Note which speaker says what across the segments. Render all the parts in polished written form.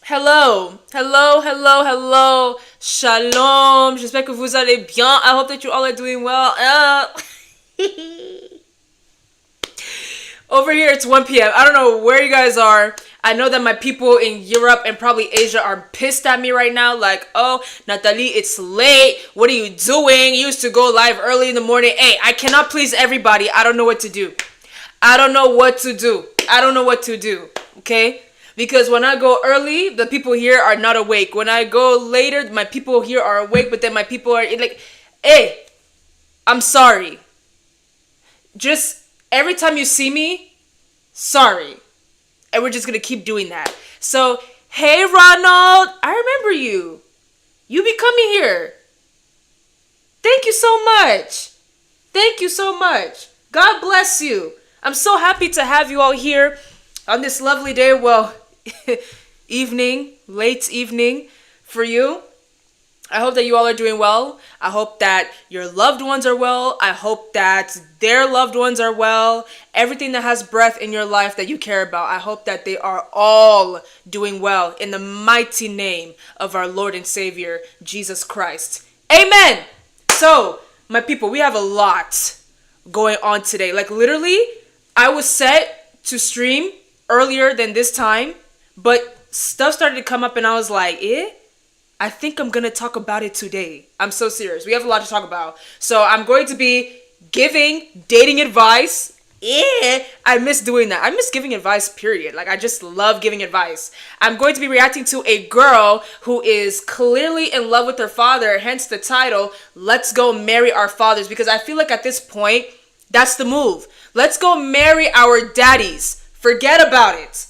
Speaker 1: Hello, hello, hello, hello. Shalom. J'espère que vous allez bien. I hope that you all are doing well. Over here, it's 1 p.m. I don't know where you guys are. I know that my people in Europe and probably Asia are pissed at me right now. Like, oh, Natalie, it's late. What are you doing? You used to go live early in the morning. Hey, I cannot please everybody. I don't know what to do. I don't know what to do. Okay? Because when I go early, the people here are not awake. When I go later, my people here are awake, but then my people are like, hey, I'm sorry. Just every time you see me, sorry. And we're just going to keep doing that. So, hey, Ronald, I remember you. You be coming here. Thank you so much. Thank you so much. God bless you. I'm so happy to have you all here on this lovely day. Well, late evening for you. I hope that you all are doing well. I hope that your loved ones are well. I hope that their loved ones are well. Everything that has breath in your life that you care about, I hope that they are all doing well in the mighty name of our Lord and Savior, Jesus Christ. Amen. So, my people, we have a lot going on today. Like literally, I was set to stream earlier than this time, but stuff started to come up and I was like, I think I'm going to talk about it today. I'm so serious. We have a lot to talk about. So I'm going to be giving dating advice. I miss doing that. I miss giving advice, period. Like, I just love giving advice. I'm going to be reacting to a girl who is clearly in love with her father, hence the title, Let's Go Marry Our Fathers, because I feel like at this point, that's the move. Let's go marry our daddies. Forget about it.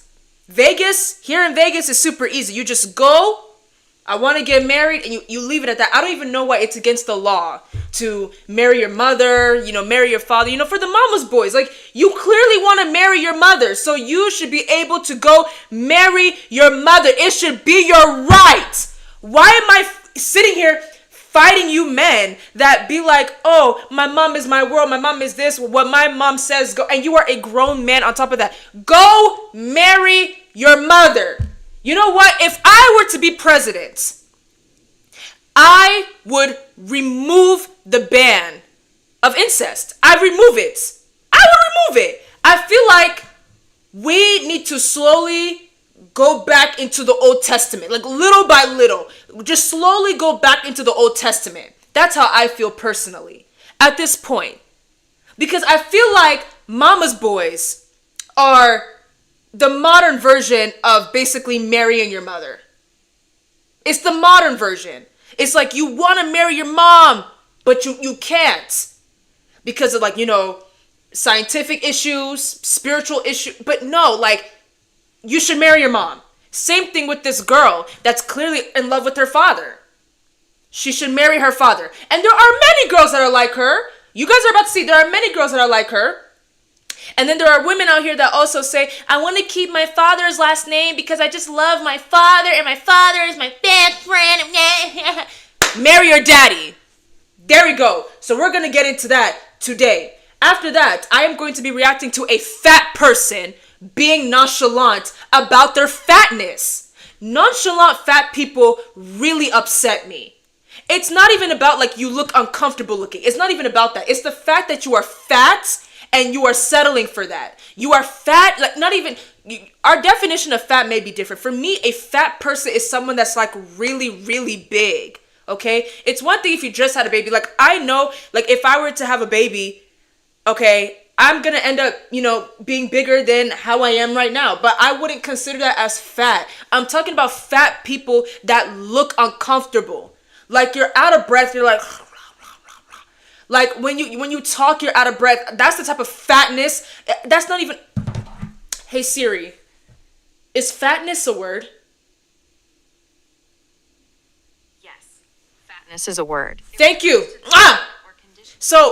Speaker 1: Here in Vegas is super easy. You just go, I want to get married, and you leave it at that. I don't even know why it's against the law to marry your mother, marry your father. For the mama's boys, like, you clearly want to marry your mother, so you should be able to go marry your mother. It should be your right. Why am I sitting here fighting you men that be like, oh, my mom is my world, my mom is this, what my mom says, go, and you are a grown man on top of that. Go marry your mother. You know what? If I were to be president, I would remove the ban of incest. I would remove it. I feel like we need to slowly go back into the Old Testament, like little by little. Just slowly go back into the Old Testament. That's how I feel personally at this point. Because I feel like mama's boys are the modern version of basically marrying your mother. It's the modern version. It's like you want to marry your mom, but you can't. Because of scientific issues, spiritual issues. But no, you should marry your mom. Same thing with this girl that's clearly in love with her father. She should marry her father. And there are many girls that are like her. You guys are about to see there are many girls that are like her. And then there are women out here that also say, I want to keep my father's last name because I just love my father and my father is my best friend. Marry your daddy. There we go. So we're going to get into that today. After that, I am going to be reacting to a fat person being nonchalant about their fatness. Nonchalant fat people really upset me. It's not even about you look uncomfortable looking. It's not even about that. It's the fact that you are fat and you are settling for that. You are fat, our definition of fat may be different. For me, a fat person is someone that's really, really big. Okay? It's one thing if you just had a baby. I know, if I were to have a baby, okay, I'm going to end up, being bigger than how I am right now. But I wouldn't consider that as fat. I'm talking about fat people that look uncomfortable. You're out of breath. You're when you talk, you're out of breath. That's the type of fatness. That's not even... Hey, Siri. Is fatness a word?
Speaker 2: Yes. Fatness is a word.
Speaker 1: Thank you. So...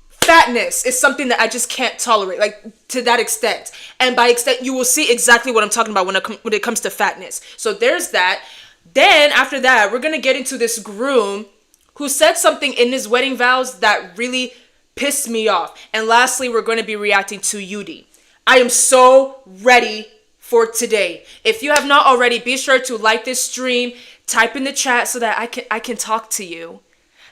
Speaker 1: fatness is something that I just can't tolerate, to that extent. And by extent, you will see exactly what I'm talking about when it comes to fatness. So there's that. Then after that, we're going to get into this groom who said something in his wedding vows that really pissed me off. And lastly, we're going to be reacting to UDY. I am so ready for today. If you have not already, be sure to like this stream, type in the chat so that I can talk to you.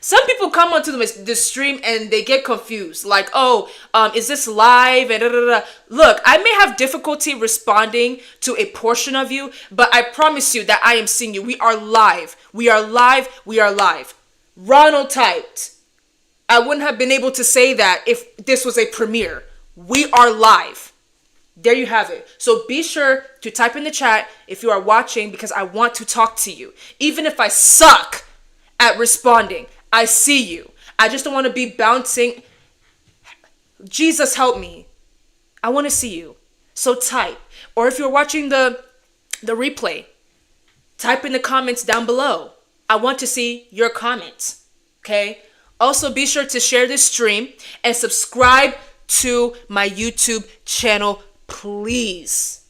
Speaker 1: Some people come onto the stream and they get confused, like, oh, is this live? And da, da, da. Look, I may have difficulty responding to a portion of you, but I promise you that I am seeing you. We are live. We are live. We are live. Ronald typed. I wouldn't have been able to say that if this was a premiere. We are live. There you have it. So be sure to type in the chat if you are watching, because I want to talk to you. Even if I suck at responding, I see you. I just don't want to be bouncing. Jesus help me. I want to see you. So type. Or if you're watching the replay, type in the comments down below. I want to see your comments. Okay? Also, be sure to share this stream and subscribe to my YouTube channel, please,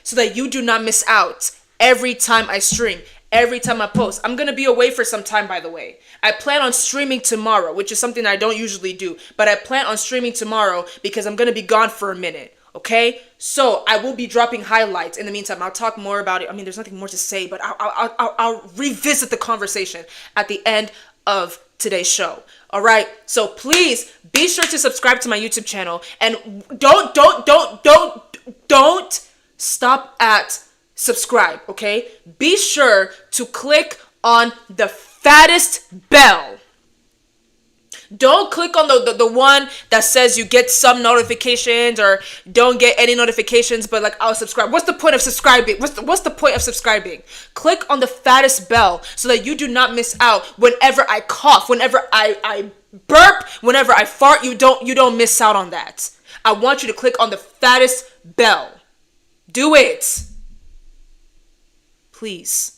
Speaker 1: so that you do not miss out every time I stream, every time I post. I'm going to be away for some time, by the way. I plan on streaming tomorrow, which is something I don't usually do, but I plan on streaming tomorrow because I'm going to be gone for a minute, okay? So I will be dropping highlights. In the meantime, I'll talk more about it. I mean, there's nothing more to say, but I'll revisit the conversation at the end of today's show. All right, so please be sure to subscribe to my YouTube channel, and don't stop at subscribe, okay? Be sure to click on the fattest bell. Don't click on the one that says you get some notifications or don't get any notifications, but like, I'll subscribe. What's the point of subscribing? What's the point of subscribing? Click on the fattest bell so that you do not miss out whenever I cough, whenever I burp, whenever I fart. You don't miss out on that. I want you to click on the fattest bell. Do it. Please.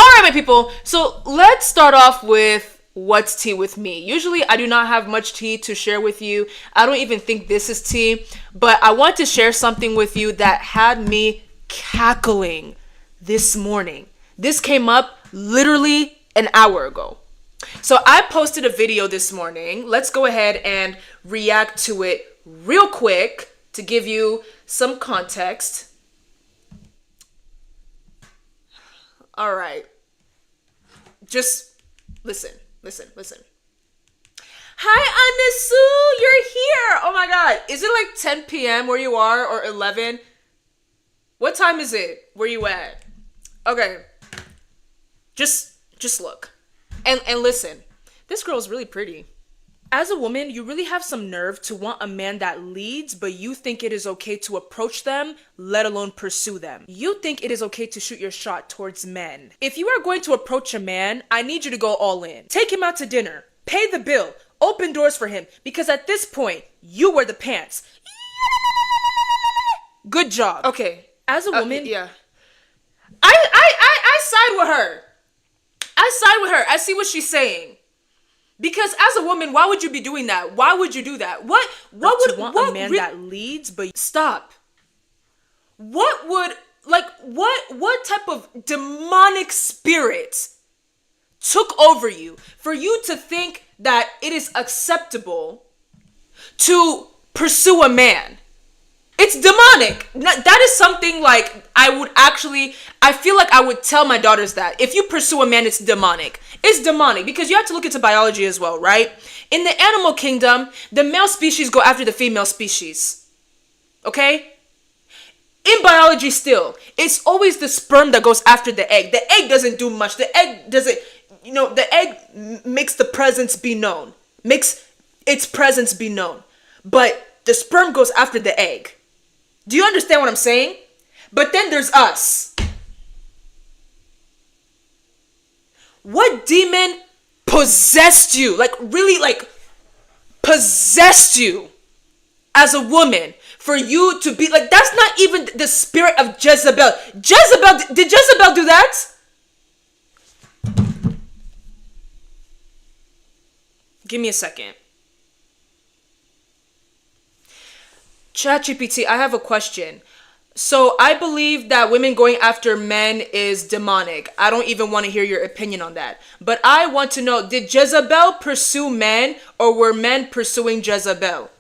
Speaker 1: All right, my people. So let's start off with what's tea with me. Usually I do not have much tea to share with you. I don't even think this is tea, but I want to share something with you that had me cackling this morning. This came up literally an hour ago. So I posted a video this morning. Let's go ahead and react to it real quick to give you some context. All right. Just listen. Hi, Anisu, you're here. Oh my God. Is it like 10 p.m. where you are, or 11? What time is it where you at? Okay. Just look and listen. This girl is really pretty. As a woman, you really have some nerve to want a man that leads, but you think it is okay to approach them, let alone pursue them. You think it is okay to shoot your shot towards men. If you are going to approach a man, I need you to go all in. Take him out to dinner. Pay the bill. Open doors for him. Because at this point, you wear the pants. Good job. Okay. As a woman, yeah. I side with her. I see what she's saying. Because as a woman, why would you be doing that? Why would you do that? What would want a man that leads? But stop. What type of demonic spirit took over you for you to think that it is acceptable to pursue a man? It's demonic. That is something like I feel like I would tell my daughters that. If you pursue a man, it's demonic. It's demonic because you have to look into biology as well, right? In the animal kingdom, the male species go after the female species. Okay? In biology still, it's always the sperm that goes after the egg. The egg doesn't do much. The egg makes the presence be known. Makes its presence be known. But the sperm goes after the egg. Do you understand what I'm saying? But then there's us. What demon possessed you? Like really possessed you as a woman for you to be like, that's not even the spirit of Jezebel. Did Jezebel do that? Give me a second. ChatGPT, I have a question. So I believe that women going after men is demonic. I don't even want to hear your opinion on that. But I want to know, did Jezebel pursue men or were men pursuing Jezebel?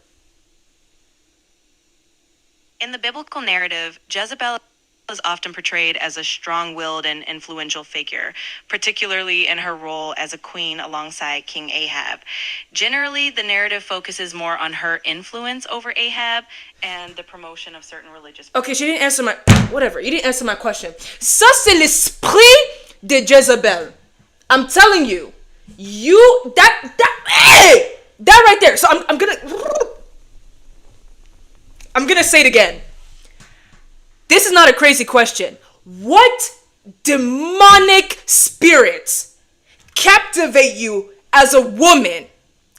Speaker 3: In the biblical narrative, Jezebel is often portrayed as a strong-willed and influential figure, particularly in her role as a queen alongside King Ahab. Generally, the narrative focuses more on her influence over Ahab and the promotion of certain religious...
Speaker 1: Okay, she didn't answer my... Whatever, you didn't answer my question. Ça, c'est l'esprit de Jezebel. I'm telling you. That right there. So I'm gonna say it again. This is not a crazy question. What demonic spirits captivate you as a woman?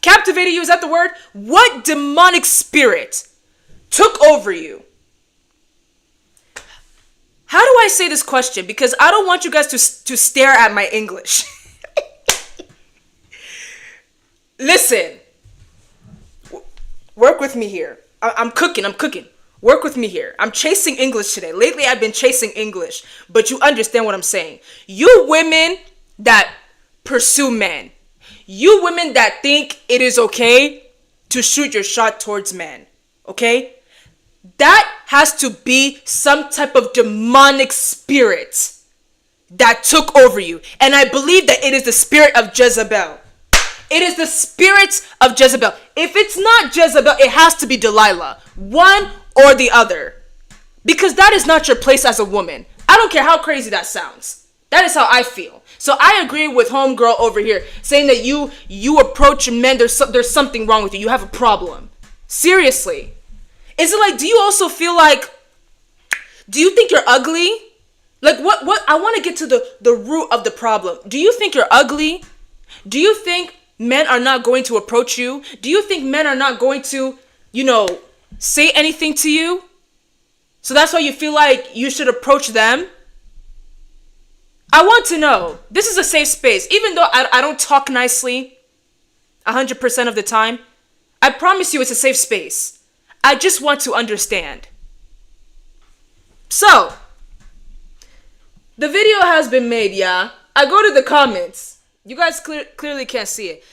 Speaker 1: Captivated you, is that the word? What demonic spirit took over you? How do I say this question? Because I don't want you guys to stare at my English. Listen. Work with me here. I'm cooking. Work with me here. I'm chasing English today. Lately, I've been chasing English. But you understand what I'm saying. You women that pursue men. You women that think it is okay to shoot your shot towards men. Okay? That has to be some type of demonic spirit that took over you. And I believe that it is the spirit of Jezebel. It is the spirit of Jezebel. If it's not Jezebel, it has to be Delilah. One or the other. Because that is not your place as a woman. I don't care how crazy that sounds. That is how I feel. So I agree with homegirl over here saying that you approach men, there's something wrong with you. You have a problem. Seriously. Is it like, do you also feel like, do you think you're ugly? Like what I want to get to the root of the problem. Do you think you're ugly? Do you think men are not going to approach you? Do you think men are not going to, say anything to you? So that's why you feel like you should approach them? I want to know. This is a safe space. Even though I don't talk nicely 100% of the time, I promise you it's a safe space. I just want to understand. So, the video has been made, yeah? I go to the comments. You guys clearly can't see it.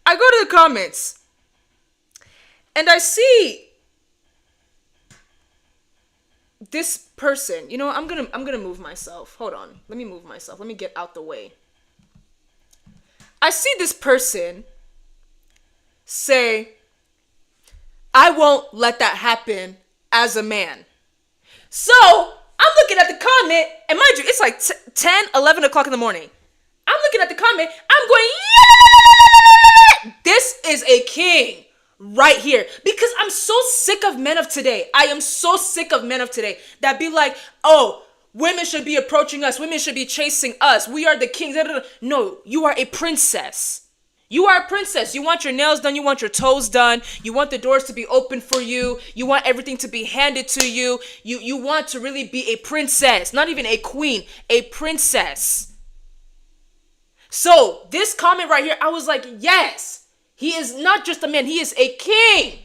Speaker 1: I go to the comments. And I see this person. You know, I'm gonna move myself. Hold on. Let me move myself. Let me get out the way. I see this person say, I won't let that happen as a man. So, I'm looking at the comment, and mind you, it's like 10, 11 o'clock in the morning. I'm looking at the comment, I'm going, yeah! This is a king right here. Because I'm so sick of men of today. I am so sick of men of today that be like, oh, women should be approaching us. Women should be chasing us. We are the kings. No, you are a princess. You are a princess. You want your nails done. You want your toes done. You want the doors to be open for you. You want everything to be handed to you. You want to really be a princess. Not even a queen. A princess. So this comment right here, I was like, yes. He is not just a man. He is a king.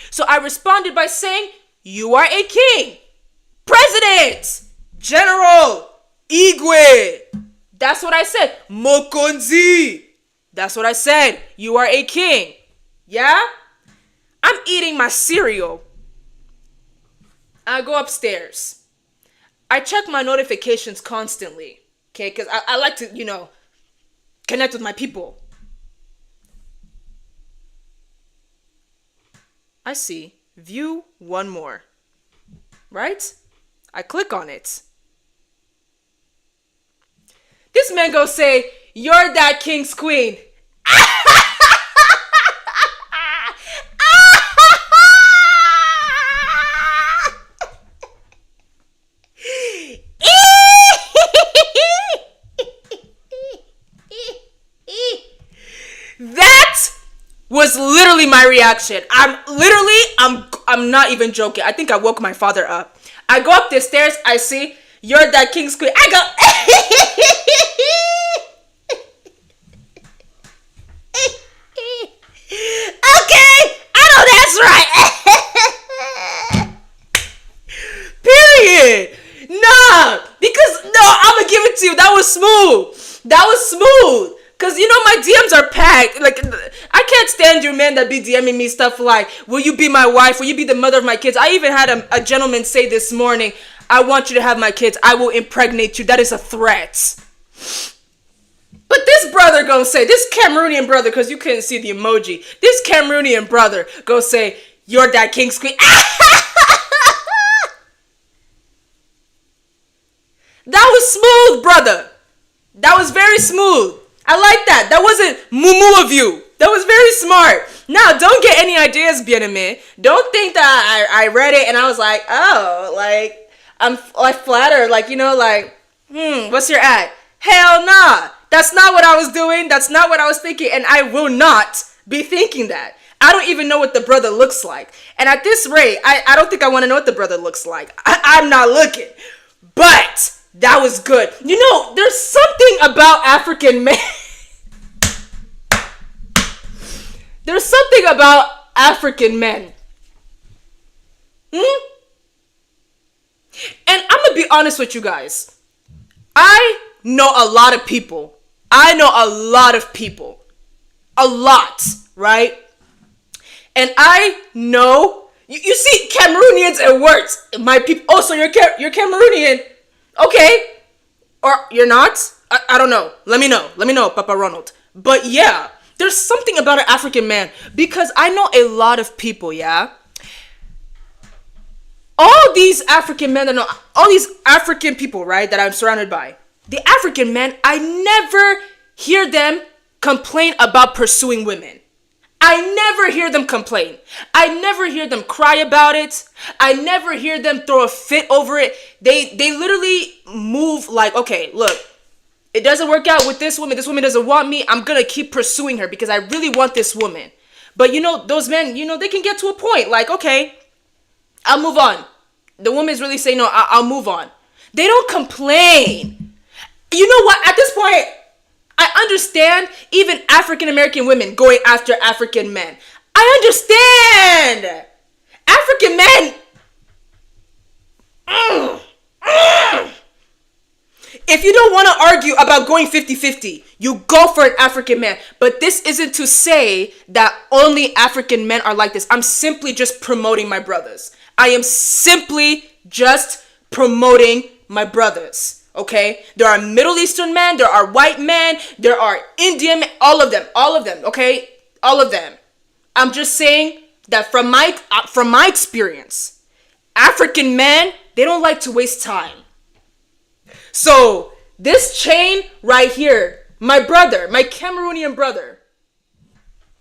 Speaker 1: So I responded by saying, you are a king. President. General. Igwe. That's what I said. Mokonzi. That's what I said. You are a king. Yeah? I'm eating my cereal. I go upstairs. I check my notifications constantly. Okay? Because I like to, connect with my people. I see. View one more. Right? I click on it. This man go say, you're that king's queen. That was literally my reaction. I'm not even joking. I think I woke my father up. I go up the stairs, I see, you're that king's queen. I go, okay, I know that's right. Period. Nah, because I'm gonna give it to you. That was smooth. Cause my DMs are packed. Like I can't stand you men that be DMing me stuff like, will you be my wife? Will you be the mother of my kids? I even had a gentleman say this morning, I want you to have my kids. I will impregnate you. That is a threat. But this brother gonna say, this Cameroonian brother, because you couldn't see the emoji, this Cameroonian brother gonna say, you're that king's queen. That was smooth, brother. That was very smooth. I like that. That wasn't mumu of you. That was very smart. Now, don't get any ideas, bien-aimé. Don't think that I read it and I was like, oh, like, I'm like flattered. Like, you know, like, what's your ad? Hell nah. That's not what I was doing. That's not what I was thinking. And I will not be thinking that. I don't even know what the brother looks like. And at this rate, I don't think I want to know what the brother looks like. I'm not looking. But that was good. You know, there's something about African men. There's something about African men. And I'm going to be honest with you guys. I know a lot of people. A lot, right? And I know, you see Cameroonians and words. My people, oh, so you're Cameroonian. Okay. Or you're not? I don't know. Let me know, Papa Ronald. But yeah, there's something about an African man. Because I know a lot of people, yeah? All these African men, all these African people, right, that I'm surrounded by. The African men, I never hear them complain about pursuing women. I never hear them complain. I never hear them cry about it. I never hear them throw a fit over it. They literally move like, okay, look, it doesn't work out with this woman. This woman doesn't want me. I'm going to keep pursuing her because I really want this woman. But you know, those men, you know, they can get to a point like, okay, I'll move on. The woman's really saying, no, I'll move on. They don't complain. You know what? At this point, I understand even African American women going after African men. I understand. African men. If you don't want to argue about going 50-50, you go for an African man. But this isn't to say that only African men are like this. I'm simply just promoting my brothers. I am simply just promoting my brothers. Okay, there are Middle Eastern men, there are white men, there are Indian men, all of them, okay, all of them. I'm just saying that from my experience, African men, they don't like to waste time. So this chain right here, my brother, my Cameroonian brother,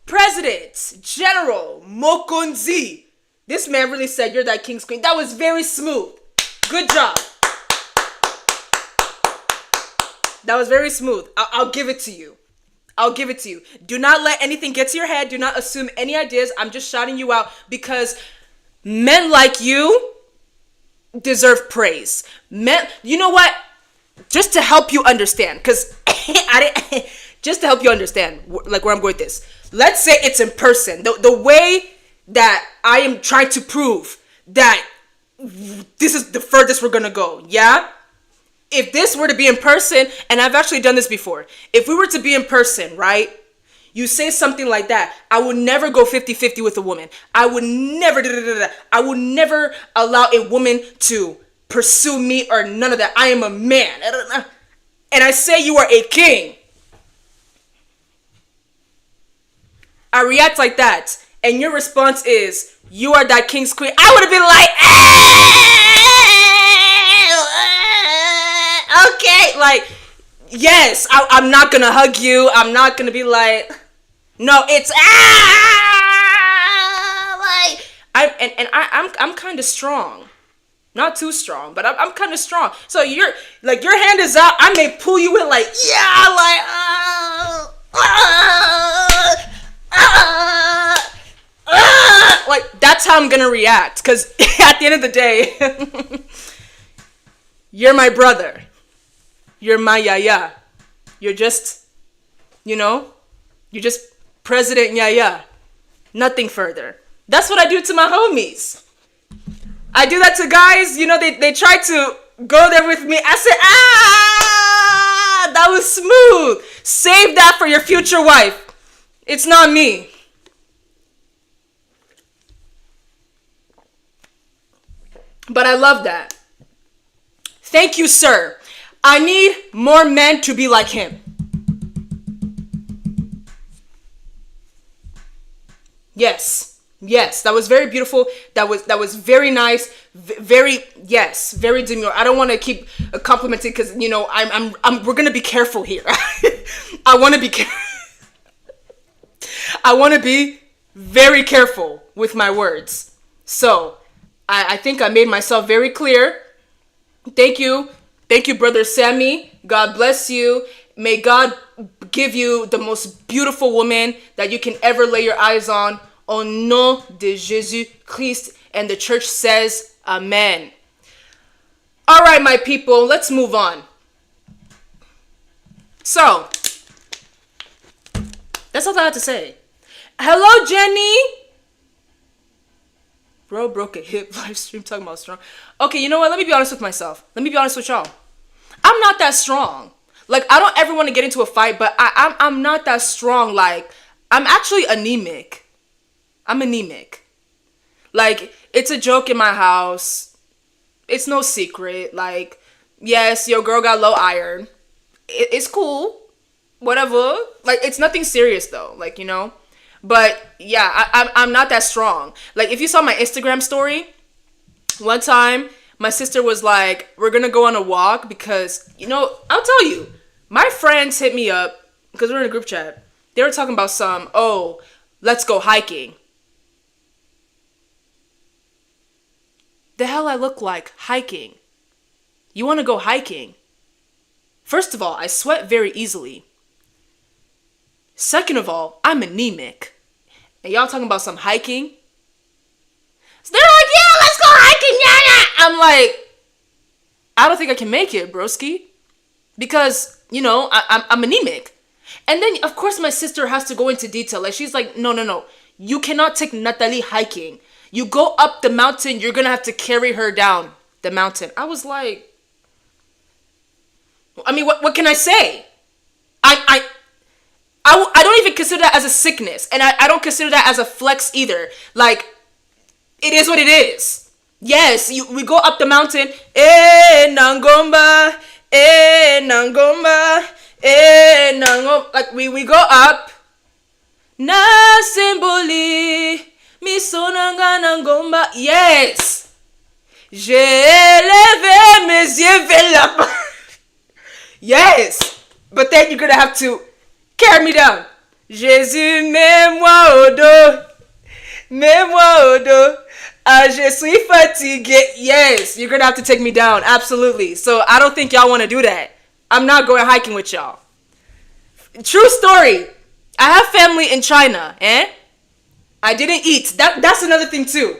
Speaker 1: President General Mokonzi, this man really said, you're that king's queen. That was very smooth. Good job. That was very smooth. I'll give it to you. Do not let anything get to your head. Do not assume any ideas. I'm just shouting you out because men like you deserve praise. Men, you know what? Just to help you understand, because just to help you understand, like where I'm going with this. Let's say it's in person. The way that I am trying to prove that this is the furthest we're gonna go. Yeah. If this were to be in person, and I've actually done this before, if we were to be in person, right, you say something like that, I would never go 50-50 with a woman. I would never allow a woman to pursue me or none of that. I am a man. And I say you are a king. I react like that, and your response is, you are that king's queen. I would have been like, okay, like, yes, I'm not gonna hug you. I'm not gonna be like, no, it's I'm kind of strong, not too strong, but I'm kind of strong. So you're like, your hand is out. I may pull you in, like, yeah, like that's how I'm gonna react. Cause at the end of the day, you're my brother. You're my yaya. You're just, you're just President Yaya. Nothing further. That's what I do to my homies. I do that to guys, they try to go there with me. I say, that was smooth. Save that for your future wife. It's not me. But I love that. Thank you, sir. I need more men to be like him. Yes. Yes, that was very beautiful. That was very nice. Very, yes, very demure. I don't want to keep complimenting because we're gonna be careful here. I want to be I want to be very careful with my words. So I think I made myself very clear. Thank you, brother Sammy. God bless you. May God give you the most beautiful woman that you can ever lay your eyes on. Au nom de Jésus Christ. And the church says, Amen. All right, my people, let's move on. So, that's all I had to say. Hello, Jenny. Bro broke a hip live stream talking about strong. Okay, you know what? Let me be honest with myself. Let me be honest with y'all. I'm not that strong. Like, I don't ever want to get into a fight, but I'm not that strong. Like, I'm actually anemic. I'm anemic. Like, it's a joke in my house. It's no secret. Like, yes, your girl got low iron. It's cool. Whatever. Like, it's nothing serious, though. Like, But, yeah, I'm not that strong. Like, if you saw my Instagram story, one time, my sister was like, we're going to go on a walk because, I'll tell you, my friends hit me up because we're in a group chat. They were talking about let's go hiking. The hell I look like hiking? You want to go hiking? First of all, I sweat very easily. Second of all, I'm anemic. And y'all talking about some hiking? So they're like, yeah, let's go hiking, yeah. I'm like, I don't think I can make it, broski. Because, I'm anemic. And then, of course, my sister has to go into detail. Like, she's like, no. You cannot take Natalie hiking. You go up the mountain, you're going to have to carry her down the mountain. I was like, I mean, what can I say? I don't even consider that as a sickness. And I don't consider that as a flex either. Like, it is what it is. Yes, we go up the mountain. Nangomba, Nangomba, Nangomba. Like, we go up. Na symboli. Misonanga nangomba. Yes. J'ai levé mes yeux vers la bas. Yes. But then you're going to have to carry me down. Jésus, mets-moi au dos. Mets-moi au dos. Ah, je suis fatigué. Yes. You're going to have to take me down. Absolutely. So I don't think y'all want to do that. I'm not going hiking with y'all. True story. I have family in China, I didn't eat. That's another thing too.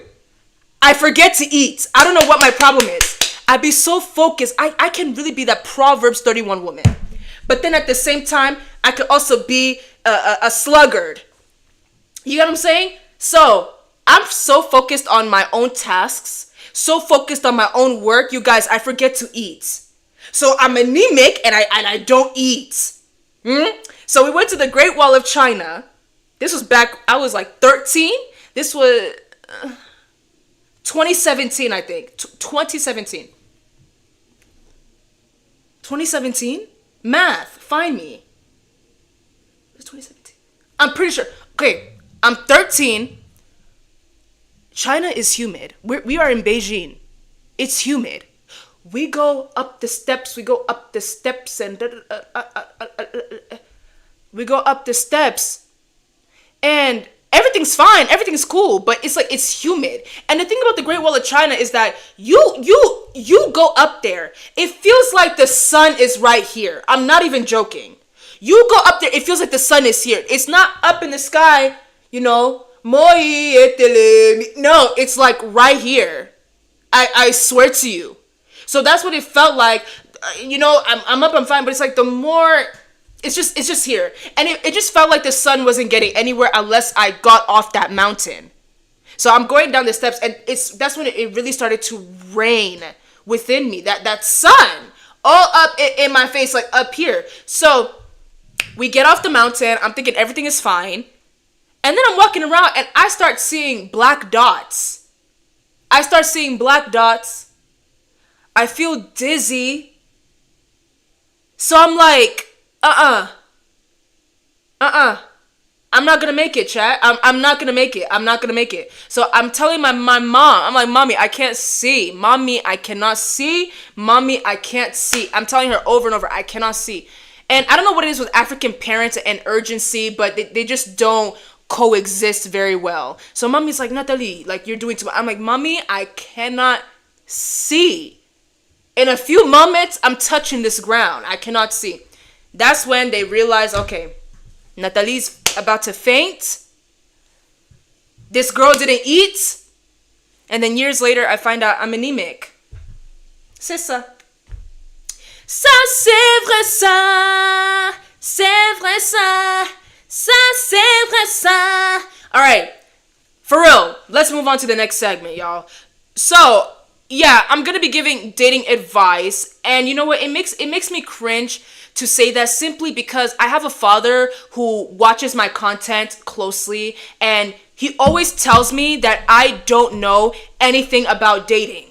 Speaker 1: I forget to eat. I don't know what my problem is. I be so focused. I can really be that Proverbs 31 woman. But then at the same time, I could also be a sluggard. You get what I'm saying? So, I'm so focused on my own tasks, so focused on my own work, you guys, I forget to eat. So, I'm anemic and I don't eat. So, we went to the Great Wall of China. This was back, I was like 13. This was 2017, I think. 2017. 2017? Math, find me. It was 2017. I'm pretty sure. Okay, I'm 13. China is humid. We are in Beijing. It's humid. We go up the steps. We go up the steps and we go up the steps. And everything's fine. Everything's cool. But it's like, it's humid. And the thing about the Great Wall of China is that you go up there. It feels like the sun is right here. I'm not even joking. You go up there, it feels like the sun is here. It's not up in the sky, you know. No, it's like right here. I swear to you. So that's what it felt like. You know, I'm up, I'm fine, but it's like the more, it's just here. And it just felt like the sun wasn't getting anywhere unless I got off that mountain. So I'm going down the steps, and that's when it really started to rain within me. That sun all up in my face, like up here. So we get off the mountain. I'm thinking everything is fine. And then I'm walking around and I start seeing black dots. I start seeing black dots. I feel dizzy. So I'm like, I'm not gonna make it, chat. I'm not gonna make it. I'm not gonna make it. So I'm telling my mom, I'm like, Mommy, I can't see. Mommy, I cannot see. Mommy, I can't see. I'm telling her over and over, I cannot see. And I don't know what it is with African parents and urgency, but they just don't coexist very well. So mommy's like, Natalie, like you're doing too much. I'm like, Mommy, I cannot see. In a few moments, I'm touching this ground. I cannot see. That's when they realize, okay, Natalie's about to faint. This girl didn't eat. And then years later, I find out I'm anemic. C'est ça. Ça, c'est vrai ça. C'est vrai ça. Ça, c'est vrai ça. All right. For real, let's move on to the next segment, y'all. So, yeah, I'm going to be giving dating advice. And you know what? It makes me cringe to say that simply because I have a father who watches my content closely, and he always tells me that I don't know anything about dating.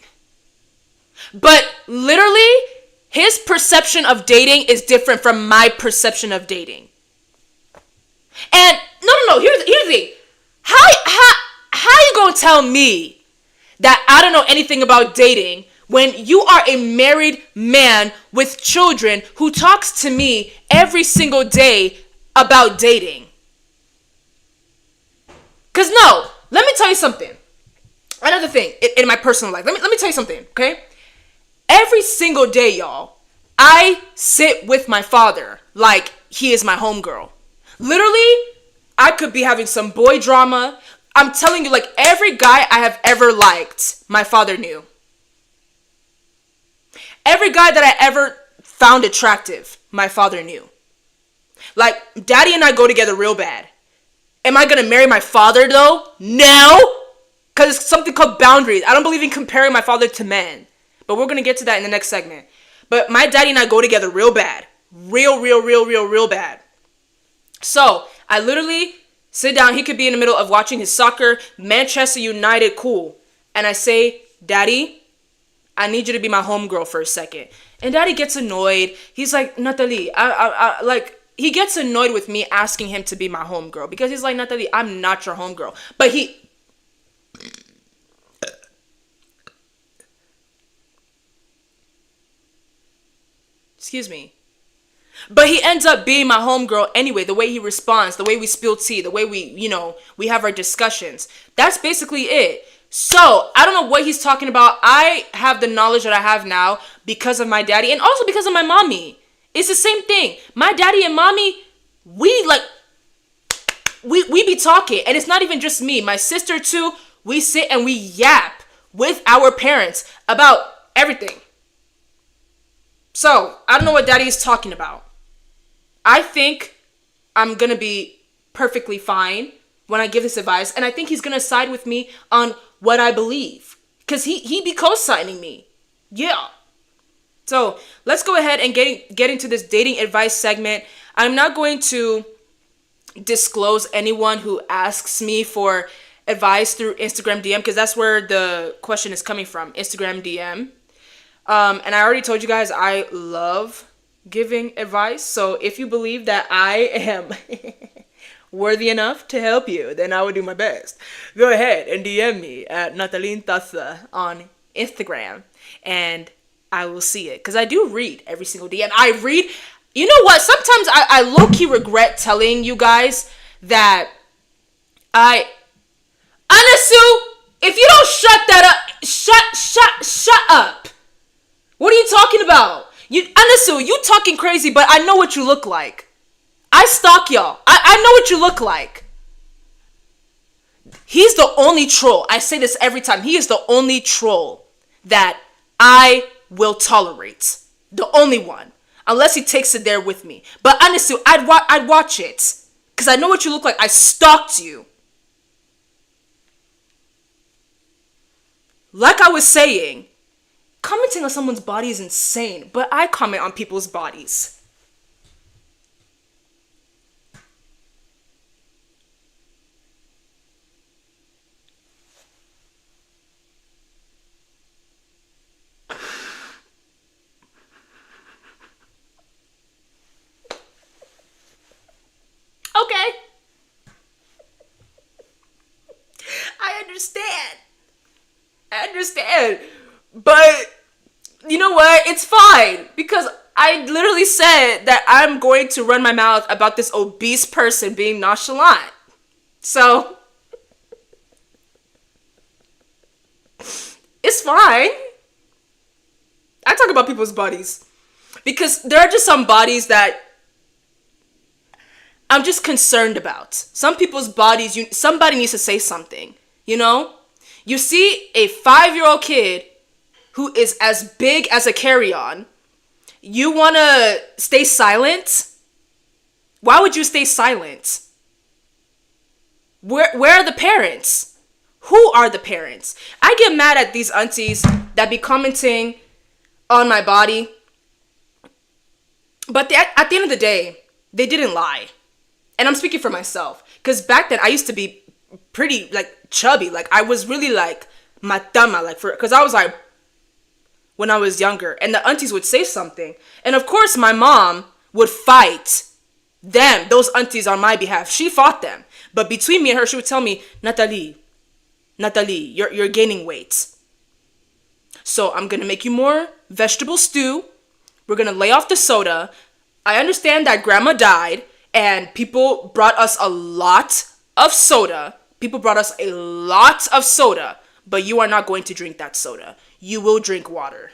Speaker 1: But literally, his perception of dating is different from my perception of dating. And no, here's the thing. How you gonna tell me that I don't know anything about dating when you are a married man with children who talks to me every single day about dating? Because no, let me tell you something. Another thing in my personal life. Let me tell you something, okay? Every single day, y'all, I sit with my father like he is my homegirl. Literally, I could be having some boy drama. I'm telling you, like, every guy I have ever liked, my father knew. Every guy that I ever found attractive, my father knew. Like, Daddy and I go together real bad. Am I gonna marry my father, though? No! Because it's something called boundaries. I don't believe in comparing my father to men. But we're gonna get to that in the next segment. But my daddy and I go together real bad. Real bad. So, I literally sit down. He could be in the middle of watching his soccer, Manchester United, cool. And I say, Daddy, I need you to be my homegirl for a second. And Daddy gets annoyed. He's like, Natalie, he gets annoyed with me asking him to be my homegirl. Because he's like, Natalie, I'm not your homegirl. But excuse me. But he ends up being my homegirl anyway, the way he responds, the way we spill tea, the way we have our discussions. That's basically it. So, I don't know what he's talking about. I have the knowledge that I have now because of my daddy and also because of my mommy. It's the same thing. My daddy and mommy, we be talking. And it's not even just me. My sister too. We sit and we yap with our parents about everything. So, I don't know what daddy is talking about. I think I'm going to be perfectly fine when I give this advice. And I think he's going to side with me on what I believe. Because he be co-signing me. Yeah. So, let's go ahead and get into this dating advice segment. I'm not going to disclose anyone who asks me for advice through Instagram DM. Because that's where the question is coming from. Instagram DM. And I already told you guys I love giving advice. So if you believe that I am worthy enough to help you, then I will do my best. Go ahead and DM me at Nataline Tassa on Instagram. And I will see it. Because I do read every single DM. I read. You know what? Sometimes I low-key regret telling you guys that Anasu, if you don't shut that up, shut up. What are you talking about? Anasu, you talking crazy, but I know what you look like. I stalk y'all. I know what you look like. He's the only troll. I say this every time. He is the only troll that I will tolerate. The only one. Unless he takes it there with me. But Anasu, I'd watch it. Because I know what you look like. I stalked you. Like I was saying, commenting on someone's body is insane, but I comment on people's bodies. understand. I understand. But you know what? It's fine. Because I literally said that I'm going to run my mouth about this obese person being nonchalant. So, it's fine. I talk about people's bodies. Because there are just some bodies that I'm just concerned about. Some people's bodies, somebody needs to say something, you know? You see a 5-year-old kid who is as big as a carry-on. You want to stay silent? Why would you stay silent? Where are the parents? Who are the parents? I get mad at these aunties that be commenting on my body. But at the end of the day, they didn't lie. And I'm speaking for myself. Because back then, I used to be pretty, chubby. I was really, matama. Because I was, when I was younger. And the aunties would say something. And, of course, my mom would fight them, those aunties, on my behalf. She fought them. But between me and her, she would tell me, Natalie, you're gaining weight. So I'm going to make you more vegetable stew. We're going to lay off the soda. I understand that grandma died and people brought us a lot of soda. But you are not going to drink that soda. You will drink water.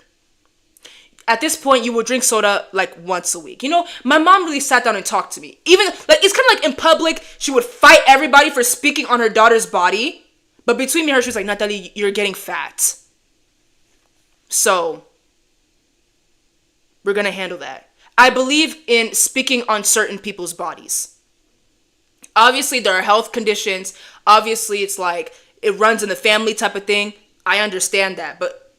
Speaker 1: At this point, you will drink soda once a week. You know, my mom really sat down and talked to me. Even, it's kind of like in public, she would fight everybody for speaking on her daughter's body. But between me and her, she was like, Natalie, you're getting fat. So, we're going to handle that. I believe in speaking on certain people's bodies. Obviously, there are health conditions. Obviously, it's it runs in the family type of thing. I understand that. But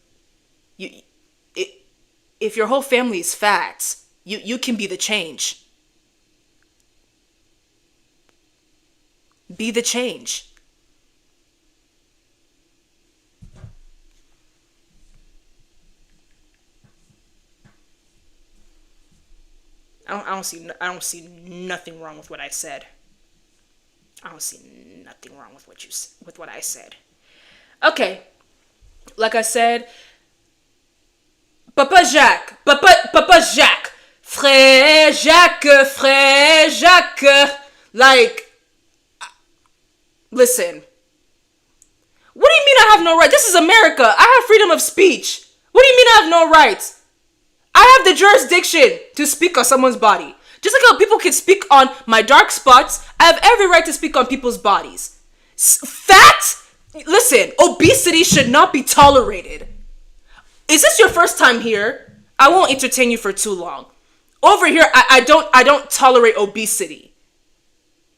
Speaker 1: if your whole family is fat, you can be the change. Be the change. I don't see nothing wrong with what I said. I don't see nothing wrong with what I said. Okay. Like I said, Papa Jacques, Frère Jacques. Listen. What do you mean I have no rights? This is America. I have freedom of speech. What do you mean I have no rights? I have the jurisdiction to speak on someone's body. Just like how people can speak on my dark spots, I have every right to speak on people's bodies. Listen, obesity should not be tolerated. Is this your first time here? I won't entertain you for too long. Over here, I don't tolerate obesity.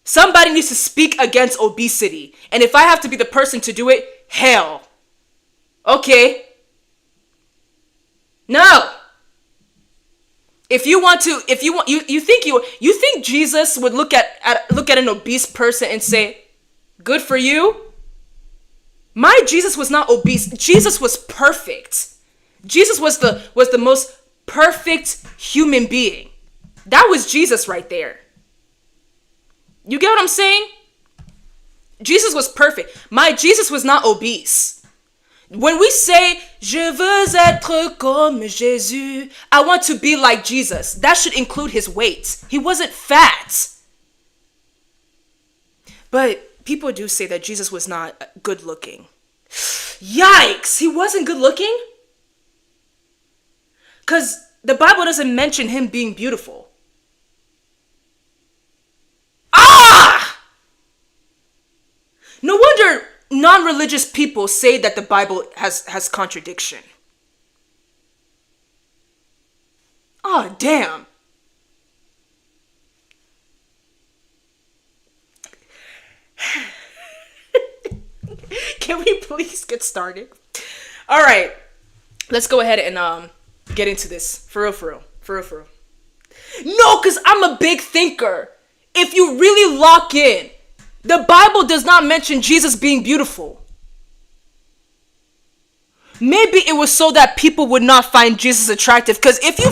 Speaker 1: Somebody needs to speak against obesity. And if I have to be the person to do it, hell. Okay. No. You think Jesus would look at an obese person and say, good for you? My Jesus was not obese. Jesus was perfect. Jesus was the most perfect human being. That was Jesus right there. You get what I'm saying? Jesus was perfect. My Jesus was not obese. When we say, je veux être comme Jésus, I want to be like Jesus, that should include his weight. He wasn't fat. But people do say that Jesus was not good looking. Yikes! He wasn't good looking? Because the Bible doesn't mention him being beautiful. Ah! No wonder non-religious people say that the Bible has contradiction. Oh, damn. Can we please get started? All right. Let's go ahead and get into this. For real. No, because I'm a big thinker. If you really lock in, the Bible does not mention Jesus being beautiful. Maybe it was so that people would not find Jesus attractive. Because if you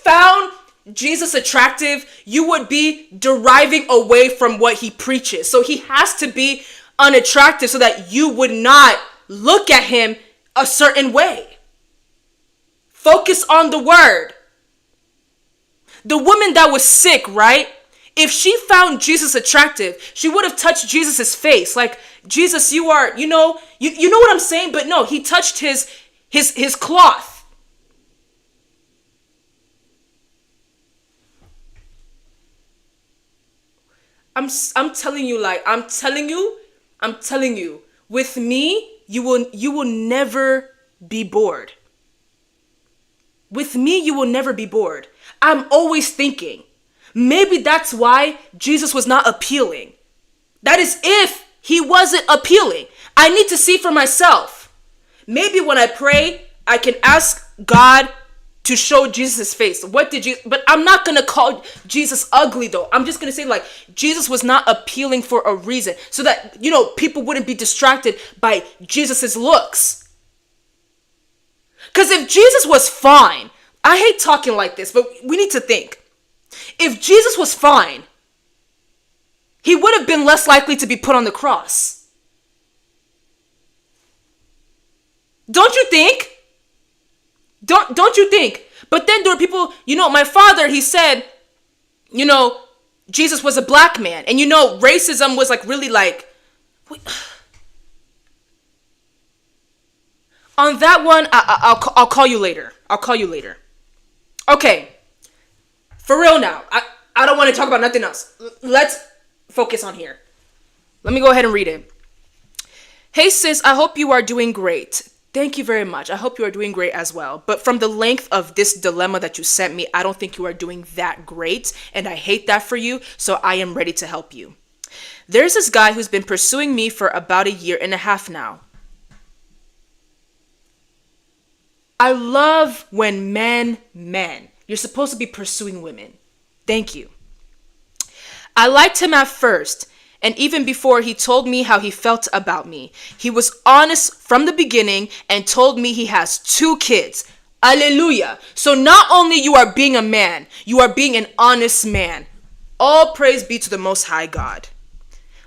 Speaker 1: found Jesus attractive, you would be deriving away from what he preaches. So he has to be unattractive so that you would not look at him a certain way. Focus on the word. The woman that was sick, right? If she found Jesus attractive, she would have touched Jesus's face. Like, Jesus, you are, you know what I'm saying? But no, he touched his cloth. I'm telling you, with me, you will never be bored. With me, you will never be bored. I'm always thinking, maybe that's why Jesus was not appealing. That is if he wasn't appealing. I need to see for myself. Maybe when I pray, I can ask God to show Jesus' face. But I'm not going to call Jesus ugly though. I'm just going to say like, Jesus was not appealing for a reason. So that, people wouldn't be distracted by Jesus' looks. Because if Jesus was fine, I hate talking like this, but we need to think. If Jesus was fine, he would have been less likely to be put on the cross. Don't you think? Don't you think? But then there were people, my father, he said, Jesus was a black man. And racism was like really like, on that one, I'll call you later. Okay. For real now. I don't want to talk about nothing else. Let's focus on here. Let me go ahead and read it. Hey sis, I hope you are doing great. Thank you very much. I hope you are doing great as well. But from the length of this dilemma that you sent me, I don't think you are doing that great. And I hate that for you. So I am ready to help you. There's this guy who's been pursuing me for about 1.5 years now. I love when men. You're supposed to be pursuing women. Thank you. I liked him at first. And even before he told me how he felt about me, he was honest from the beginning and told me he has 2 kids. Hallelujah. So not only you are being a man, you are being an honest man. All praise be to the Most High God.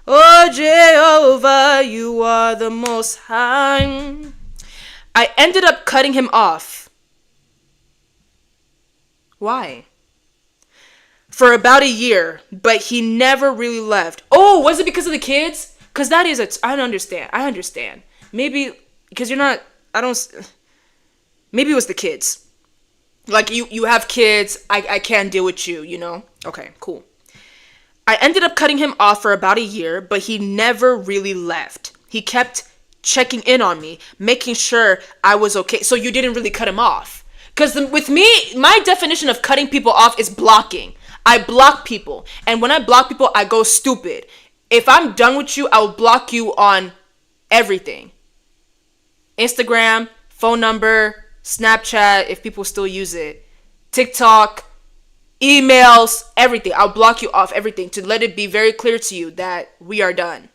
Speaker 1: Oh Jehovah, you are the Most High. I ended up cutting him off. Why? For about 1 year, but he never really left. Oh, was it because of the kids? Because that is I understand. Maybe, because maybe it was the kids. Like, you have kids, I can't deal with you, Okay, cool. I ended up cutting him off for about 1 year, but he never really left. He kept checking in on me, making sure I was okay. So you didn't really cut him off. Because with me, my definition of cutting people off is blocking. I block people. And when I block people, I go stupid. If I'm done with you, I will block you on everything. Instagram, phone number, Snapchat, if people still use it, TikTok, emails, everything. I'll block you off everything to let it be very clear to you that we are done.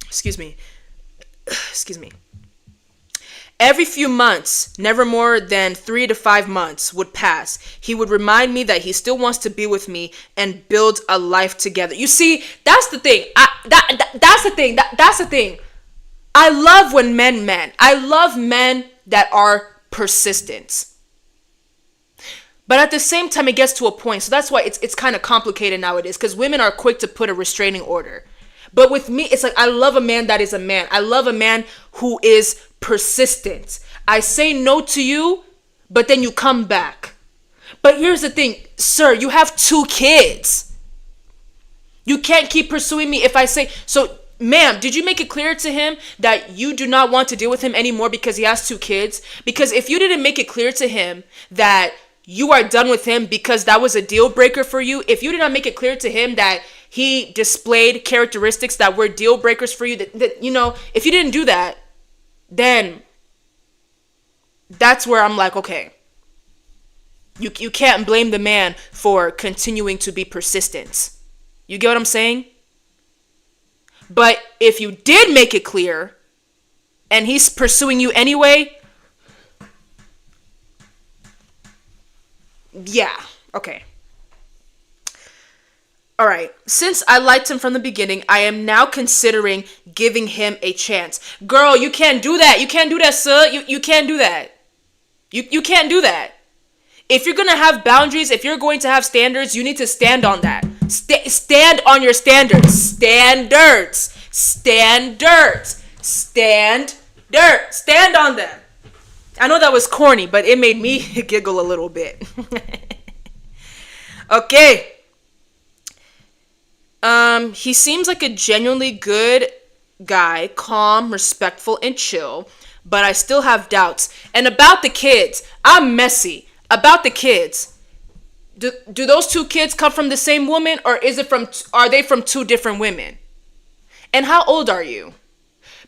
Speaker 1: Excuse me. Every few months, never more than 3 to 5 months would pass. He would remind me that he still wants to be with me and build a life together. You see, that's the thing. That's the thing. I love when men. I love men that are persistent. But at the same time, it gets to a point. So that's why it's kind of complicated nowadays, because women are quick to put a restraining order. But with me, it's like I love a man that is a man. I love a man who is persistent. I say no to you, but then you come back. But here's the thing, sir, you have 2 kids. You can't keep pursuing me if I say, so ma'am, did you make it clear to him that you do not want to deal with him anymore because he has 2 kids? Because if you didn't make it clear to him that you are done with him because that was a deal breaker for you, if you did not make it clear to him that he displayed characteristics that were deal breakers for you, that if you didn't do that, then that's where I'm like, okay, you can't blame the man for continuing to be persistent. You get what I'm saying? But if you did make it clear and he's pursuing you anyway, yeah, okay. All right, since I liked him from the beginning, I am now considering giving him a chance. Girl, you can't do that. You can't do that, sir. You can't do that. You can't do that. If you're going to have boundaries, if you're going to have standards, you need to stand on that. Stand on your standards. Standards. Standards. Stand on them. I know that was corny, but it made me giggle a little bit. Okay. He seems like a genuinely good guy, calm, respectful, and chill, but I still have doubts. And about the kids, I'm messy. About the kids, do those two kids come from the same woman, or are they from two different women? And how old are you?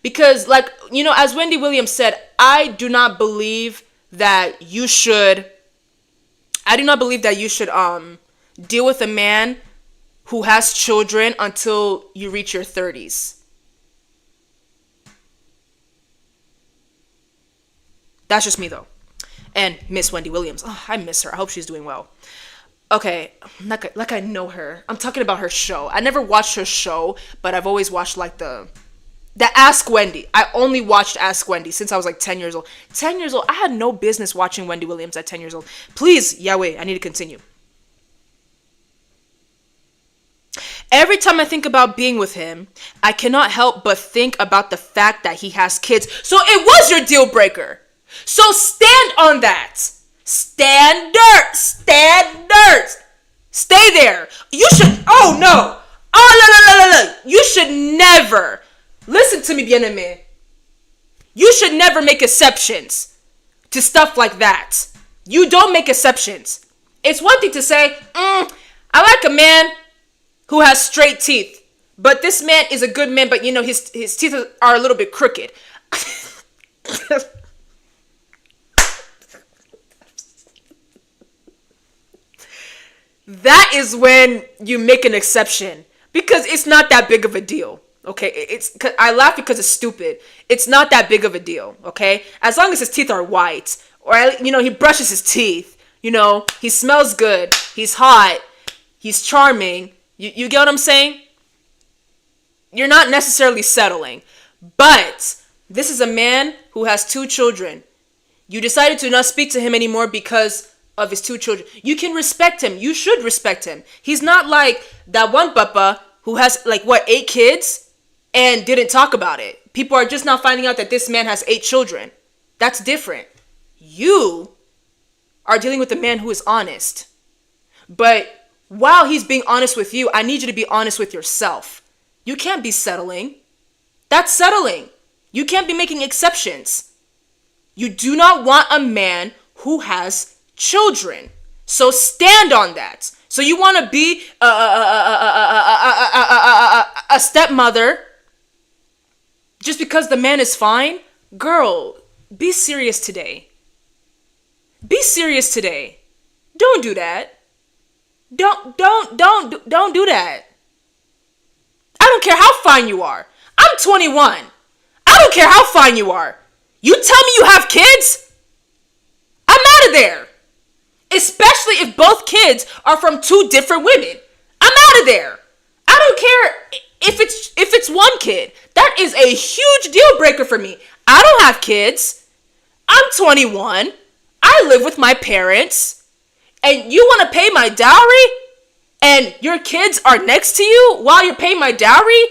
Speaker 1: Because, like, as Wendy Williams said, I do not believe that you should deal with a man who has children until you reach your 30s. That's just me, though. And Miss Wendy Williams. Oh, I miss her. I hope she's doing well. Okay, like I know her. I'm talking about her show. I never watched her show, but I've always watched, like, the Ask Wendy. I only watched Ask Wendy since I was, like, 10 years old. 10 years old. I had no business watching Wendy Williams at 10 years old. Please, Yahweh, I need to continue. Every time I think about being with him, I cannot help but think about the fact that he has kids. So it was your deal breaker. So stand on that. Standards. Stay there. You should, oh no. Oh, no. You should never, listen to me, bien-aimé. You should never make exceptions to stuff like that. You don't make exceptions. It's one thing to say, I like a man who has straight teeth, but this man is a good man, but his teeth are a little bit crooked. That is when you make an exception, because it's not that big of a deal. Okay, I laugh because it's stupid. It's not that big of a deal. Okay, as long as his teeth are white, or he brushes his teeth. He smells good. He's hot. He's charming. You get what I'm saying? You're not necessarily settling. But this is a man who has 2 children. You decided to not speak to him anymore because of his 2 children. You can respect him. You should respect him. He's not like that one papa who has 8 kids and didn't talk about it. People are just now finding out that this man has 8 children. That's different. You are dealing with a man who is honest. But while he's being honest with you, I need you to be honest with yourself. You can't be settling. That's settling. You can't be making exceptions. You do not want a man who has children. So stand on that. So you want to be a stepmother just because the man is fine? Girl, be serious today. Be serious today. Don't do that. Don't do that. I don't care how fine you are. I'm 21. I don't care how fine you are. You tell me you have kids? I'm out of there. Especially if both kids are from 2 different women. I'm out of there. I don't care if it's one kid. That is a huge deal breaker for me. I don't have kids. I'm 21. I live with my parents. And you want to pay my dowry? And your kids are next to you while you're paying my dowry?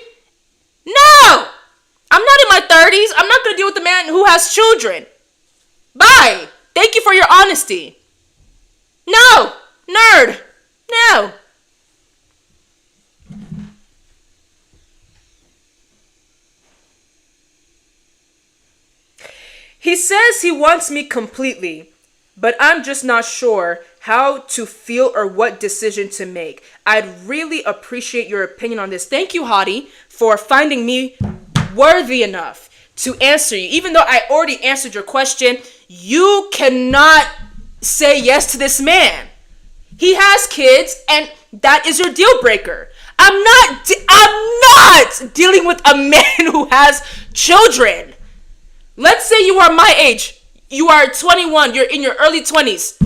Speaker 1: No! I'm not in my 30s. I'm not going to deal with a man who has children. Bye. Thank you for your honesty. No! Nerd! No! He says he wants me completely, but I'm just not sure how to feel or what decision to make. I'd really appreciate your opinion on this. Thank you, Hottie, for finding me worthy enough to answer you. Even though I already answered your question, you cannot say yes to this man. He has kids, and that is your deal breaker. I'm not dealing with a man who has children. Let's say you are my age. You are 21. You're in your early 20s.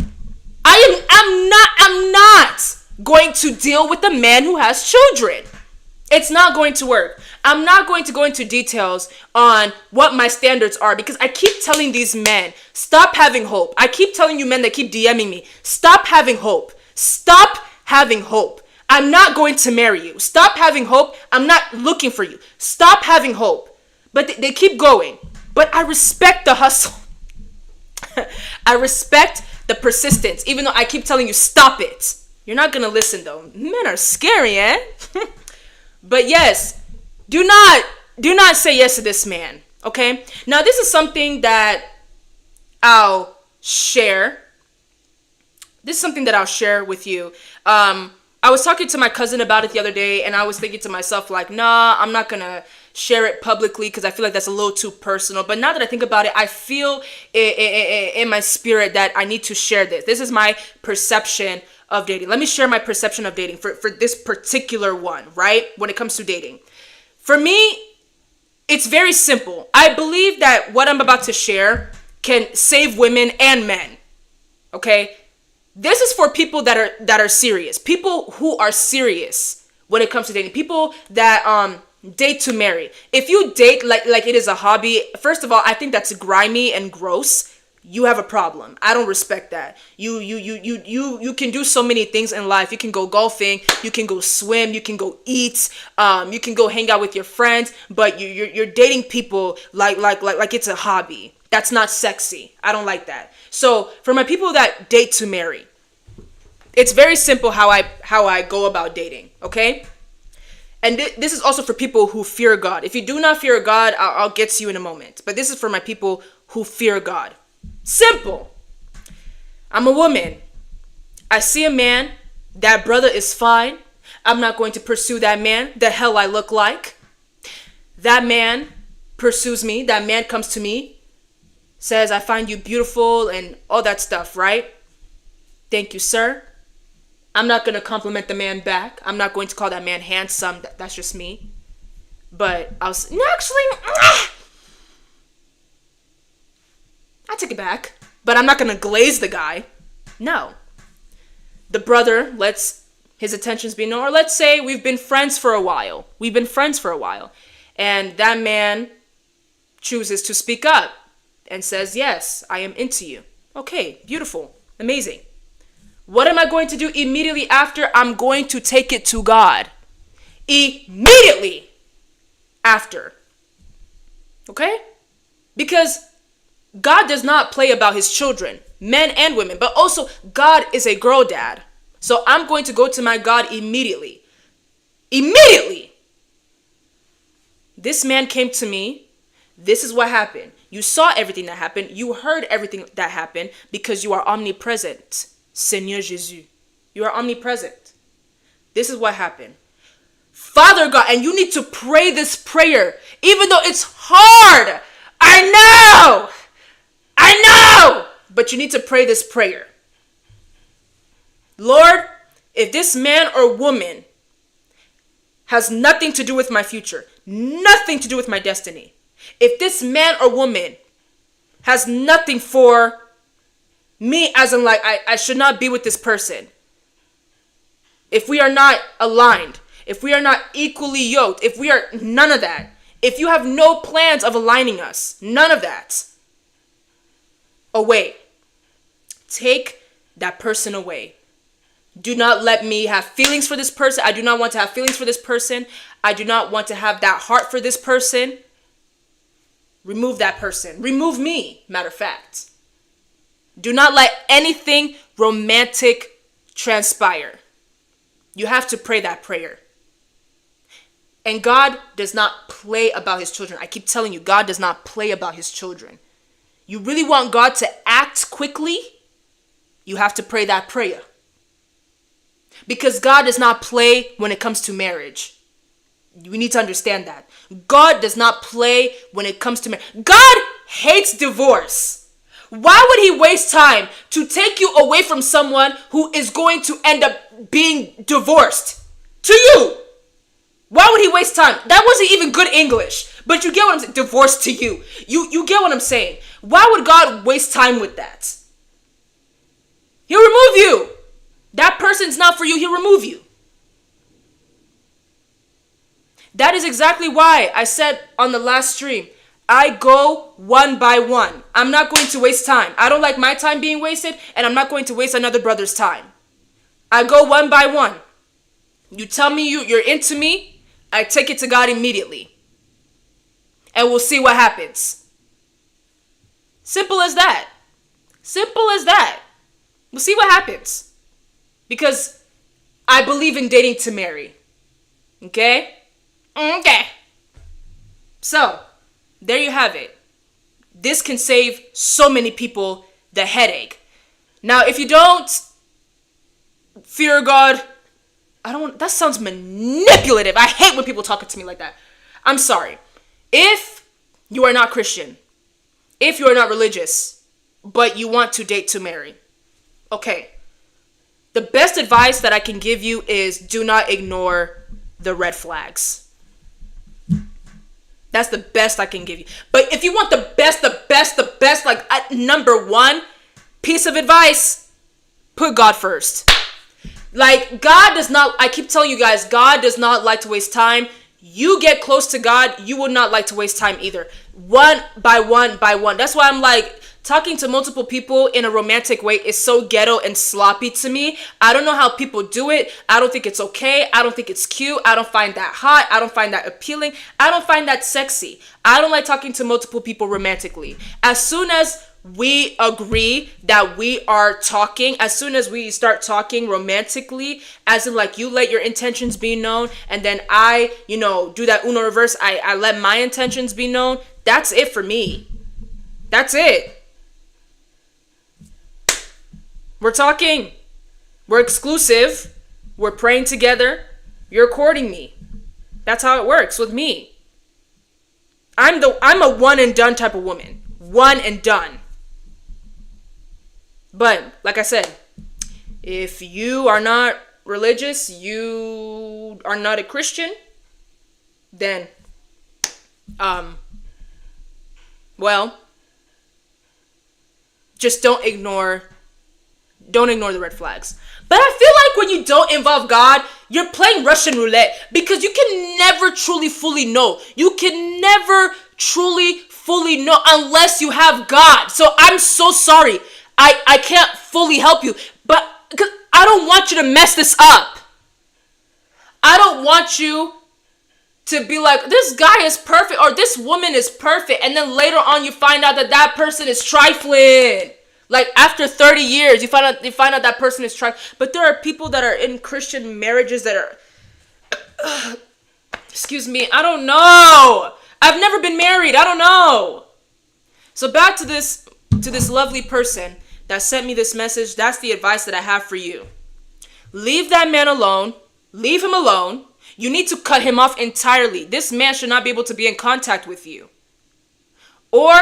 Speaker 1: I'm not going to deal with a man who has children. It's not going to work. I'm not going to go into details on what my standards are because I keep telling these men, stop having hope. I keep telling you men that keep DMing me, stop having hope. Stop having hope. I'm not going to marry you. Stop having hope. I'm not looking for you. Stop having hope. But they keep going. But I respect the hustle. I respect the persistence, even though I keep telling you, stop it. You're not going to listen though. Men are scary, eh? But yes, do not say yes to this man, okay? Now, this is something that I'll share. This is something that I'll share with you. I was talking to my cousin about it the other day, and I was thinking to myself, like, nah, I'm not going to share it publicly because I feel like that's a little too personal. But now that I think about it, I feel in my spirit that I need to share this. This is my perception of dating. Let me share my perception of dating for this particular one, right? When it comes to dating. For me, it's very simple. I believe that what I'm about to share can save women and men, okay? This is for people that are serious. People who are serious when it comes to dating. People that date to marry. If you date like it is a hobby, first of all, I think that's grimy and gross. You have a problem. I don't respect that. You can do so many things in life. You can go golfing, you can go swim, you can go eat, you can go hang out with your friends, but you're dating people like it's a hobby. That's not sexy. I don't like that. So for my people that date to marry, it's very simple how I go about dating, okay? And this is also for people who fear God. If you do not fear God, I'll get to you in a moment. But this is for my people who fear God. Simple. I'm a woman. I see a man. That brother is fine. I'm not going to pursue that man. The hell I look like. That man pursues me. That man comes to me. Says, I find you beautiful and all that stuff, right? Thank you, sir. I'm not going to compliment the man back. I'm not going to call that man handsome. That's just me. But I take it back. But I'm not going to glaze the guy. No. The brother lets his attentions be known. Or let's say we've been friends for a while. And that man chooses to speak up and says, yes, I am into you. Okay, beautiful. Amazing. What am I going to do immediately after? I'm going to take it to God. Immediately after. Okay? Because God does not play about his children, men and women, but also God is a girl dad. So I'm going to go to my God immediately. Immediately. This man came to me. This is what happened. You saw everything that happened. You heard everything that happened because you are omnipresent. Seigneur Jesus. You are omnipresent. This is what happened. Father God, and you need to pray this prayer, even though it's hard. I know, but you need to pray this prayer. Lord, if this man or woman has nothing to do with my future, nothing to do with my destiny, if this man or woman has nothing for me, as in like I should not be with this person, if we are not aligned, if we are not equally yoked, if we are none of that, if you have no plans of aligning us, none of that, away. Take that person away. Do not let me have feelings for this person. I do not want to have feelings for this person. I do not want to have that heart for this person. Remove that person. Remove me, matter of fact. Do not let anything romantic transpire. You have to pray that prayer. And God does not play about his children. I keep telling you, God does not play about his children. You really want God to act quickly? You have to pray that prayer. Because God does not play when it comes to marriage. We need to understand that. God does not play when it comes to marriage. God hates divorce. Why would he waste time to take you away from someone who is going to end up being divorced to you? Why would he waste time? That wasn't even good English. But you get what I'm saying. Divorced to you. You get what I'm saying. Why would God waste time with that? He'll remove you. That person's not for you, he'll remove you. That is exactly why I said on the last stream, I go one by one. I'm not going to waste time. I don't like my time being wasted, and I'm not going to waste another brother's time. I go one by one. You tell me you're into me, I take it to God immediately. And we'll see what happens. Simple as that. Simple as that. We'll see what happens. Because I believe in dating to marry. Okay? Okay. So, there you have it. This can save so many people the headache. Now, if you don't fear God, that sounds manipulative. I hate when people talk to me like that. I'm sorry. If you are not Christian, if you are not religious, but you want to date to marry, okay. The best advice that I can give you is do not ignore the red flags. That's the best I can give you. But if you want the best, like number one piece of advice, put God first. Like, God does not, I keep telling you guys, God does not like to waste time. You get close to God, you would not like to waste time either. One by one by one. That's why I'm like, talking to multiple people in a romantic way is so ghetto and sloppy to me. I don't know how people do it. I don't think it's okay. I don't think it's cute. I don't find that hot. I don't find that appealing. I don't find that sexy. I don't like talking to multiple people romantically. As soon as we agree that we are talking, as soon as we start talking romantically, as in like you let your intentions be known, and then I, do that Uno reverse, I let my intentions be known, that's it for me. That's it. We're talking. We're exclusive. We're praying together. You're courting me. That's how it works with me. I'm a one and done type of woman. One and done. But, like I said, if you are not religious, you are not a Christian, then, just don't ignore the red flags. But I feel like when you don't involve God, you're playing Russian roulette, because you can never truly fully know. You can never truly fully know unless you have God. So I'm so sorry. I can't fully help you, but because I don't want you to mess this up. I don't want you to be like, this guy is perfect or this woman is perfect, and then later on you find out that person is trifling. Like after 30 years, you find out that person is trifling. But there are people that are in Christian marriages that are, excuse me, I don't know. I've never been married. I don't know. So back to this lovely person that sent me this message. That's the advice that I have for you. Leave that man alone. Leave him alone. You need to cut him off entirely. This man should not be able to be in contact with you. Or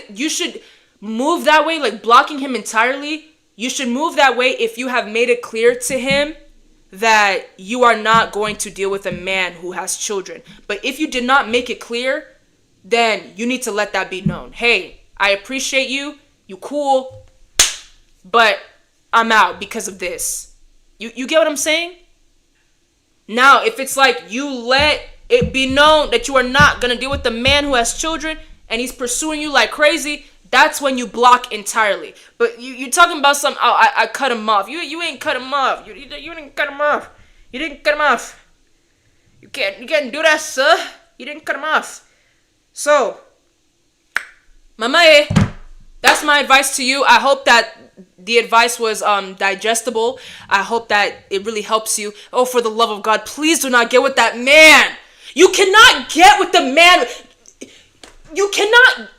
Speaker 1: you should move that way, like blocking him entirely. You should move that way if you have made it clear to him that you are not going to deal with a man who has children. But if you did not make it clear, then you need to let that be known. Hey, I appreciate you. You cool. But I'm out because of this. You get what I'm saying? Now, if it's like you let it be known that you are not going to deal with the man who has children and he's pursuing you like crazy, that's when you block entirely. But you're talking about I cut him off. You ain't cut him off. You didn't cut him off. You didn't cut him off. You can't do that, sir. You didn't cut him off. So, Mamae, that's my advice to you. I hope that the advice was digestible. I hope that it really helps you. Oh, for the love of God, please do not get with that man. You cannot get with the man. You cannot.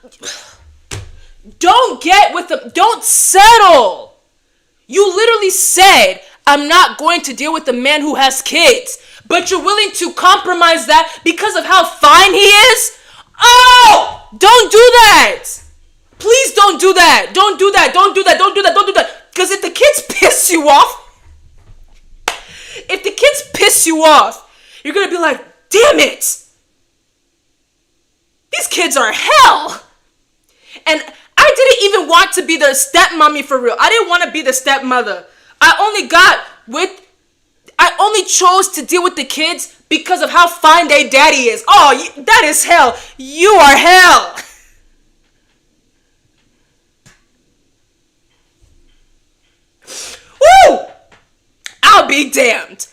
Speaker 1: Don't get with him. Don't settle. You literally said, I'm not going to deal with the man who has kids. But you're willing to compromise that because of how fine he is? Oh, don't do that. Please don't do that. Don't do that. Don't do that. Don't do that. Don't do that. Because if the kids piss you off, you're going to be like, damn it. These kids are hell. And I didn't even want to be the stepmommy for real. I didn't want to be the stepmother. I only chose to deal with the kids because of how fine their daddy is. Oh, that is hell. You are hell. Woo! I'll be damned.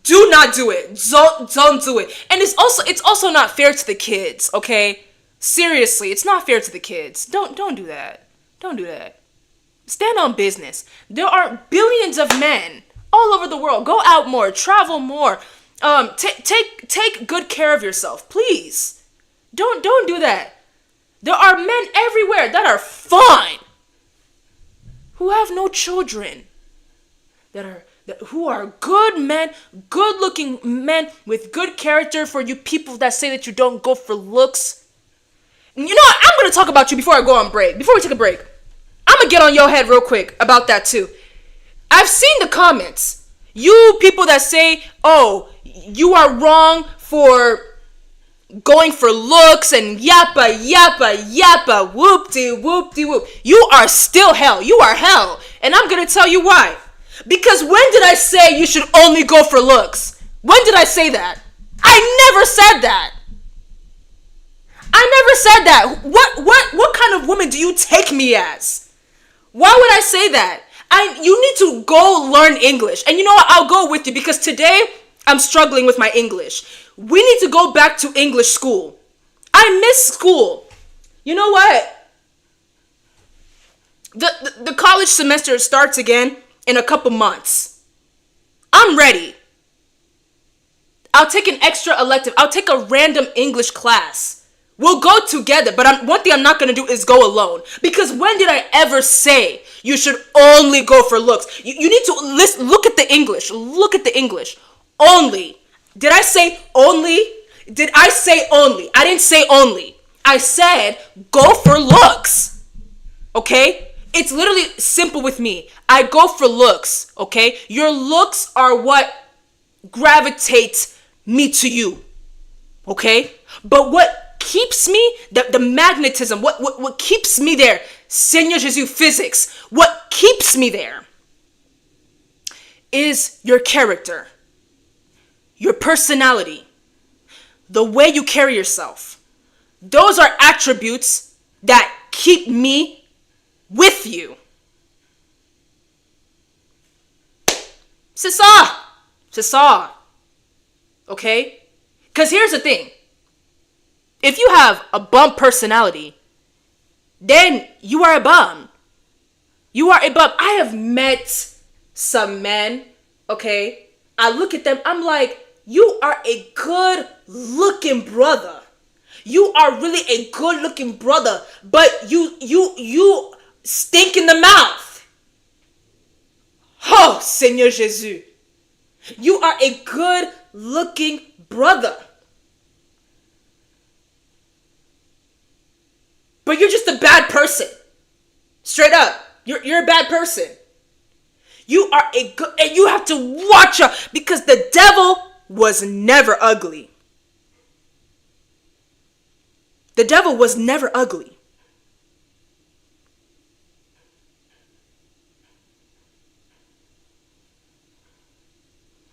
Speaker 1: Do not do it. Don't do it. And it's also not fair to the kids, okay? Seriously, it's not fair to the kids. Don't do that. Don't do that. Stand on business. There are billions of men all over the world. Go out more, travel more. Take good care of yourself, please. Don't do that. There are men everywhere that are fine, who have no children, who are good men, good-looking men with good character. For you people that say that you don't go for looks, you know what? I'm gonna talk about you before I go on break. Before we take a break, I'm gonna get on your head real quick about that too. I've seen the comments. You people that say, "Oh, you are wrong for going for looks and yappa, yappa, yappa, whoop-de, whoop-de, whoop." You are still hell. You are hell. And I'm going to tell you why. Because when did I say you should only go for looks? When did I say that? I never said that. I never said that. What kind of woman do you take me as? Why would I say that? You need to go learn English. And you know what? I'll go with you because today I'm struggling with my English. We need to go back to English school. I miss school. You know what? The college semester starts again in a couple months. I'm ready. I'll take an extra elective. I'll take a random English class. We'll go together, but one thing I'm not going to do is go alone. Because when did I ever say you should only go for looks? You need to look at the English. Look at the English. Only. Did I say only? Did I say only? I didn't say only. I said go for looks. Okay? It's literally simple with me. I go for looks. Okay? Your looks are what gravitates me to you. Okay? But what keeps me, the magnetism, what keeps me there, Seigneur Jesus physics, what keeps me there is your character. Your personality, the way you carry yourself. Those are attributes that keep me with you. C'est ça. C'est ça. Okay? Because here's the thing. If you have a bum personality, then you are a bum. You are a bum. I have met some men, okay? I look at them, I'm like, you are a good looking brother. You are really a good looking brother, but you stink in the mouth. Oh, Seigneur Jesus. You are a good looking brother, but you're just a bad person. Straight up. You're a bad person. You are a good, and you have to watch out because the devil was never ugly. The devil was never ugly.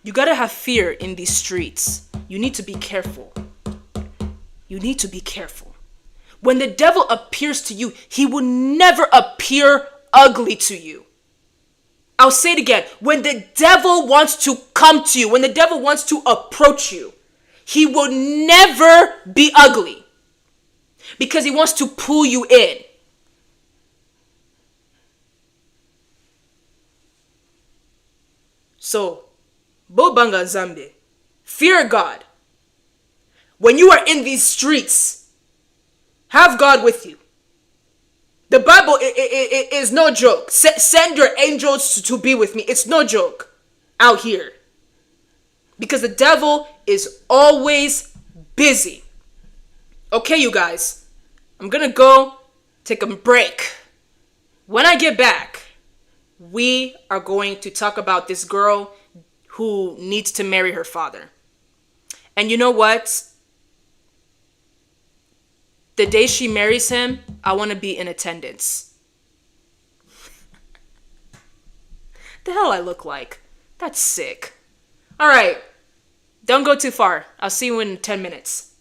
Speaker 1: You gotta have fear in these streets. You need to be careful. You need to be careful. When the devil appears to you, he will never appear ugly to you. I'll say it again. When the devil wants to come to you, when the devil wants to approach you, he will never be ugly because he wants to pull you in. So, Bobanga Zambe, fear God. When you are in these streets, have God with you. The Bible is no joke. Send your angels to be with me. It's no joke out here. Because the devil is always busy. Okay, you guys. I'm going to go take a break. When I get back, we are going to talk about this girl who needs to marry her father. And you know what? The day she marries him, I want to be in attendance. The hell I look like? That's sick. All right. Don't go too far. I'll see you in 10 minutes.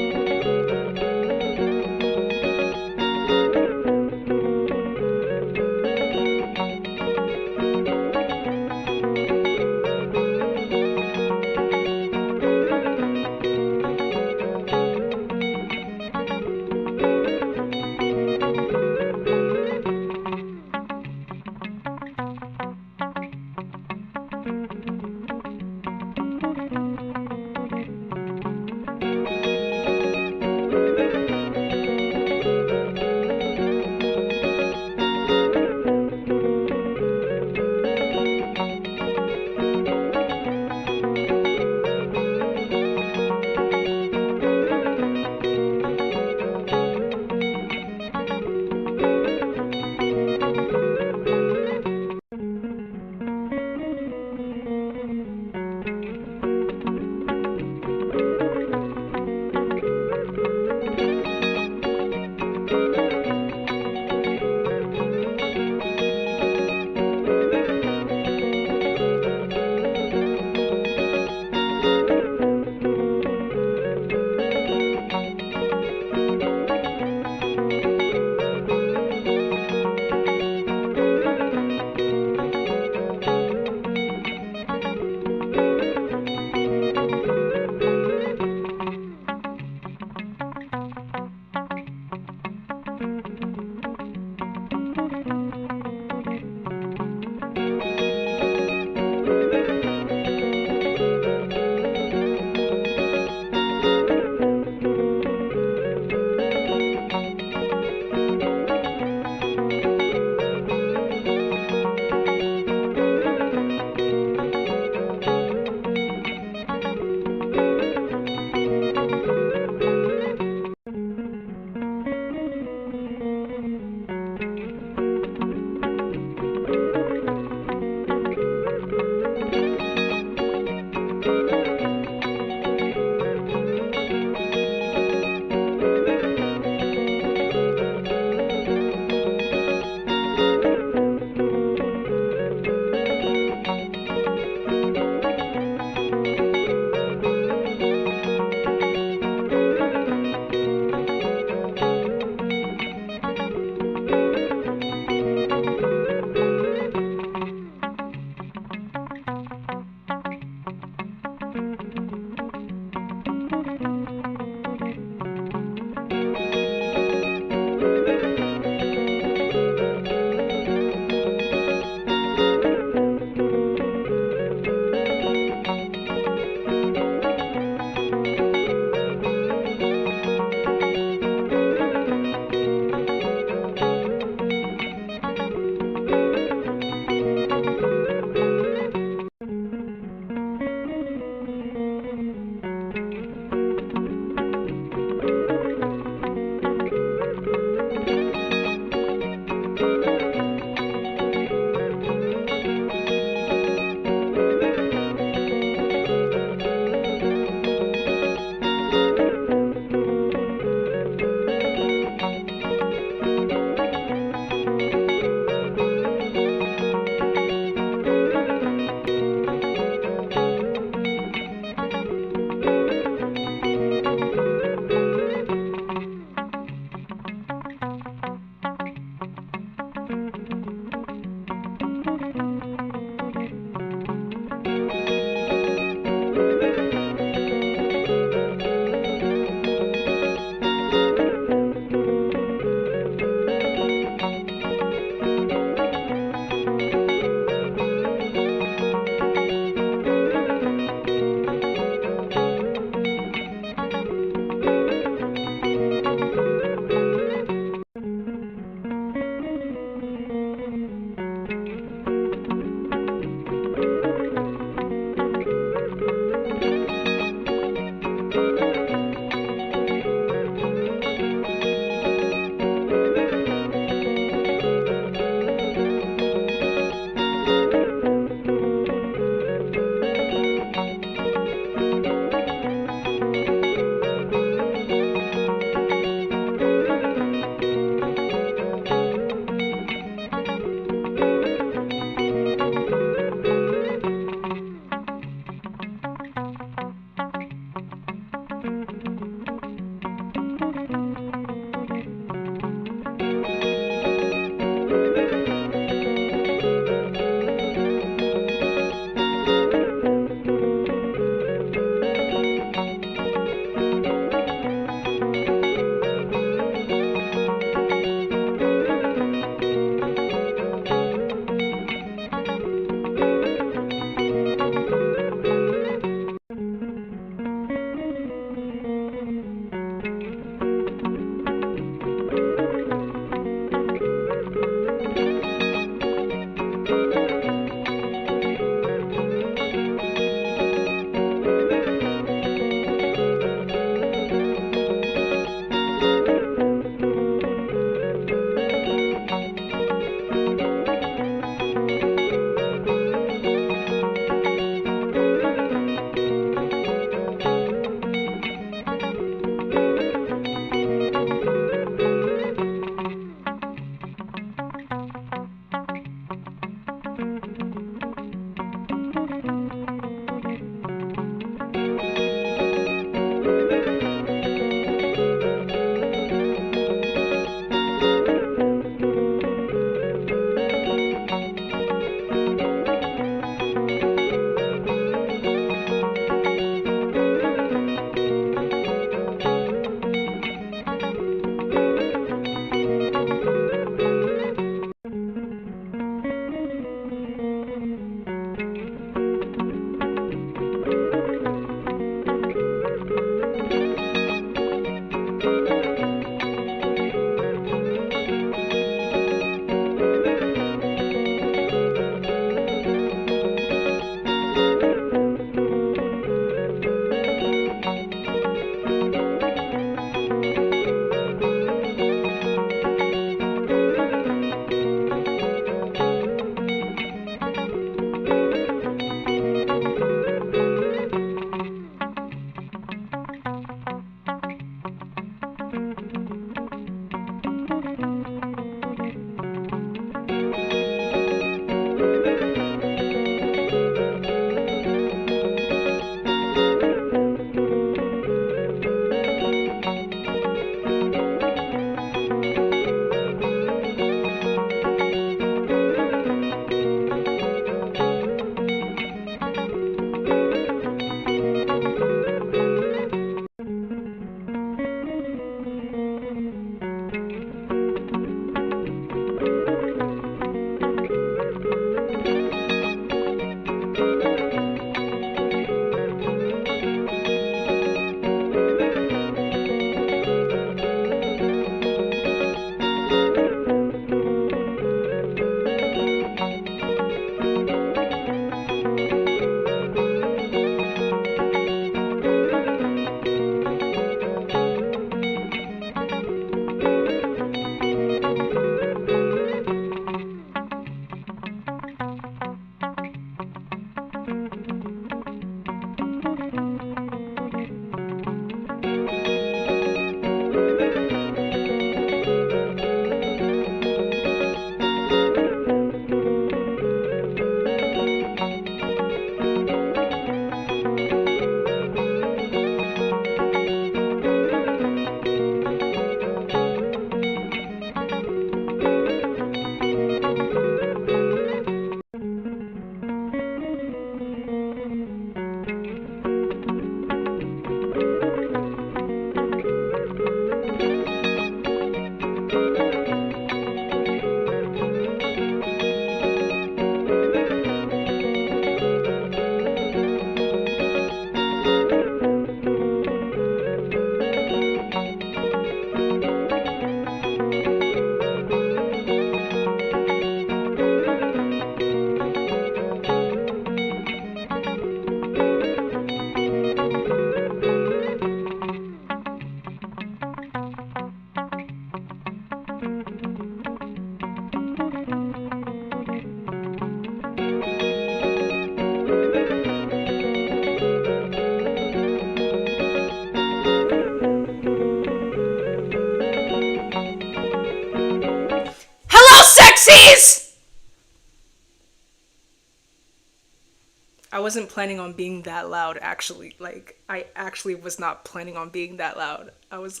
Speaker 1: wasn't planning on being that loud, actually. Like, I actually was not planning on being that loud. I was...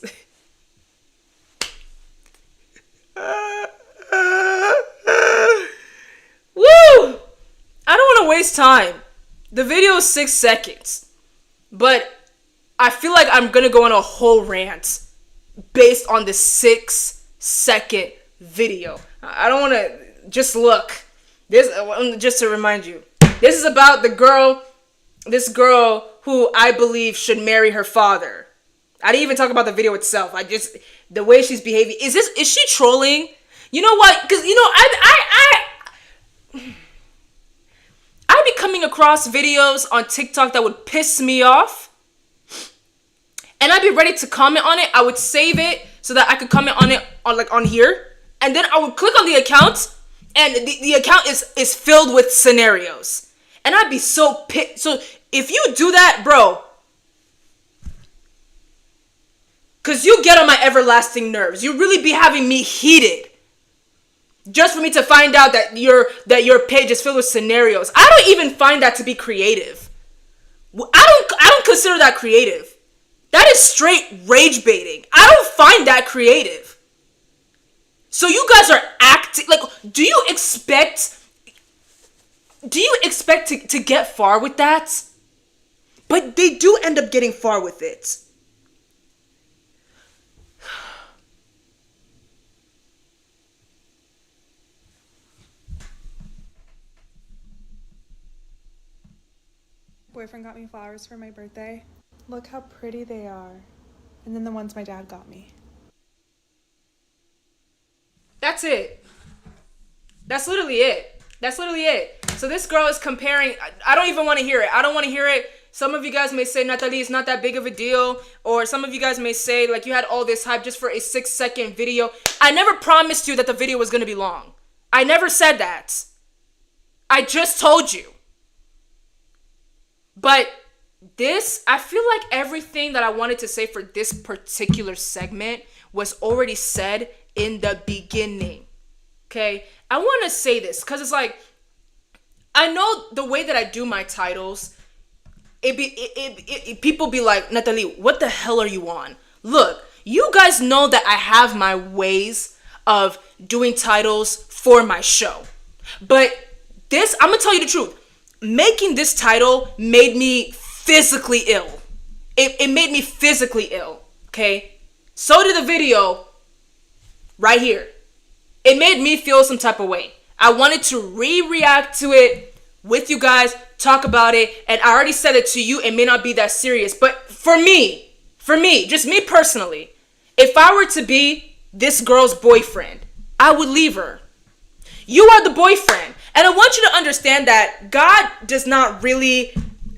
Speaker 1: Woo! I don't want to waste time. The video is 6 seconds. But I feel like I'm going to go on a whole rant based on the 6-second video. I don't want to... Just look. This, just to remind you. This is about this girl who I believe should marry her father. I didn't even talk about the video itself. The way she's behaving. Is she trolling? You know what? Because, I'd be coming across videos on TikTok that would piss me off. And I'd be ready to comment on it. I would save it so that I could comment on it on here. And then I would click on the account. And the account is filled with scenarios. And I'd be so pissed. So if you do that, bro, because you get on my everlasting nerves. You really be having me heated. Just for me to find out that your page is filled with scenarios. I don't even find that to be creative. I don't consider that creative. That is straight rage baiting. I don't find that creative. So you guys are acting like, do you expect to get far with that? But they do end up getting far with it.
Speaker 4: Boyfriend got me flowers for my birthday. Look how pretty they are. And then the ones my dad got me.
Speaker 1: That's it. That's literally it. So this girl is comparing. I don't even want to hear it. I don't want to hear it. Some of you guys may say, Natalie, it's not that big of a deal. Or some of you guys may say, like, you had all this hype just for a 6-second video. I never promised you that the video was going to be long. I never said that. I just told you. But I feel like everything that I wanted to say for this particular segment was already said in the beginning. Okay? I want to say this because it's like, I know the way that I do my titles, people be like, Natalie, what the hell are you on? Look, you guys know that I have my ways of doing titles for my show. But this, I'm going to tell you the truth. Making this title made me physically ill. It made me physically ill, okay? So did the video right here. It made me feel some type of way. I wanted to react to it with you guys, talk about it, and I already said it to you. It may not be that serious, but for me, just me personally, if I were to be this girl's boyfriend, I would leave her. You are the boyfriend. And I want you to understand that God does not really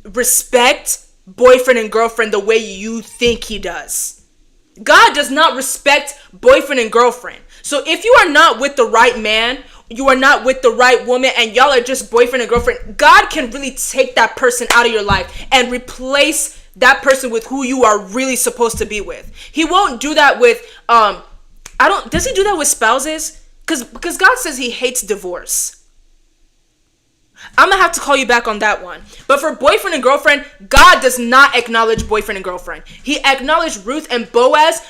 Speaker 1: respect boyfriend and girlfriend the way you think he does. God does not respect boyfriend and girlfriend. So if you are not with the right man, you are not with the right woman, and y'all are just boyfriend and girlfriend, God can really take that person out of your life and replace that person with who you are really supposed to be with. He won't do that with, does he do that with spouses? Because God says he hates divorce. I'm going to have to call you back on that one. But for boyfriend and girlfriend, God does not acknowledge boyfriend and girlfriend. He acknowledged Ruth and Boaz,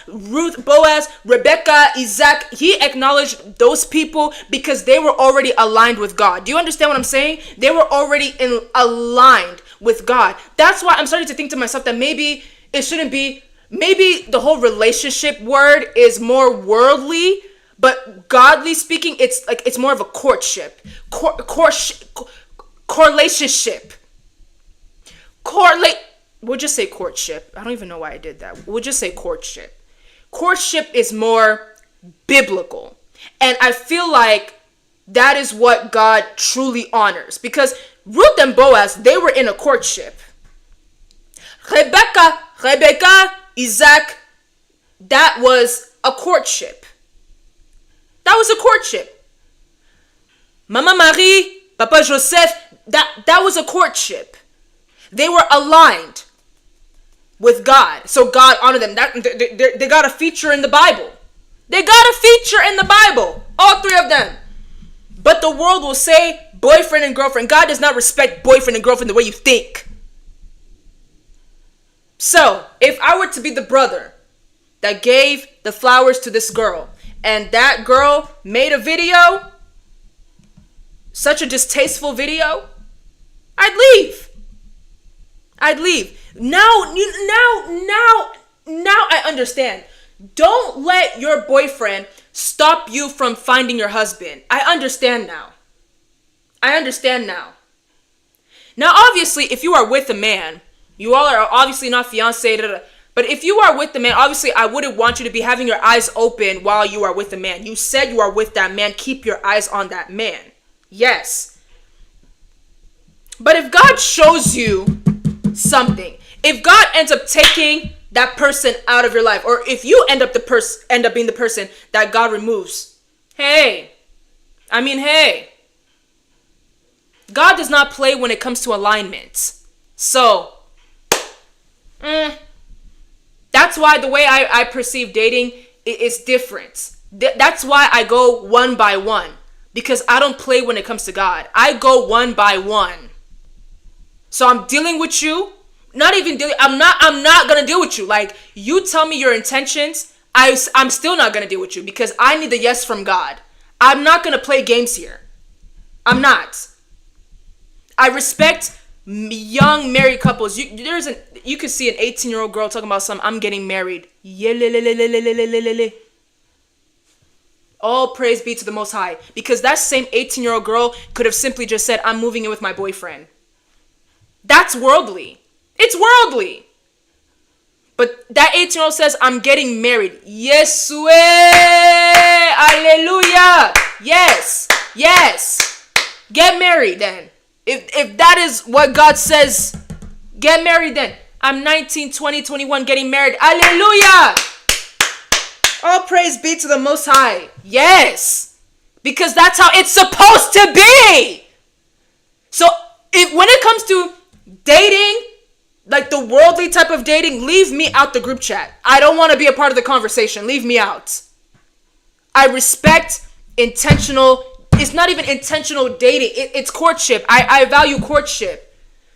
Speaker 1: Rebecca, Isaac. He acknowledged those people because they were already aligned with God. Do you understand what I'm saying? They were already aligned with God. That's why I'm starting to think to myself that maybe it shouldn't be, maybe the whole relationship word is more worldly, but godly speaking, it's more of a courtship. Correlationship. We'll just say courtship. I don't even know why I did that. We'll just say courtship. Courtship is more biblical. And I feel like that is what God truly honors. Because Ruth and Boaz, they were in a courtship. Rebecca, Isaac, that was a courtship. That was a courtship. Mama Marie, Papa Joseph, that was a courtship. They were aligned with God. So God honored them. They got a feature in the Bible. They got a feature in the Bible. All three of them. But the world will say boyfriend and girlfriend. God does not respect boyfriend and girlfriend the way you think. So, if I were to be the brother that gave the flowers to this girl, and that girl made a video, such a distasteful video, I'd leave. Now I understand. Don't let your boyfriend stop you from finding your husband. I understand now. Now, obviously, if you are with a man, you all are obviously not fiancé, but if you are with the man, obviously, I wouldn't want you to be having your eyes open while you are with the man. You said you are with that man. Keep your eyes on that man. Yes. But if God shows you something, if God ends up taking that person out of your life, or if you end up being the person that God removes, hey, God does not play when it comes to alignment. So, that's why the way I perceive dating is different. That's why I go one by one, because I don't play when it comes to God. I go one by one. So I'm dealing with you. I'm not gonna deal with you. Like, you tell me your intentions, I'm still not gonna deal with you, because I need the yes from God. I'm not gonna play games here. I'm not. I respect young married couples. You could see an 18-year-old girl talking about I'm getting married. All praise be to the Most High, because that same 18-year-old girl could have simply just said, I'm moving in with my boyfriend. That's worldly. It's worldly. But that 18-year-old says, I'm getting married. Yes, hallelujah. Yes. Get married then. If that is what God says, get married then. I'm 19, 20, 21, getting married. Hallelujah. All praise be to the Most High. Yes. Because that's how it's supposed to be. So when it comes to dating, like the worldly type of dating, leave me out the group chat. I don't want to be a part of the conversation. Leave me out. I respect intentional. It's not even intentional dating. It's courtship. I value courtship.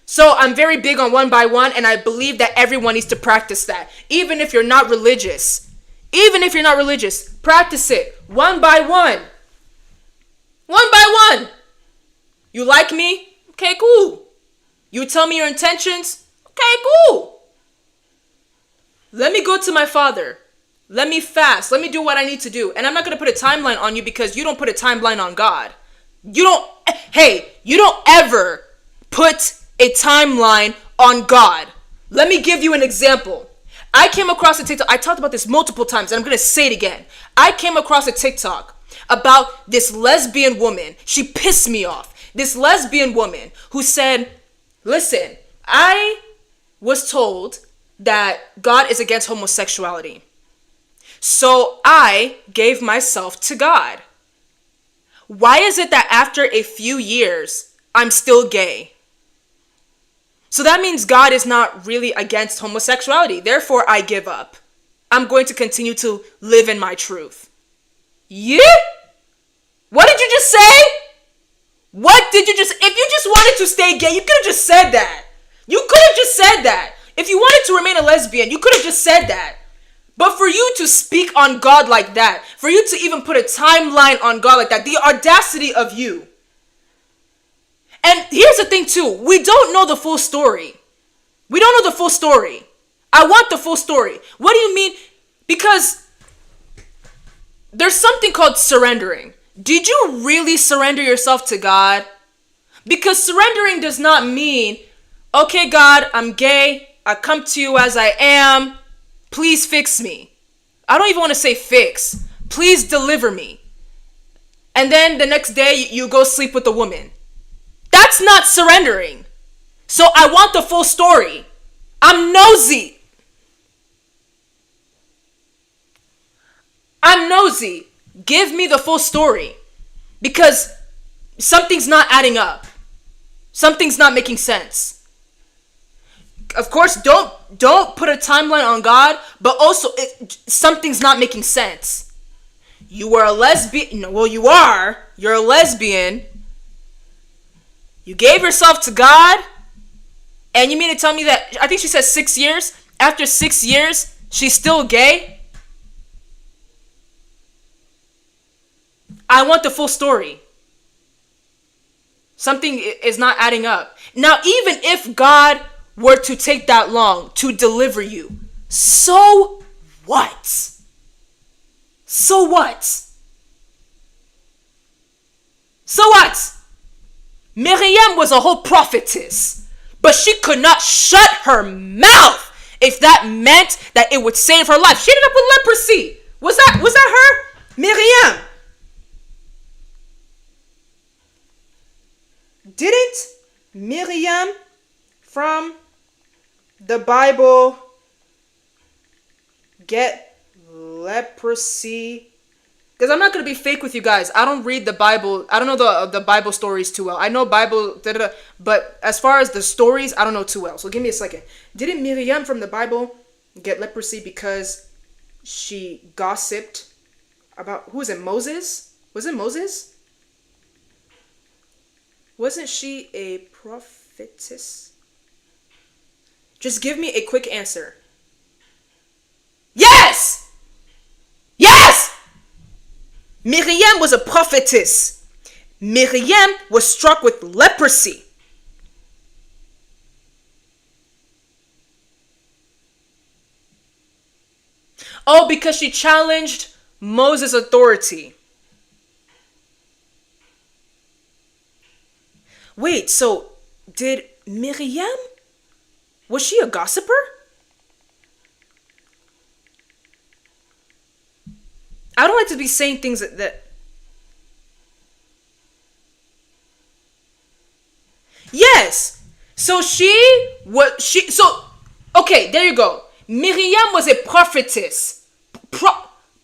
Speaker 1: So I'm very big on one by one, and I believe that everyone needs to practice that. Even if you're not religious. Practice it. One by one. You like me? Okay, cool. You tell me your intentions? Okay, cool. Let me go to my Father. Let me fast. Let me do what I need to do. And I'm not going to put a timeline on you, because you don't put a timeline on God. You don't ever put a timeline on God. Let me give you an example. I came across a TikTok. I talked about this multiple times, and I'm going to say it again. I came across a TikTok about this lesbian woman. She pissed me off. This lesbian woman who said, listen, I was told that God is against homosexuality. So I gave myself to God. Why is it that after a few years, I'm still gay? So that means God is not really against homosexuality. Therefore, I give up. I'm going to continue to live in my truth. Yeah? What did you just say? If you just wanted to stay gay, you could have just said that. If you wanted to remain a lesbian, you could have just said that. But for you to speak on God like that, for you to even put a timeline on God like that, the audacity of you. And here's the thing too, we don't know the full story. I want the full story. What do you mean? Because there's something called surrendering. Did you really surrender yourself to God? Because surrendering does not mean, okay, God, I'm gay. I come to you as I am. Please fix me. I don't even want to say fix. Please deliver me. And then the next day you go sleep with a woman. That's not surrendering. So I want the full story. I'm nosy. Give me the full story. Because something's not adding up. Something's not making sense. Of course, don't put a timeline on God, but also something's not making sense. You were a lesbian. No, well, you are. You're a lesbian. You gave yourself to God, and you mean to tell me that, I think she said 6 years, after 6 years, she's still gay? I want the full story. Something is not adding up. Now, even if God were to take that long to deliver you, so what? So what? So what? Miriam was a whole prophetess, but she could not shut her mouth if that meant that it would save her life. She ended up with leprosy. Was that her? Miriam. Didn't Miriam from the Bible get leprosy? Because I'm not going to be fake with you guys. I don't read the Bible. I don't know the Bible stories too well. I know Bible, but as far as the stories, I don't know too well. So give me a second. Didn't Miriam from the Bible get leprosy because she gossiped about, who was it, Moses? Was it Moses? Wasn't she a prophetess? Just give me a quick answer. Yes! Yes! Miriam was a prophetess. Miriam was struck with leprosy. Oh, because she challenged Moses' authority. Wait, so did Miriam? Was she a gossiper? I don't like to be saying things that Yes. So okay, there you go. Miriam was a prophetess.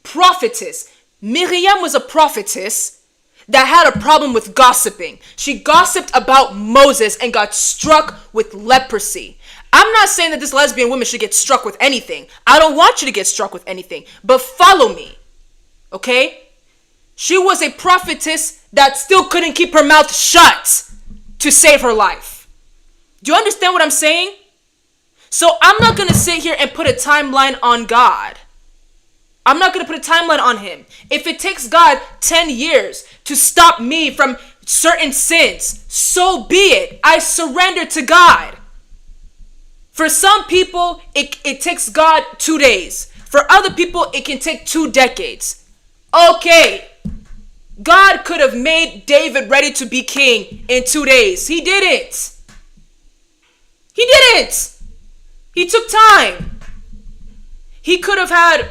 Speaker 1: Prophetess. Miriam was a prophetess that had a problem with gossiping. She gossiped about Moses and got struck with leprosy. I'm not saying that this lesbian woman should get struck with anything. I don't want you to get struck with anything. But follow me. Okay? She was a prophetess that still couldn't keep her mouth shut to save her life. Do you understand what I'm saying? So I'm not going to sit here and put a timeline on God. I'm not going to put a timeline on him. If it takes God 10 years to stop me from certain sins, so be it. I surrender to God. For some people, it takes God 2 days. For other people, it can take 2 decades. Okay. God could have made David ready to be king in 2 days. He didn't. He didn't. He took time. He could have had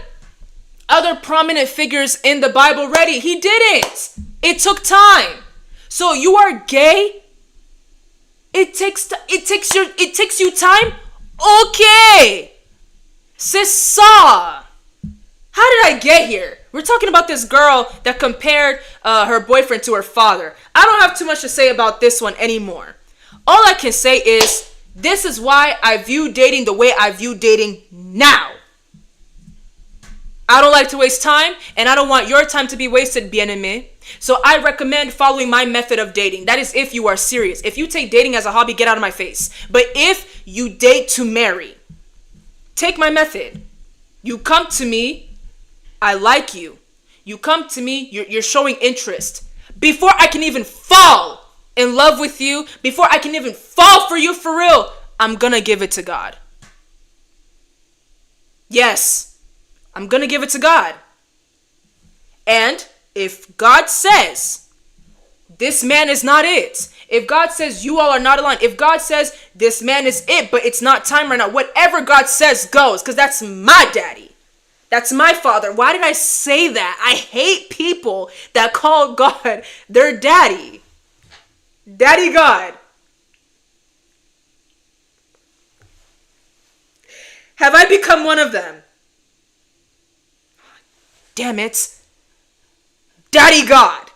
Speaker 1: other prominent figures in the Bible ready. He didn't. It took time. So you are gay? It takes you time? Okay. C'est ça. How did I get here? We're talking about this girl that compared her boyfriend to her father. I don't have too much to say about this one anymore. All I can say is, this is why I view dating the way I view dating now. I don't like to waste time, and I don't want your time to be wasted, bien-aimé. So I recommend following my method of dating. That is if you are serious. If you take dating as a hobby, get out of my face. But if you date to marry, take my method. You come to me, I like you. You come to me, you're showing interest. Before I can even fall in love with you, before I can even fall for you for real, I'm gonna give it to God. Yes. I'm going to give it to God. And if God says, this man is not it. If God says, you all are not aligned. If God says, this man is it, but it's not time right now. Whatever God says goes, because that's my daddy. That's my father. Why did I say that? I hate people that call God their daddy. Daddy God. Have I become one of them? Damn it. Daddy God.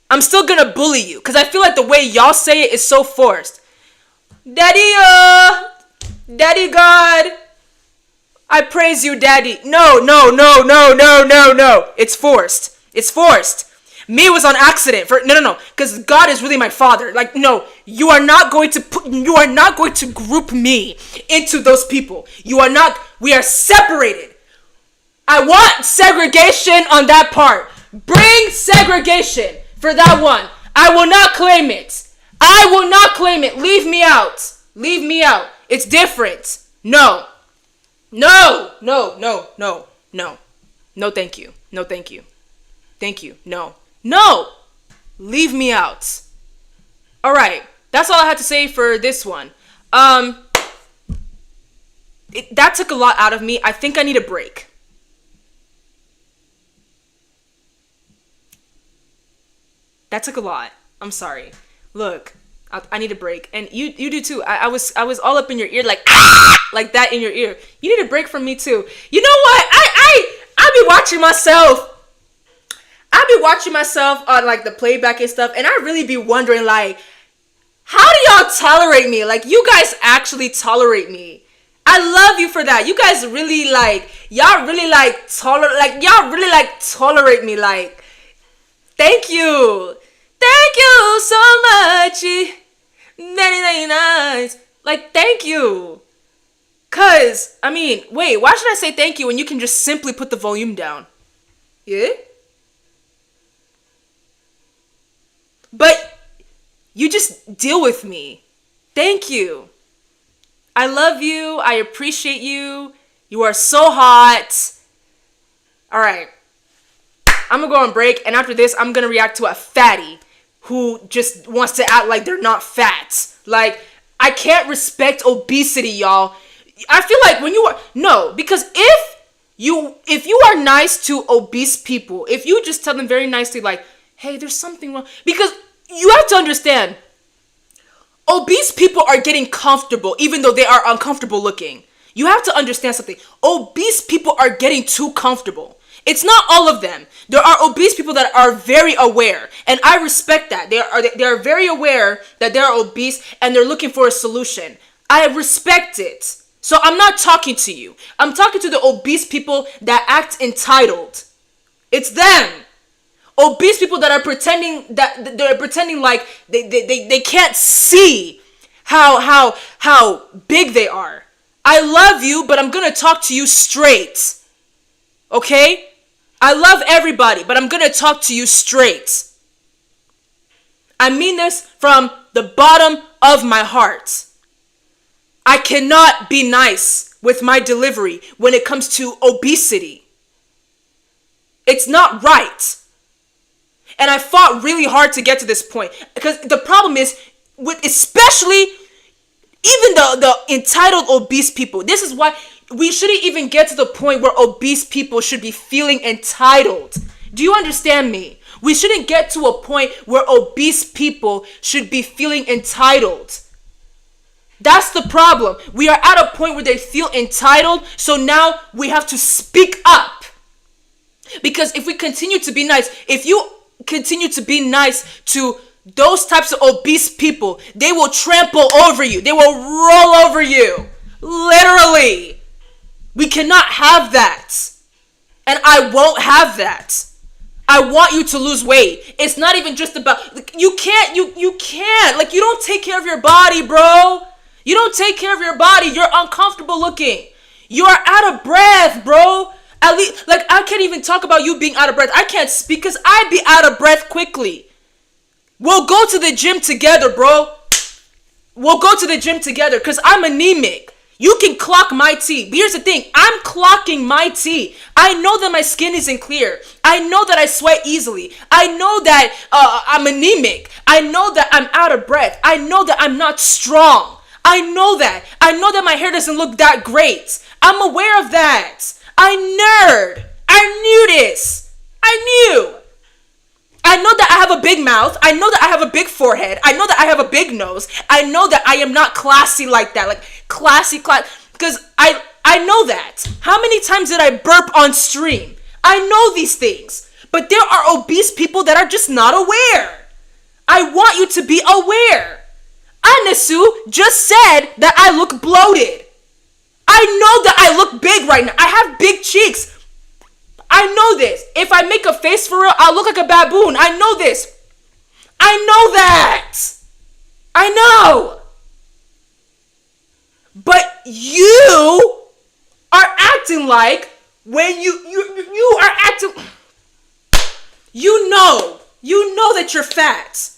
Speaker 1: I'm still gonna bully you because I feel like the way y'all say it is so forced. Daddy God. I praise you, Daddy. No. It's forced. It's forced. Me was on accident. No. Because God is really my father. Like, no, you are not going to group me into those people. We are separated. I want segregation on that part. Bring segregation for that one. I will not claim it. Leave me out. It's different. No, thank you. No. Leave me out. All right. That's all I had to say for this one. That took a lot out of me. I think I need a break. That took a lot. I'm sorry. Look, I need a break, and you do too. I was all up in your ear, like like that in your ear. You need a break from me too. You know what? I be watching myself. On like the playback and stuff, and I really be wondering, like, how do y'all tolerate me? Like, you guys actually tolerate me. I love you for that. You guys really tolerate me. Like, thank you so much. Very nice. Like, thank you. Cause, I mean, wait, why should I say thank you when you can just simply put the volume down? Yeah? But you just deal with me. Thank you. I love you. I appreciate you. You are so hot. All right. I'm going to go on break, and after this, I'm going to react to a fatty who just wants to act like they're not fat. Like, I can't respect obesity, y'all. I feel like when you are... No, because if you are nice to obese people, if you just tell them very nicely, like, hey, there's something wrong. Because you have to understand, obese people are getting comfortable even though they are uncomfortable looking. You have to understand something. Obese people are getting too comfortable. It's not all of them. There are obese people that are very aware, and I respect that. They are very aware that they're obese and they're looking for a solution. I respect it. So I'm not talking to you. I'm talking to the obese people that act entitled. It's them. Obese people that are pretending like they can't see how big they are. I love you, but I'm gonna talk to you straight. Okay? I love everybody, but I'm gonna talk to you straight. I mean this from the bottom of my heart. I cannot be nice with my delivery when it comes to obesity. It's not right. And I fought really hard to get to this point. Because the problem is, with especially even the entitled obese people, this is why we shouldn't even get to the point where obese people should be feeling entitled. Do you understand me? We shouldn't get to a point where obese people should be feeling entitled. That's the problem. We are at a point where they feel entitled, so now we have to speak up. Because if we continue to be nice, if you continue to be nice to those types of obese people, they will trample over you. They will roll over you. Literally. We cannot have that. And I won't have that. I want you to lose weight. It's not even just about, like, you can't, like, you don't take care of your body, bro. You don't take care of your body. You're uncomfortable looking. You are out of breath, bro. At least, like, I can't even talk about you being out of breath. I can't speak because I'd be out of breath quickly. We'll go to the gym together, bro. We'll go to the gym together because I'm anemic. You can clock my tea. But here's the thing. I'm clocking my tea. I know that my skin isn't clear. I know that I sweat easily. I know that I'm anemic. I know that I'm out of breath. I know that I'm not strong. I know that. I know that my hair doesn't look that great. I'm aware of that. I knew this. I knew that I have a big mouth. I know that I have a big forehead. I know that I have a big nose. I know that I am not classy like that. Like, classy. Because I know that. How many times did I burp on stream? I know these things. But there are obese people that are just not aware. I want you to be aware. Anasu just said that I look bloated. I know that I look big right now. I have big cheeks. I know this. If I make a face for real, I'll look like a baboon. I know this. I know that. I know. But you are acting like when you are acting, you know that you're fat.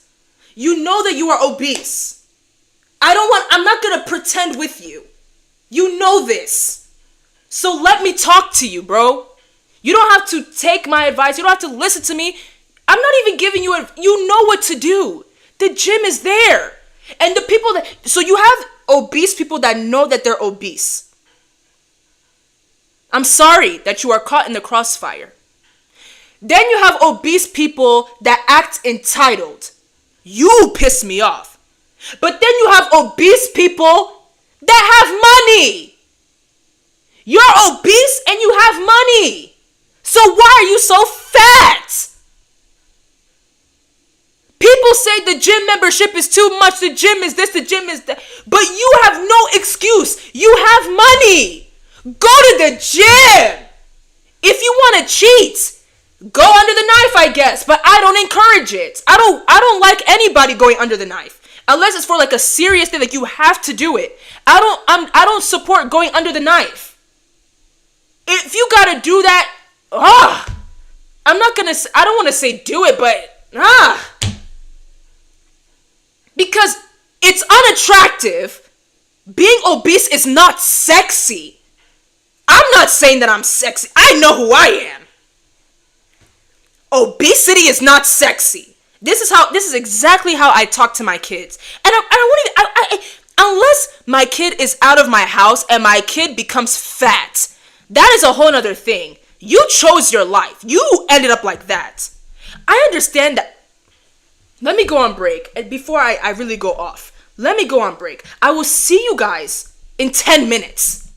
Speaker 1: You know that you are obese. I'm not gonna pretend with you. You know this. So let me talk to you, bro. You don't have to take my advice. You don't have to listen to me. I'm not even giving you you know what to do. The gym is there. And the people so you have obese people that know that they're obese. I'm sorry that you are caught in the crossfire. Then you have obese people that act entitled. You piss me off. But then you have obese people that have money. You're obese and you have money. So why are you so fat? People say the gym membership is too much. The gym is this, the gym is that. But you have no excuse. You have money. Go to the gym. If you want to cheat, go under the knife, I guess. But I don't encourage it. I don't like anybody going under the knife. Unless it's for like a serious thing, like you have to do it. I don't support going under the knife. If you gotta do that, I don't want to say do it, but because it's unattractive. Being obese is not sexy. I'm not saying that I'm sexy. I know who I am. Obesity is not sexy. This is exactly how I talk to my kids. And I won't even, unless my kid is out of my house and my kid becomes fat, that is a whole nother thing. You chose your life. You ended up like that. I understand that. Let me go on break. And before I really go off, let me go on break. I will see you guys in 10 minutes.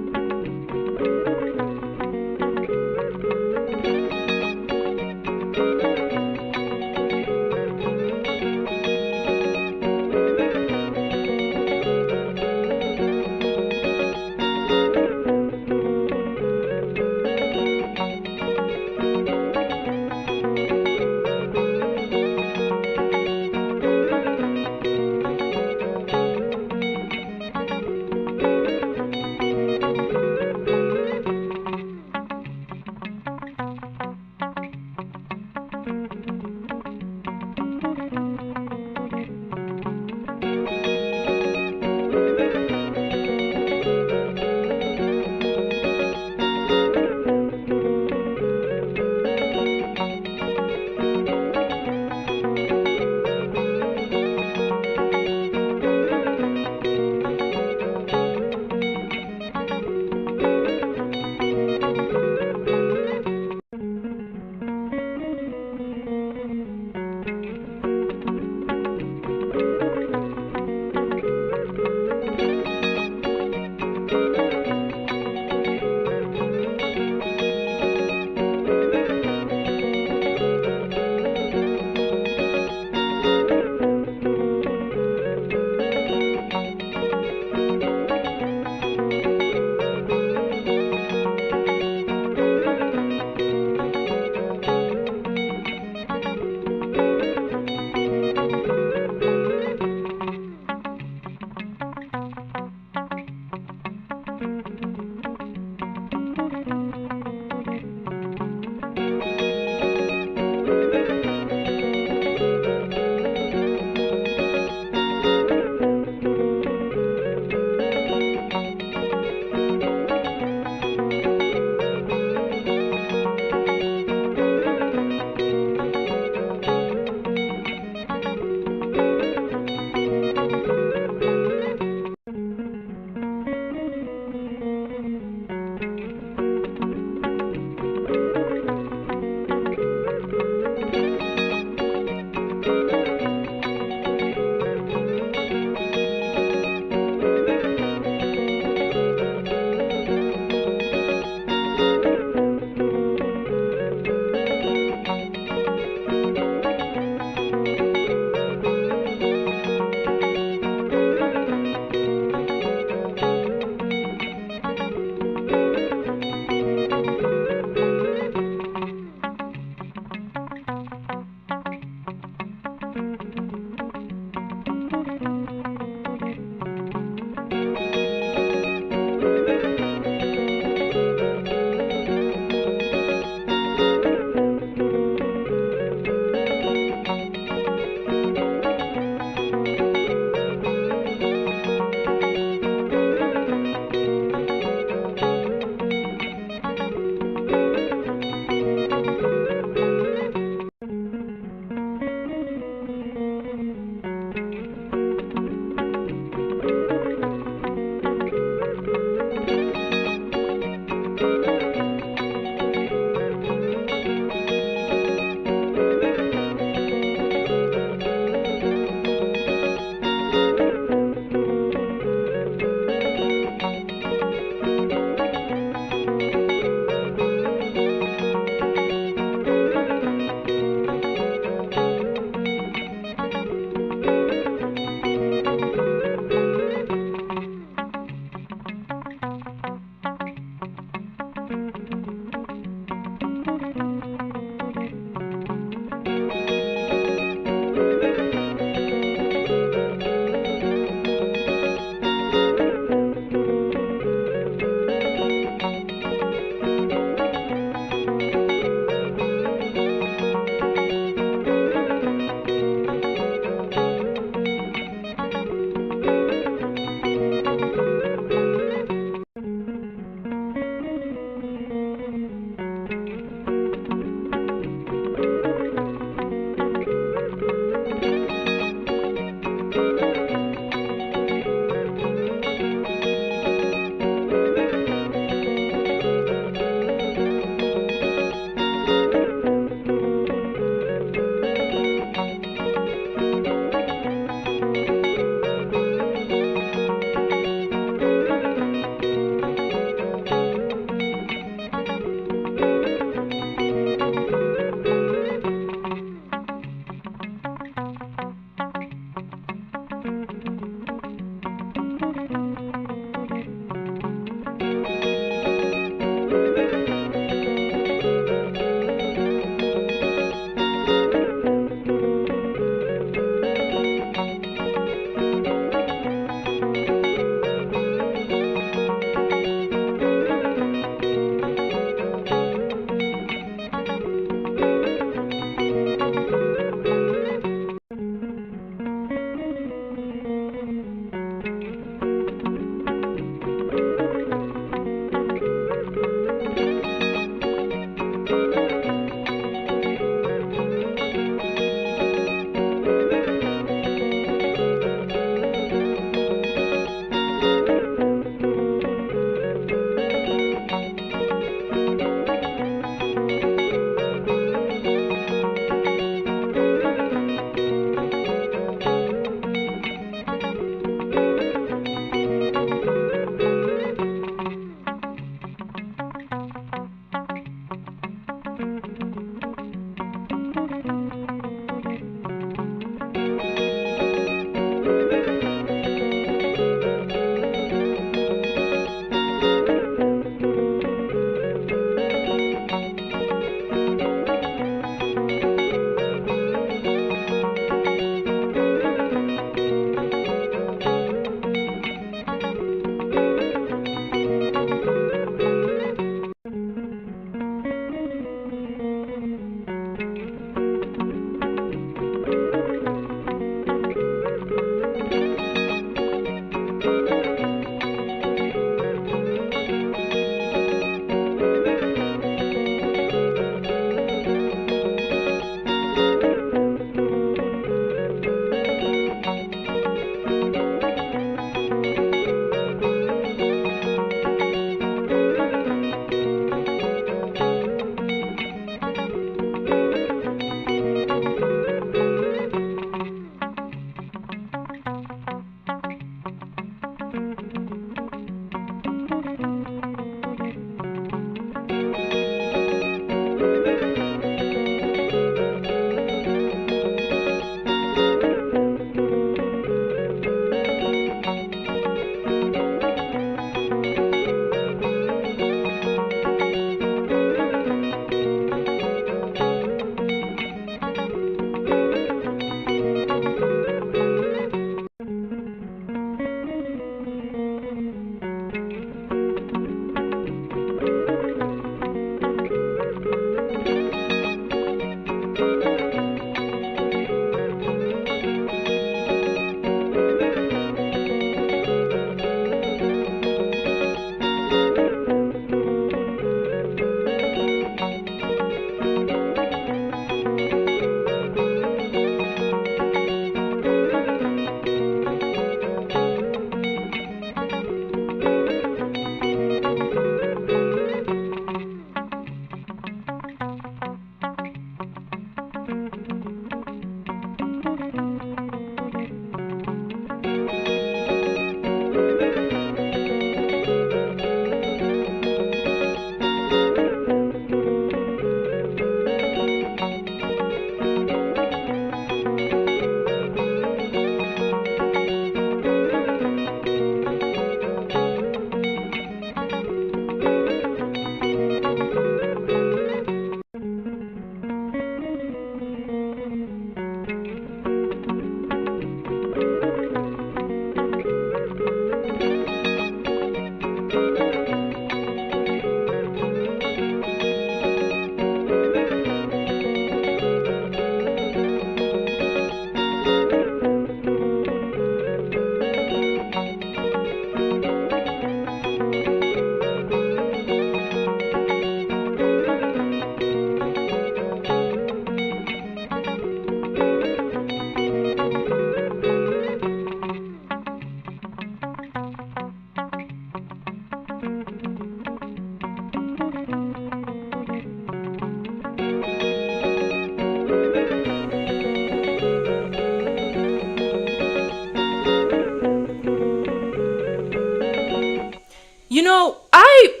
Speaker 1: I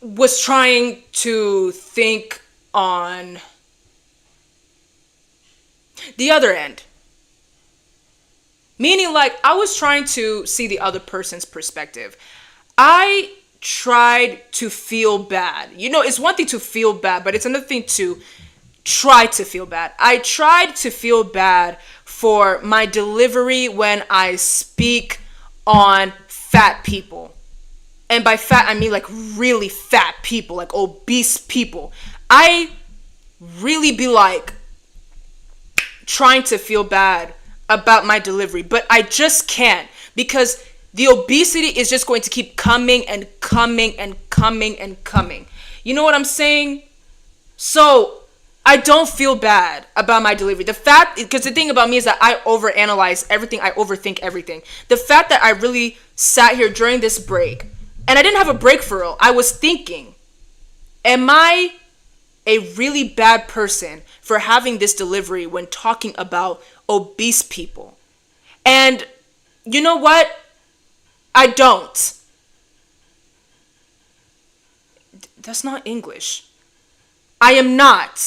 Speaker 1: was trying to think on the other end. Meaning, like, I was trying to see the other person's perspective. I tried to feel bad. It's one thing to feel bad, but it's another thing to try to feel bad. I tried to feel bad for my delivery when I speak on fat people. And by fat, I mean like really fat people, like obese people. I really be like trying to feel bad about my delivery, but I just can't, because the obesity is just going to keep coming and coming and coming and coming. You know what I'm saying? So I don't feel bad about my delivery. Because the thing about me is that I overanalyze everything. I overthink everything. The fact that I really sat here during this break, and I didn't have a break for real. I was thinking, am I a really bad person for having this delivery when talking about obese people? And you know what? I don't. That's not English. I'm not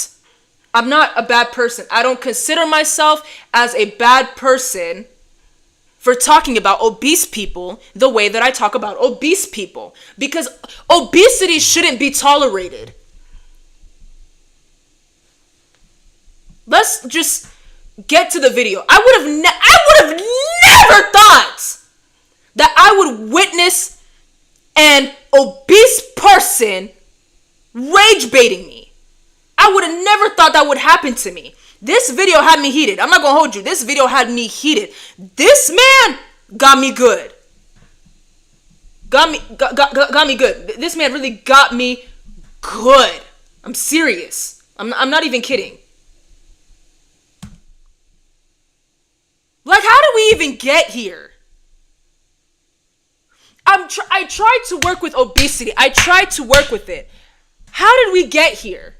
Speaker 1: a bad person. I don't consider myself as a bad person for talking about obese people the way that I talk about obese people, because obesity shouldn't be tolerated. Let's just get to the video. I would have never thought that I would witness an obese person rage baiting me. I would have never thought that would happen to me. This video had me heated. I'm not gonna hold you. This video had me heated. This man got me good. Got me good. This man really got me good. I'm serious. I'm not even kidding. Like, how did we even get here? I tried to work with obesity. I tried to work with it. How did we get here?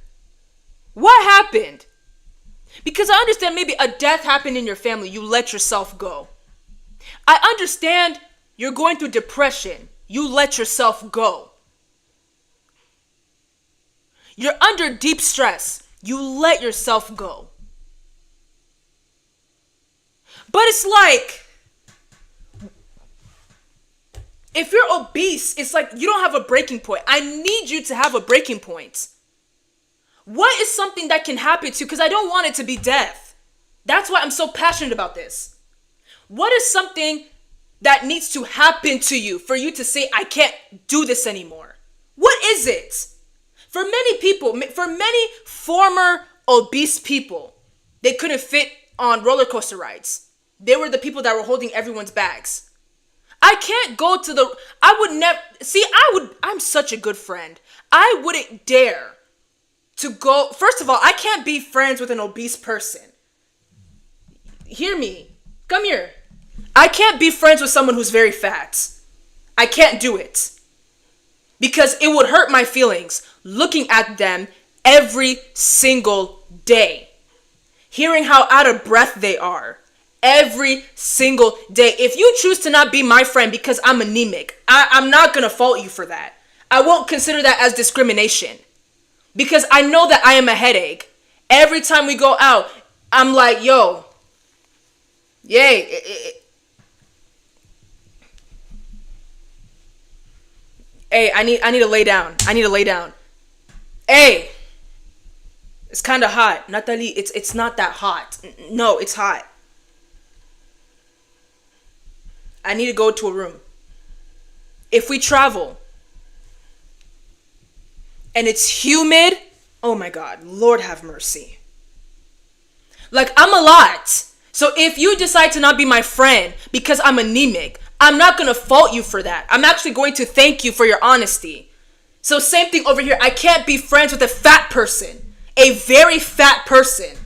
Speaker 1: What happened? Because I understand maybe a death happened in your family. You let yourself go. I understand you're going through depression. You let yourself go. You're under deep stress. You let yourself go. But it's like, if you're obese, it's like you don't have a breaking point. I need you to have a breaking point. What is something that can happen to you? Because I don't want it to be death. That's why I'm so passionate about this. What is something that needs to happen to you for you to say, I can't do this anymore? What is it? For many people, for many former obese people, they couldn't fit on roller coaster rides. They were the people that were holding everyone's bags. I can't go to the, I would never, see, I'm such a good friend. I wouldn't dare to go, first of all, I can't be friends with an obese person. Hear me. Come here. I can't be friends with someone who's very fat. I can't do it. Because it would hurt my feelings looking at them every single day. Hearing how out of breath they are every single day. If you choose to not be my friend because I'm anemic, I'm not going to fault you for that. I won't consider that as discrimination. Because I know that I am a headache. Every time we go out, I'm like, yo, yay. Hey, I need to lay down. I need to lay down. Hey, it's kind of hot. Natalie, it's not that hot. No, it's hot. I need to go to a room. If we travel and it's humid, oh my God, Lord have mercy. Like, I'm a lot. So if you decide to not be my friend because I'm anemic, I'm not going to fault you for that. I'm actually going to thank you for your honesty. So same thing over here. I can't be friends with a fat person, a very fat person,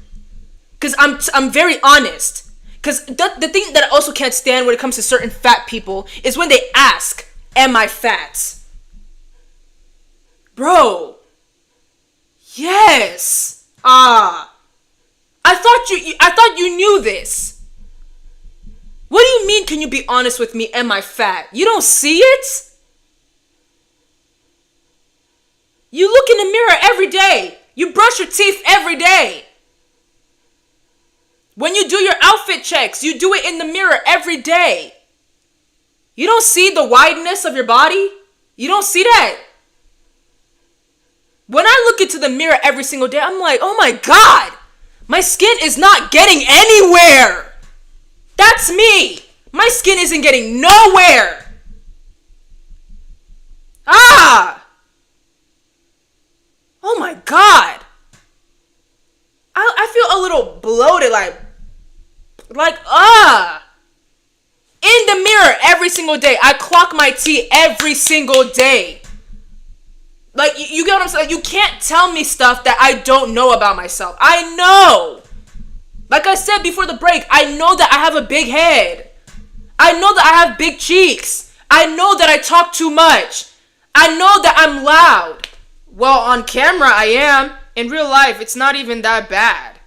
Speaker 1: because I'm very honest. Because the thing that I also can't stand when it comes to certain fat people is when they ask, am I fat? Bro. Yes. I thought you knew this. What do you mean, can you be honest with me? Am I fat? You don't see it? You look in the mirror every day. You brush your teeth every day. When you do your outfit checks, you do it in the mirror every day. You don't see the wideness of your body? You don't see that? When I look into the mirror every single day, I'm like, oh my God, my skin is not getting anywhere. That's me. My skin isn't getting nowhere. Oh my God. I feel a little bloated, in the mirror every single day. I clock my tea every single day. Like, you get what I'm saying? You can't tell me stuff that I don't know about myself. I know. Like I said before the break, I know that I have a big head. I know that I have big cheeks. I know that I talk too much. I know that I'm loud. Well, on camera I am. In real life, it's not even that bad.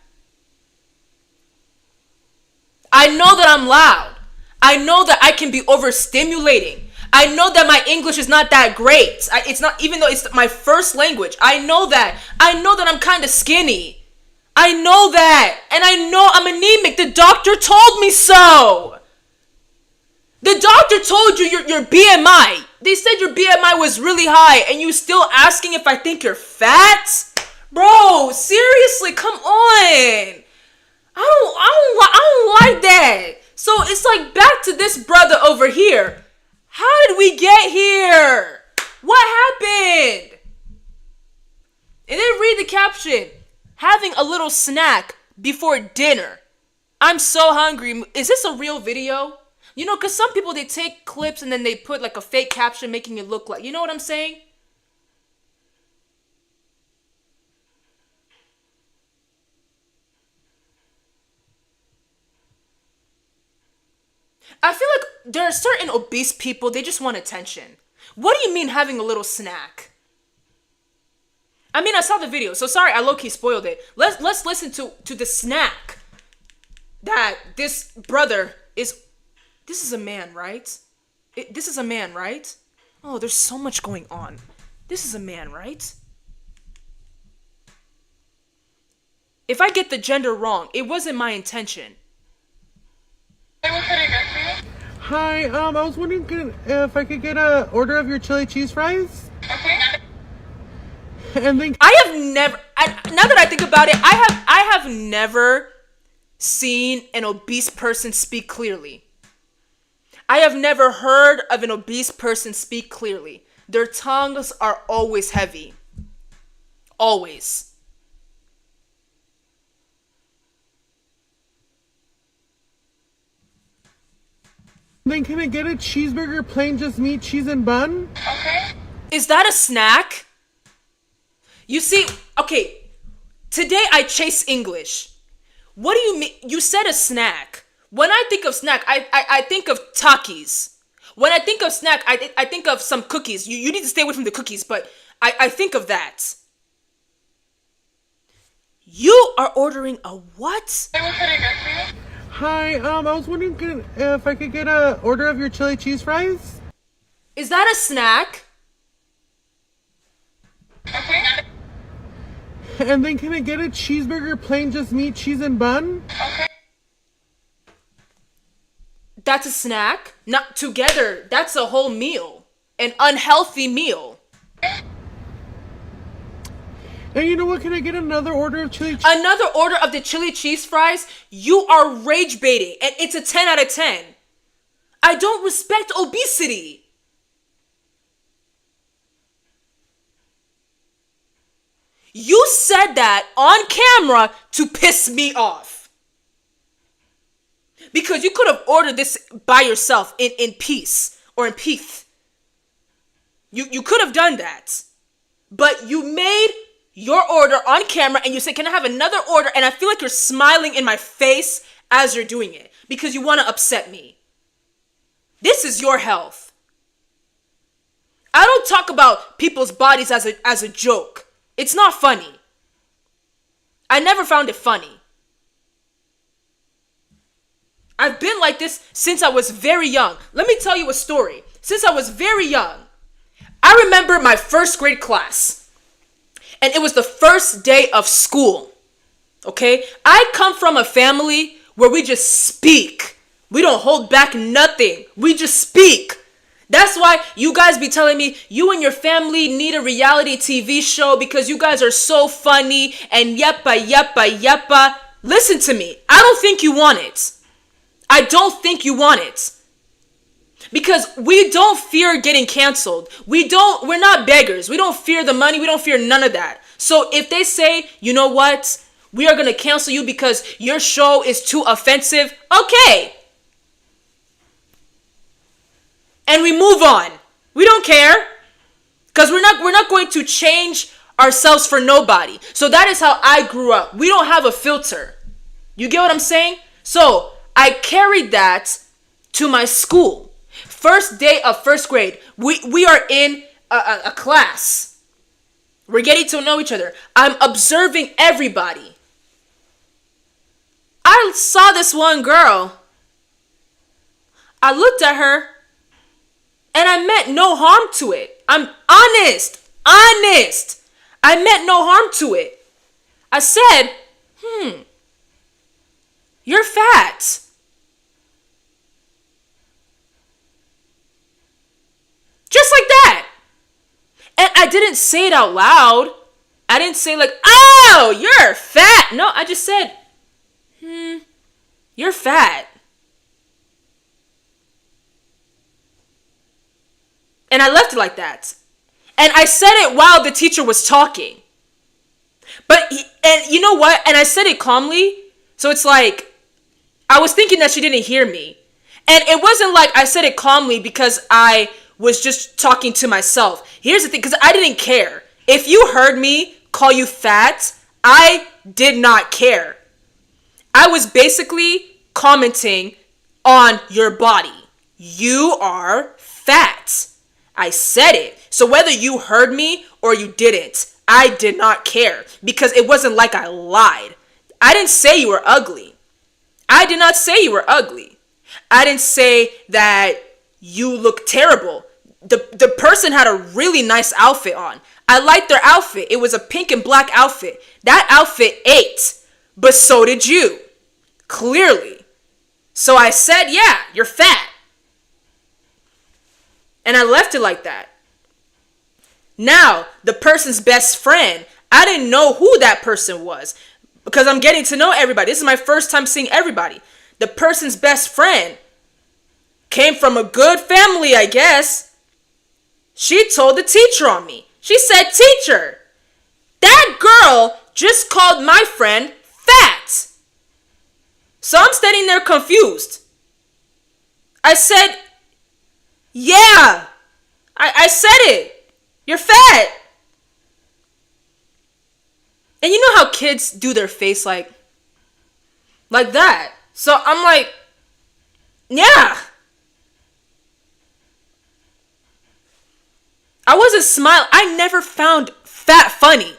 Speaker 1: I know that I'm loud. I know that I can be overstimulating. I know that my English is not that great. It's not, even though it's my first language. I know that. I know that I'm kind of skinny. I know that. And I know I'm anemic. The doctor told me so. The doctor told you your BMI. They said your BMI was really high and you still asking if I think you're fat? Bro, seriously, come on. I don't like that. So it's like, back to this brother over here. How did we get here? What happened? And then read the caption. Having a little snack before dinner. I'm so hungry. Is this a real video? You know, because some people, they take clips and then they put like a fake caption making it look like, you know what I'm saying? I feel like there are certain obese people, they just want attention. What do you mean having a little snack? I mean, I saw the video, so sorry, I low-key spoiled it. Let's listen to the snack that this brother is. This is a man, right? This is a man, right? Oh, there's so much going on. This is a man, right? If I get the gender wrong, it wasn't my intention.
Speaker 5: Hi, I was wondering if I could get an order of your chili cheese fries.
Speaker 6: Okay.
Speaker 5: And then
Speaker 1: I have never. Now that I think about it, I have never seen an obese person speak clearly. I have never heard of an obese person speak clearly. Their tongues are always heavy. Always.
Speaker 5: can I get a cheeseburger, plain just meat, cheese, and bun?
Speaker 6: Okay.
Speaker 1: Is that a snack? You see, okay, today I chase English. What do you mean? You said a snack. When I think of snack, I think of Takis. When I think of snack, I think of some cookies. You need to stay away from the cookies, but I think of that. You are ordering a what?
Speaker 6: What can I get for you?
Speaker 5: Hi, I was wondering if I could get an order of your chili cheese fries.
Speaker 1: Is that a snack?
Speaker 6: Okay.
Speaker 5: And then can I get a cheeseburger, plain just meat, cheese, and bun?
Speaker 6: Okay.
Speaker 1: That's a snack? Not together. That's a whole meal. An unhealthy meal.
Speaker 5: And you know what? Can I get another order of chili cheese?
Speaker 1: Another order of the chili cheese fries? You are rage baiting, and it's a 10 out of 10. I don't respect obesity. You said that on camera to piss me off. Because you could have ordered this by yourself in peace or in peace. You could have done that. But you made your order on camera and you said, can I have another order? And I feel like you're smiling in my face as you're doing it because you want to upset me. This is your health. I don't talk about people's bodies as a joke. It's not funny. I never found it funny. I've been like this since I was very young. Let me tell you a story. Since I was very young, I remember my first grade class. And it was the first day of school. Okay? I come from a family where we just speak. We don't hold back nothing. We just speak. That's why you guys be telling me you and your family need a reality TV show because you guys are so funny and yeppa. Listen to me. I don't think you want it. I don't think you want it. Because we don't fear getting canceled. We're not beggars. We don't fear the money. We don't fear none of that. So if they say, you know what? We are going to cancel you because your show is too offensive. Okay. And we move on. We don't care. Because we're not going to change ourselves for nobody. So that is how I grew up. We don't have a filter. You get what I'm saying? So I carried that to my school. First day of first grade. We are in a class. We're getting to know each other. I'm observing everybody. I saw this one girl. I looked at her and I meant no harm to it. I'm honest. I meant no harm to it. I said, you're fat. Just like that. And I didn't say it out loud. I didn't say like, oh, you're fat. No, I just said, you're fat. And I left it like that. And I said it while the teacher was talking. And you know what? And I said it calmly. So it's like, I was thinking that she didn't hear me. And it wasn't like I said it calmly because I was just talking to myself. Here's the thing, because I didn't care. If you heard me call you fat, I did not care. I was basically commenting on your body. You are fat. I said it. So whether you heard me or you didn't, I did not care because it wasn't like I lied. I didn't say you were ugly. I did not say you were ugly. I didn't say that you look terrible. The person had a really nice outfit on. I liked their outfit. It was a pink and black outfit. That outfit ate, but so did you. Clearly. So I said, yeah, you're fat. And I left it like that. Now, the person's best friend, I didn't know who that person was because I'm getting to know everybody. This is my first time seeing everybody. The person's best friend came from a good family, I guess. She told the teacher on me. She said, teacher, that girl just called my friend fat. So I'm standing there confused. I said, yeah, I said it. You're fat. And you know how kids do their face like that. So I'm like, yeah. I wasn't smiling. I never found fat funny.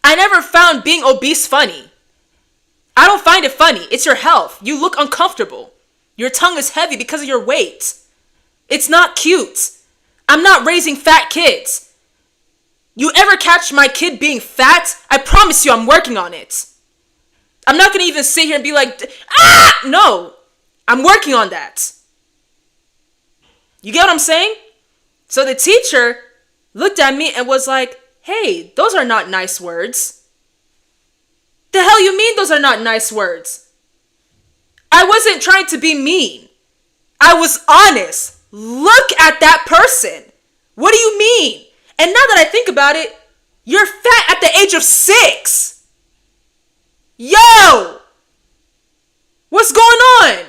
Speaker 1: I never found being obese funny. I don't find it funny. It's your health. You look uncomfortable. Your tongue is heavy because of your weight. It's not cute. I'm not raising fat kids. You ever catch my kid being fat? I promise you I'm working on it. I'm not going to even sit here and be like, no. I'm working on that. You get what I'm saying? So the teacher looked at me and was like, hey, those are not nice words. The hell you mean those are not nice words? I wasn't trying to be mean. I was honest. Look at that person. What do you mean? And now that I think about it, you're fat at the age of 6. Yo! What's going on?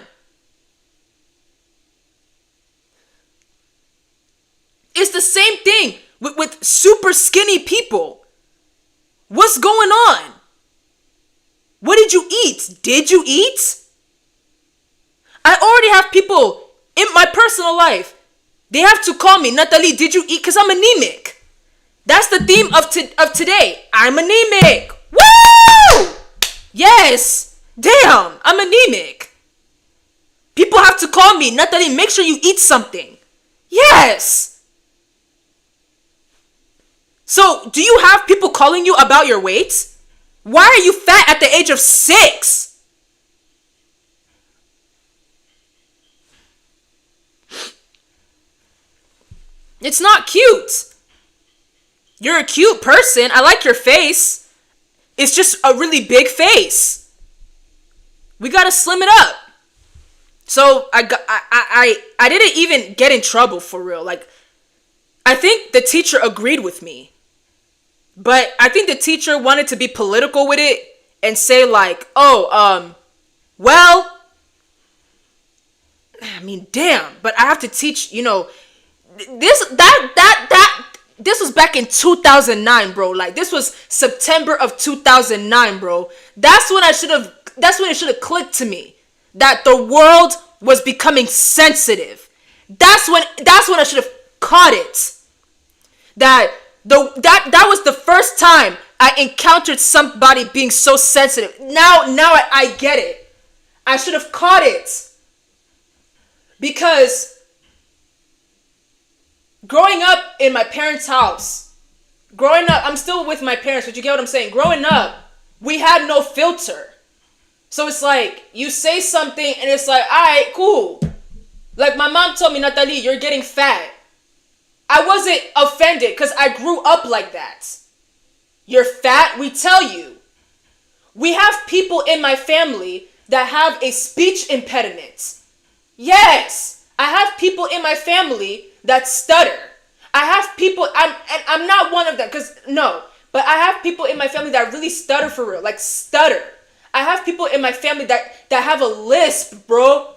Speaker 1: It's the same thing with super skinny people. What's going on? What did you eat? Did you eat? I already have people in my personal life. They have to call me, Natalie, did you eat? Because I'm anemic. That's the theme of today. I'm anemic. Woo! Yes. Damn, I'm anemic. People have to call me, Natalie, make sure you eat something. Yes. So, do you have people calling you about your weight? Why are you fat at the age of 6? It's not cute. You're a cute person. I like your face. It's just a really big face. We gotta slim it up. So I didn't even get in trouble for real. Like, I think the teacher agreed with me. But I think the teacher wanted to be political with it and say like, oh, well, I mean, damn, but I have to teach, this was back in 2009, bro. Like, this was September of 2009, bro. That's when it should have clicked to me that the world was becoming sensitive. That's when I should have caught it. That was the first time I encountered somebody being so sensitive. Now I get it. I should have caught it. Because growing up in my parents' house, I'm still with my parents, but you get what I'm saying? Growing up, we had no filter. So it's like, you say something and it's like, all right, cool. Like my mom told me, Natalie, you're getting fat. I wasn't offended because I grew up like that. You're fat, we tell you. We have people in my family that have a speech impediment. Yes, I have people in my family that stutter. I have people, I'm not one of them, but I have people in my family that really stutter for real, like stutter. I have people in my family that have a lisp, bro.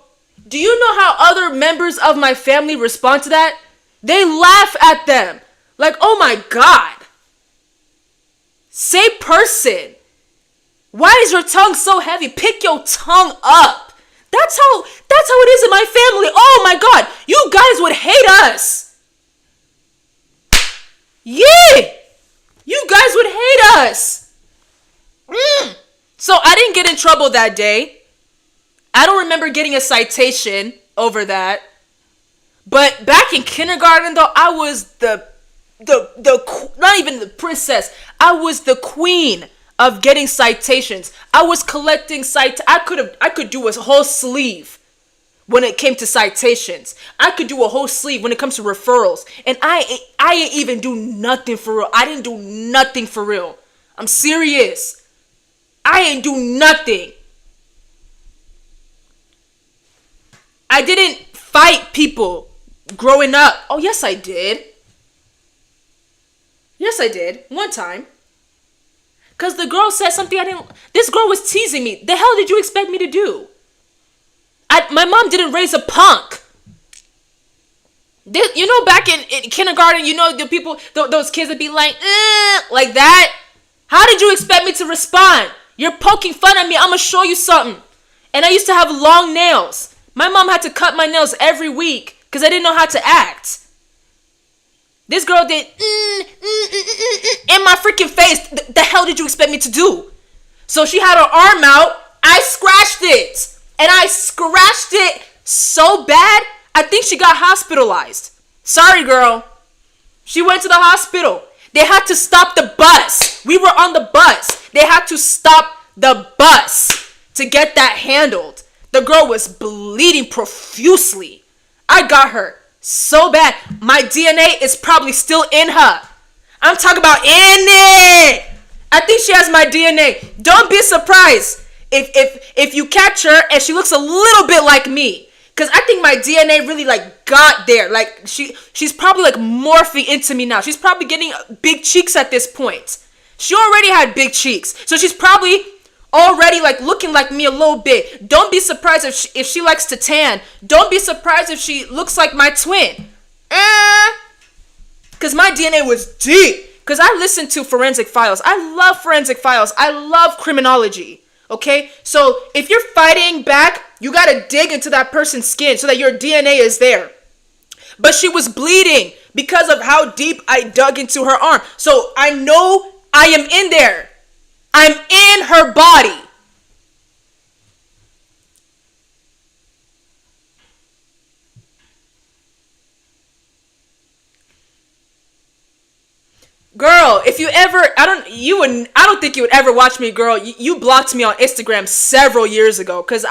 Speaker 1: Do you know how other members of my family respond to that? They laugh at them. Like, oh my God. Say person. Why is your tongue so heavy? Pick your tongue up. That's how it is in my family. Oh my God. You guys would hate us. Yeah. You guys would hate us. So I didn't get in trouble that day. I don't remember getting a citation over that. But back in kindergarten, though, I was the not even the princess. I was the queen of getting citations. I was collecting I could do a whole sleeve when it came to citations. I could do a whole sleeve when it comes to referrals. And I ain't even do nothing for real. I didn't do nothing for real. I'm serious. I ain't do nothing. I didn't fight people growing up. Oh, yes, I did. Yes, I did. One time. Because the girl said something this girl was teasing me. The hell did you expect me to do? My mom didn't raise a punk. Back in kindergarten, the people, those kids would be like that. How did you expect me to respond? You're poking fun at me. I'm going to show you something. And I used to have long nails. My mom had to cut my nails every week because I didn't know how to act. This girl did in my freaking face. The hell did you expect me to do? So she had her arm out. I scratched it. And I scratched it so bad, I think she got hospitalized. Sorry, girl. She went to the hospital. They had to stop the bus. We were on the bus. They had to stop the bus to get that handled. The girl was bleeding profusely. I got her so bad. My DNA is probably still in her. I'm talking about in it. I think she has my DNA. Don't be surprised if you catch her and she looks a little bit like me. Because I think my DNA really got there. Like she's probably morphing into me now. She's probably getting big cheeks at this point. She already had big cheeks. So she's probably already looking like me a little bit. Don't be surprised if she likes to tan. Don't be surprised if she looks like my twin. Because my DNA was deep. Because I listened to forensic files. I love forensic files. I love criminology. Okay? So if you're fighting back, you got to dig into that person's skin so that your DNA is there. But she was bleeding because of how deep I dug into her arm. So I know I am in there. I'm in her body. Girl, if you ever, I don't think you would ever watch me, girl. You blocked me on Instagram several years ago because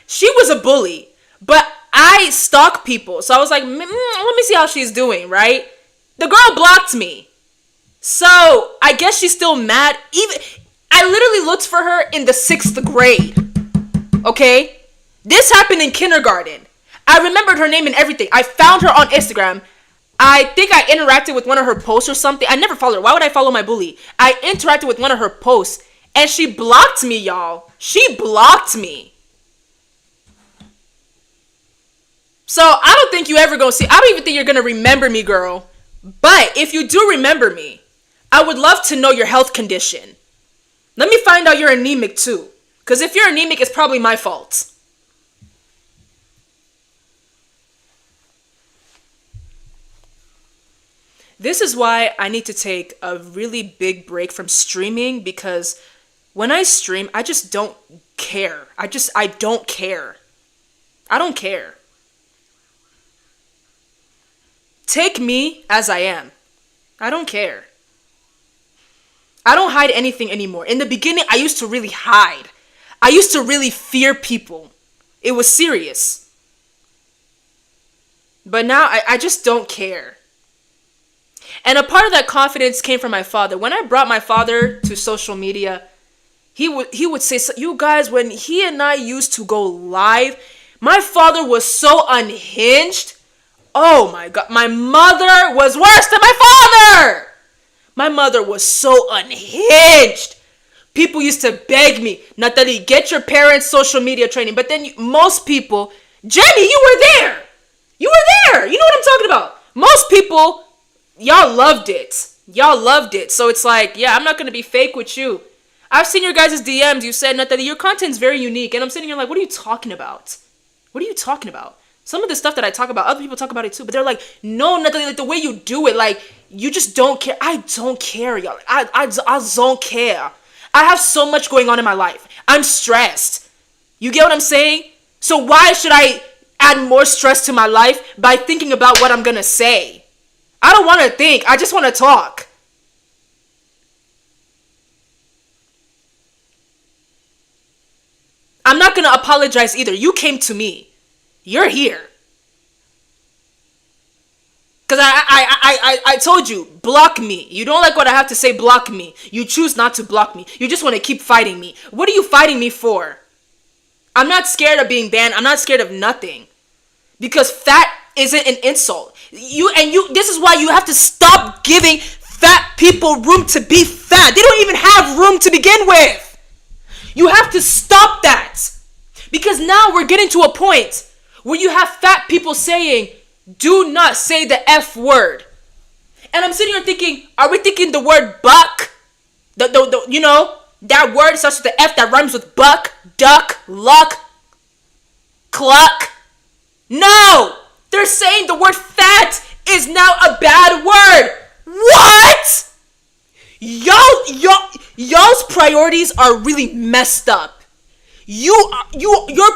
Speaker 1: she was a bully, but I stalk people. So I was like, let me see how she's doing, right? The girl blocked me. So I guess she's still mad. I literally looked for her in the 6th grade. Okay? This happened in kindergarten. I remembered her name and everything. I found her on Instagram. I think I interacted with one of her posts or something. I never followed her. Why would I follow my bully? I interacted with one of her posts and she blocked me, y'all. She blocked me. So I don't think you ever gonna see. I don't even think you're gonna remember me, girl. But if you do remember me, I would love to know your health condition. Let me find out you're anemic too. Because if you're anemic, it's probably my fault. This is why I need to take a really big break from streaming, because when I stream, I just don't care. I don't care. I don't care. Take me as I am. I don't care. I don't hide anything anymore. In the beginning, I used to really hide. I used to really fear people. It was serious. But now I just don't care. And a part of that confidence came from my father. When I brought my father to social media, he would say, you guys, when he and I used to go live, my father was so unhinged. Oh my God. My mother was worse than my father. My mother was so unhinged. People used to beg me, Natalie, get your parents' social media training. But then most people, Jenny, you were there. You were there. You know what I'm talking about. Most people, y'all loved it. Y'all loved it. So it's like, yeah, I'm not going to be fake with you. I've seen your guys' DMs. You said, Natalie, your content's very unique. And I'm sitting here like, what are you talking about? What are you talking about? Some of the stuff that I talk about, other people talk about it too. But they're like, no, Natalie, like the way you do it, like, you just don't care. I don't care, y'all. I don't care. I have so much going on in my life. I'm stressed. You get what I'm saying? So why should I add more stress to my life by thinking about what I'm going to say? I don't want to think. I just want to talk. I'm not going to apologize either. You came to me. You're here. Because I told you, block me. You don't like what I have to say, block me. You choose not to block me. You just want to keep fighting me. What are you fighting me for? I'm not scared of being banned. I'm not scared of nothing. Because fat isn't an insult. This is why you have to stop giving fat people room to be fat. They don't even have room to begin with. You have to stop that. Because now we're getting to a point where you have fat people saying, do not say the F word. And I'm sitting here thinking, are we thinking the word buck? You know, that word starts with the F that rhymes with buck, duck, luck, cluck. No! They're saying the word fat is now a bad word. What? Y'all's priorities are really messed up. Your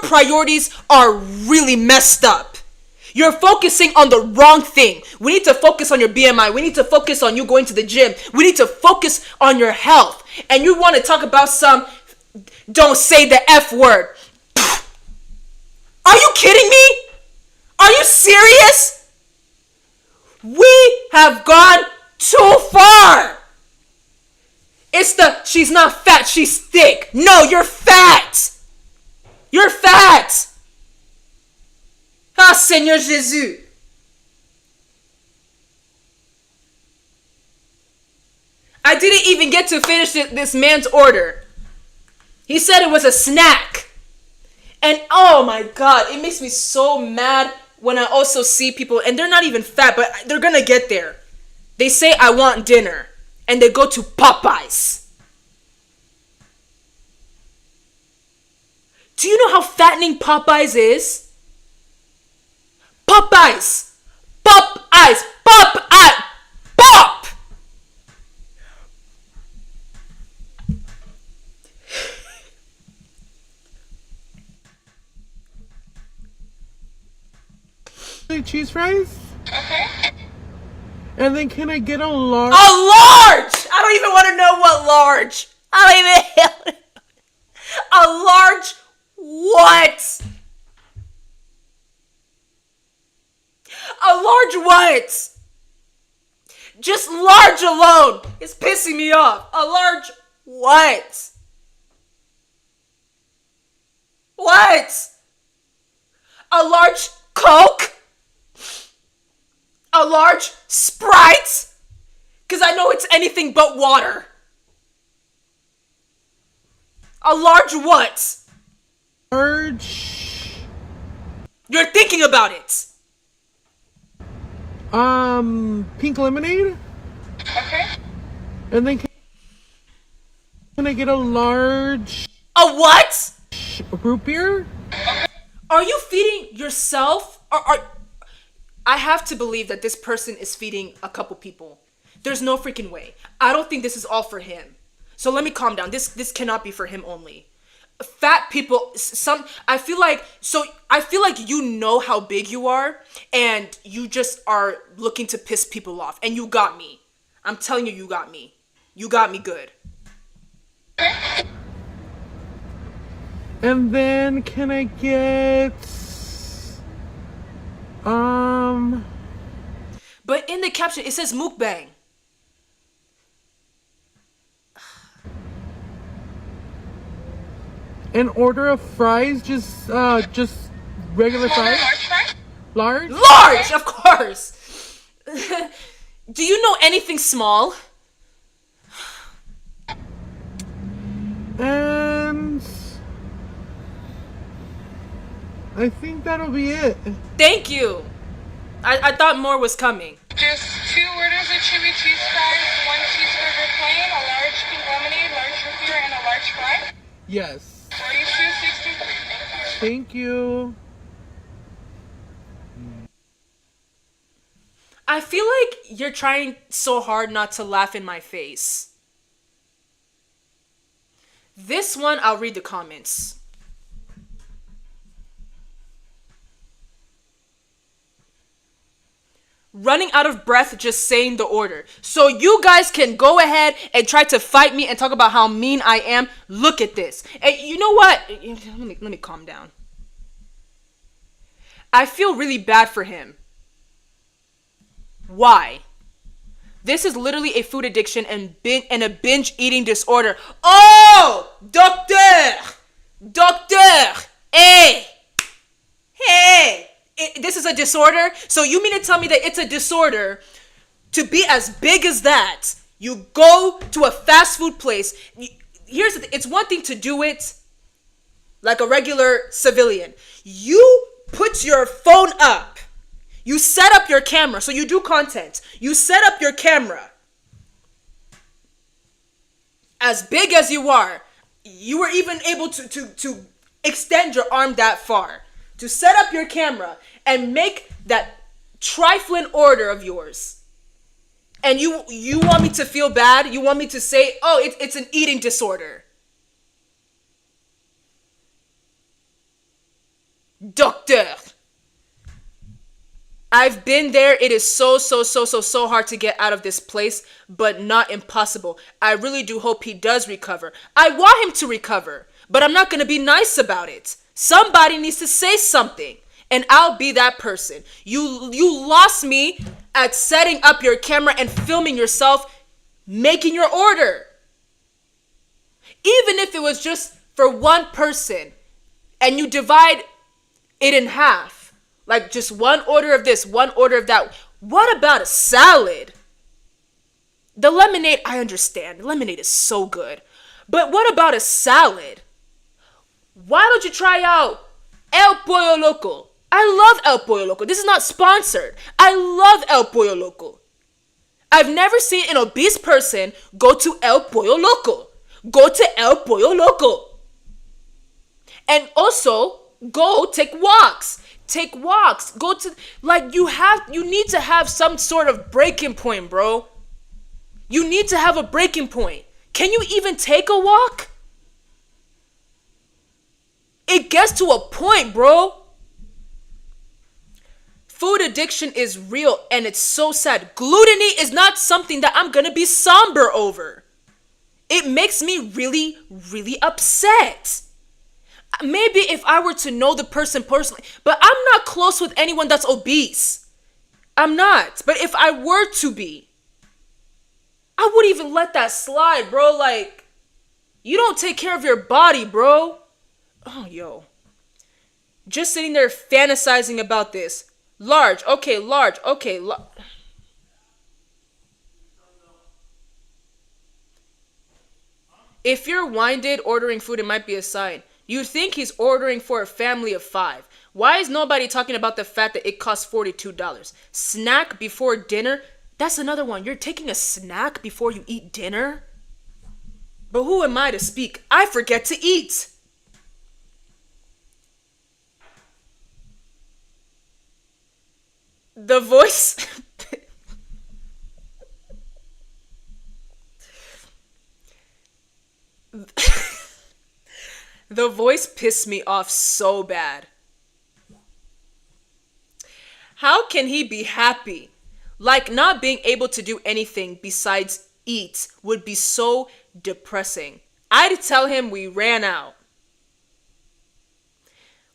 Speaker 1: priorities are really messed up. You're focusing on the wrong thing. We need to focus on your BMI. We need to focus on you going to the gym. We need to focus on your health. And you want to talk about don't say the F word. Are you kidding me? Are you serious? We have gone too far. It's she's not fat, she's thick. No, you're fat. You're fat. Ah, Seigneur Jésus. I didn't even get to finish this man's order. He said it was a snack. And oh my God, it makes me so mad when I also see people, and they're not even fat, but they're gonna get there. They say, I want dinner. And they go to Popeyes. Do you know how fattening Popeyes is? Popeyes! Popeyes! Popeyes! Pop!
Speaker 5: Cheese fries? And then can I get a large?
Speaker 1: A large! I don't even want to know what large. I don't even. A large what? A large what? Just large alone is pissing me off. A large what? What? A large Coke? A large Sprite? Because I know it's anything but water. A large what?
Speaker 5: Large.
Speaker 1: You're thinking about it.
Speaker 5: Pink lemonade?
Speaker 4: Okay.
Speaker 5: And then can I get a large
Speaker 1: A what?
Speaker 5: root beer?
Speaker 1: Are you feeding yourself? I have to believe that this person is feeding a couple people. There's no freaking way. I don't think this is all for him. So let me calm down. This cannot be for him only. Fat people, I feel like you know how big you are and you just are looking to piss people off, and you got me. I'm telling you, you got me. You got me good.
Speaker 5: And then can I get
Speaker 1: But in the caption it says mukbang.
Speaker 5: an order of fries, just regular fries? Large?
Speaker 1: Large, of course. Do you know anything small?
Speaker 5: And I think that'll be it.
Speaker 1: Thank you. I thought more was coming.
Speaker 4: Just 2 orders of chili cheese fries, 1 cheeseburger plain, a large pink lemonade, large root beer, and a large fry.
Speaker 5: Yes.
Speaker 4: 42.63.
Speaker 5: Thank you.
Speaker 1: I feel like you're trying so hard not to laugh in my face. This one, I'll read the comments. Running out of breath just saying the order. So you guys can go ahead and try to fight me and talk about how mean I am. Look at this. And you know what? Let me calm down. I feel really bad for him. Why? This is literally a food addiction and a binge eating disorder. Oh! Doctor! Hey! This is a disorder? So you mean to tell me that it's a disorder to be as big as that? You go to a fast food place. Here's the thing. It's one thing to do it like a regular civilian. You put your phone up. You set up your camera. So you do content. You set up your camera. As big as you are, you were even able to extend your arm that far. To set up your camera and make that trifling order of yours. And you want me to feel bad? You want me to say, oh, it's an eating disorder. Doctor. I've been there. It is so hard to get out of this place, but not impossible. I really do hope he does recover. I want him to recover, but I'm not going to be nice about it. Somebody needs to say something, and I'll be that person. You lost me at setting up your camera and filming yourself making your order. Even if it was just for one person, and you divide it in half, like just one order of this, one order of that. What about a salad? The lemonade, I understand. Lemonade is so good. But what about a salad? Why don't you try out El Pollo Loco? I love El Pollo Loco. This is not sponsored. I love El Pollo Loco. I've never seen an obese person go to El Pollo Loco. Go to El Pollo Loco. And also, go take walks. Take walks. Go to, like, you need to have some sort of breaking point, bro. You need to have a breaking point. Can you even take a walk? It gets to a point, bro. food addiction is real and it's so sad. Gluttony is not something that I'm gonna be somber over. It makes me really, really upset. Maybe if I were to know the person personally, but I'm not close with anyone that's obese. I'm not. But if I were to be, I wouldn't even let that slide, bro. Like, you don't take care of your body, bro. Oh, yo. Just sitting there fantasizing about this. Large, okay, large, okay. If you're winded ordering food, it might be a sign. You think he's ordering for a family of 5. Why is nobody talking about the fact that it costs $42? Snack before dinner? That's another one. You're taking a snack before you eat dinner? But who am I to speak? I forget to eat. The voice... The voice pissed me off so bad. How can he be happy? Like, not being able to do anything besides eat would be so depressing. I'd tell him we ran out.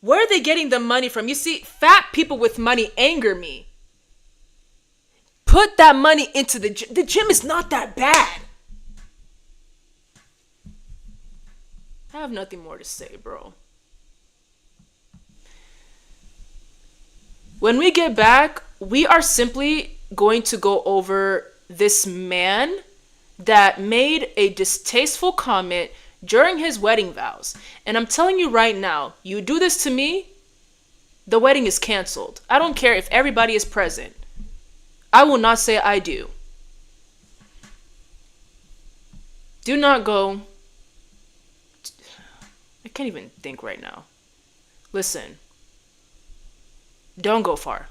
Speaker 1: Where are they getting the money from? You see, fat people with money anger me. Put that money into the gym. The gym is not that bad. I have nothing more to say, bro. When we get back, we are simply going to go over this man that made a distasteful comment during his wedding vows. And I'm telling you right now, you do this to me, the wedding is canceled. I don't care if everybody is present. I will not say I do. Do not go. I can't even think right now. Listen. Don't go far.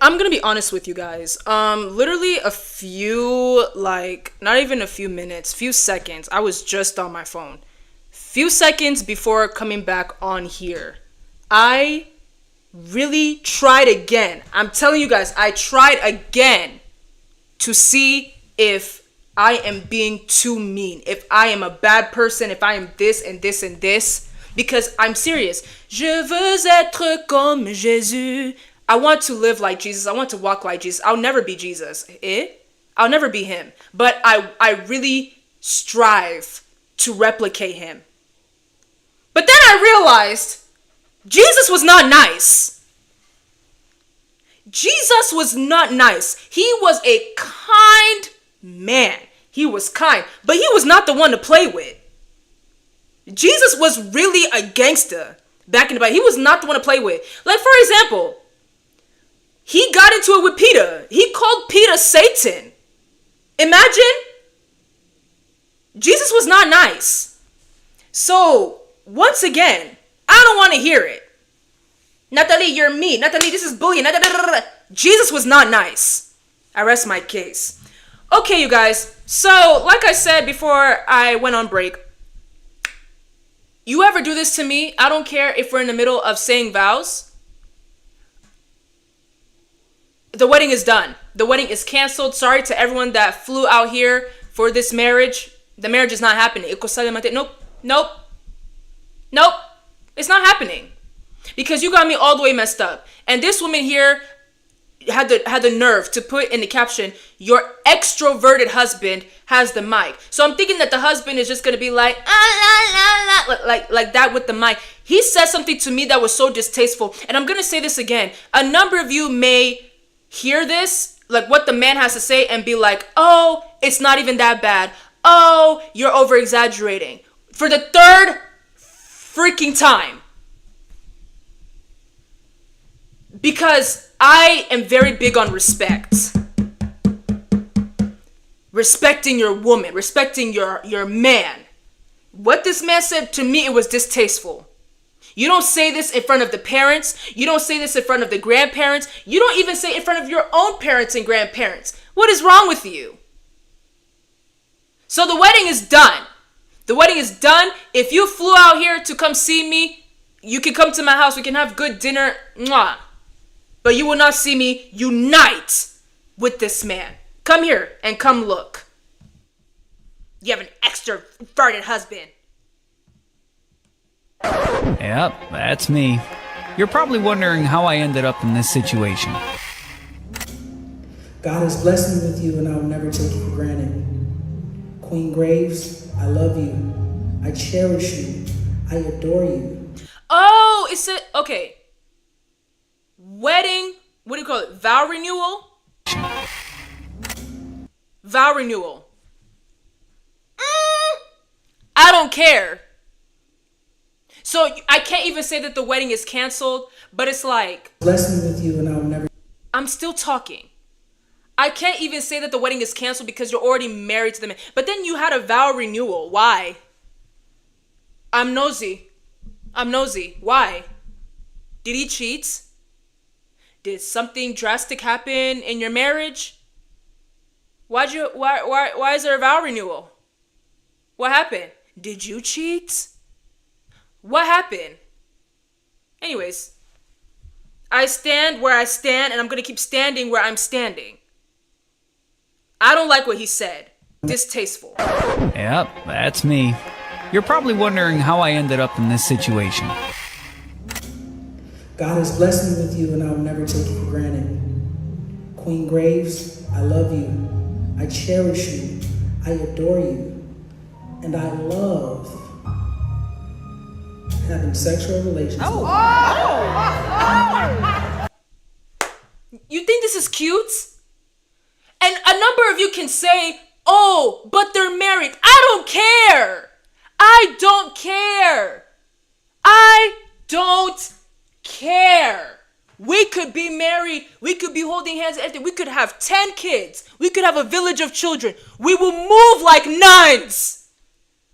Speaker 1: I'm gonna be honest with you guys. Literally a few, like, not even a few minutes, few seconds, I was just on my phone. Few seconds before coming back on here, I really tried again. I'm telling you guys, I tried again to see if I am being too mean, if I am a bad person, if I am this and this and this, because I'm serious. Je veux être comme Jésus. I want to live like Jesus. I want to walk like Jesus. I'll never be Jesus. I'll never be him. But I really strive to replicate him. But then I realized Jesus was not nice. Jesus was not nice. He was a kind man. He was kind, but he was not the one to play with. Jesus was really a gangster back in the Bible. He was not the one to play with. Like, for example, he got into it with Peter. He called Peter Satan. Imagine. Jesus was not nice. So, once again, I don't want to hear it. Natalie, you're mean. Natalie, this is bullying. Jesus was not nice. I rest my case. Okay, you guys. So, like I said before I went on break, you ever do this to me? I don't care if we're in the middle of saying vows. The wedding is done. The wedding is canceled. Sorry to everyone that flew out here for this marriage. The marriage is not happening. Nope. It's not happening. Because you got me all the way messed up. And this woman here had the nerve to put in the caption, your extroverted husband has the mic. So I'm thinking that the husband is just going to be like, like that with the mic. He said something to me that was so distasteful. And I'm going to say this again. A number of you may hear this, like what the man has to say, and be like, oh, it's not even that bad. Oh, you're over exaggerating. For the third freaking time. Because I am very big on respect. Respecting your woman, respecting your man. What this man said to me, it was distasteful. You don't say this in front of the parents. You don't say this in front of the grandparents. You don't even say it in front of your own parents and grandparents. What is wrong with you? So the wedding is done. The wedding is done. If you flew out here to come see me, you can come to my house. We can have good dinner. Mwah. But you will not see me unite with this man. Come here and come look. You have an extroverted husband.
Speaker 6: Yep, that's me. You're probably wondering how I ended up in this situation.
Speaker 7: God has blessed me with you, and I will never take it for granted. Queen Graves, I love you. I cherish you. I adore you.
Speaker 1: Oh, it's a, okay. Wedding, what do you call it? Vow renewal? Vow renewal. I don't care. So I can't even say that the wedding is canceled, but it's like,
Speaker 7: Bless me with you, and I will never.
Speaker 1: I'm still talking. I can't even say that the wedding is canceled because you're already married to the man. But then you had a vow renewal. Why? I'm nosy. Why? Did he cheat? Did something drastic happen in your marriage? Why is there a vow renewal? What happened? Did you cheat? What happened? Anyways, I stand where I stand, and I'm going to keep standing where I'm standing. I don't like what he said. Distasteful.
Speaker 6: Yep, that's me. You're probably wondering how I ended up in this situation.
Speaker 7: God has blessed me with you, and I will never take it for granted. Queen Graves, I love you. I cherish you. I adore you. And I love having sexual relations with you.
Speaker 1: You think this is cute? And a number of you can say, oh, but they're married. I don't care. I don't care. We could be married. We could be holding hands. We could have 10 kids. We could have a village of children. We will move like nuns.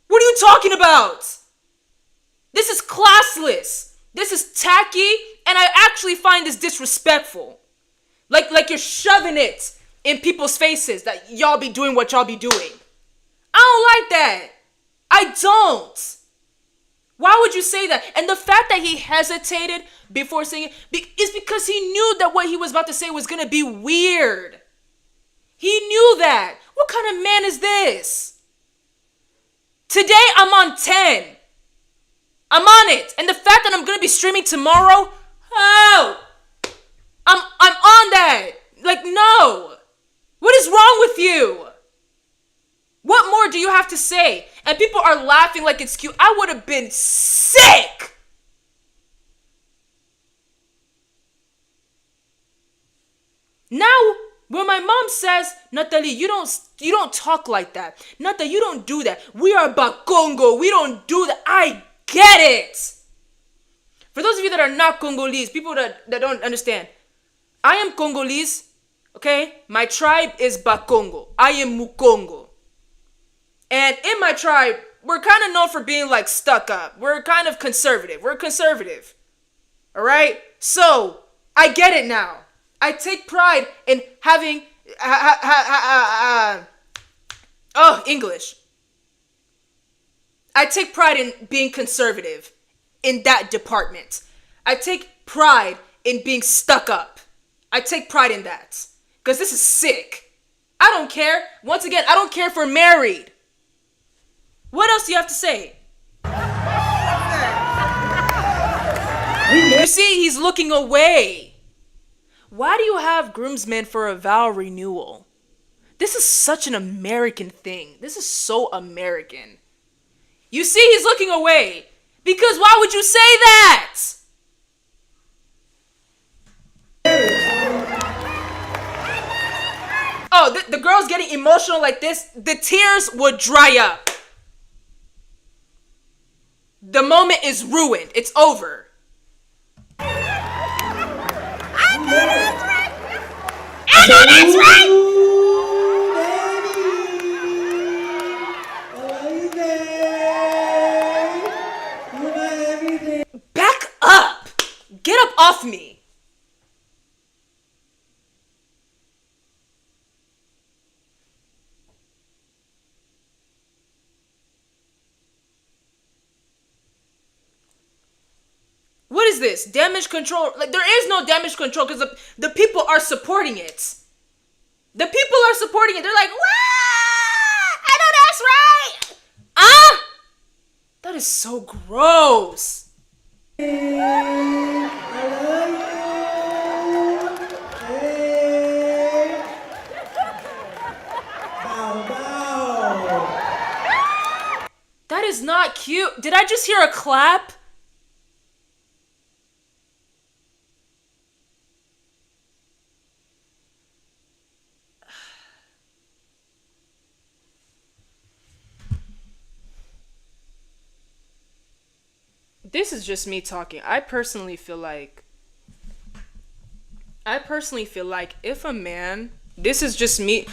Speaker 1: What are you talking about? This is classless. This is tacky. And I actually find this disrespectful. Like you're shoving it in people's faces that y'all be doing what y'all be doing. I don't like that. I don't. Why would you say that? And the fact that he hesitated before saying it is because he knew that what he was about to say was going to be weird. He knew that. What kind of man is this? Today I'm on 10. I'm on it. And the fact that I'm going to be streaming tomorrow, oh, I'm on that. Like, no. What is wrong with you? What more do you have to say? And people are laughing like it's cute. I would have been sick. Now, when my mom says, Natalie, you don't talk like that. Natalie, you don't do that. We are Bakongo. We don't do that. I get it. For those of you that are not Congolese, people that don't understand, I am Congolese, okay? My tribe is Bakongo. I am Mukongo. And in my tribe, we're kind of known for being like stuck up. We're kind of conservative. We're conservative. All right? So, I get it now. I take pride in having, English. I take pride in being conservative in that department. I take pride in being stuck up. I take pride in that. Because this is sick. I don't care. Once again, I don't care if we're married. What else do you have to say? You see, he's looking away. Why do you have groomsmen for a vow renewal? This is such an American thing. This is so American. You see, he's looking away. Because why would you say that? Oh, the girl's getting emotional like this. The tears would dry up. The moment is ruined. It's over. I know that's right. Back up. Get up off me. What is this? Damage control? Like, there is no damage control because the people are supporting it. The people are supporting it. They're like, "Wow! I know that's right." That is so gross. That is not cute. Did I just hear a clap? This is just me talking. I personally feel like if a man, this is just me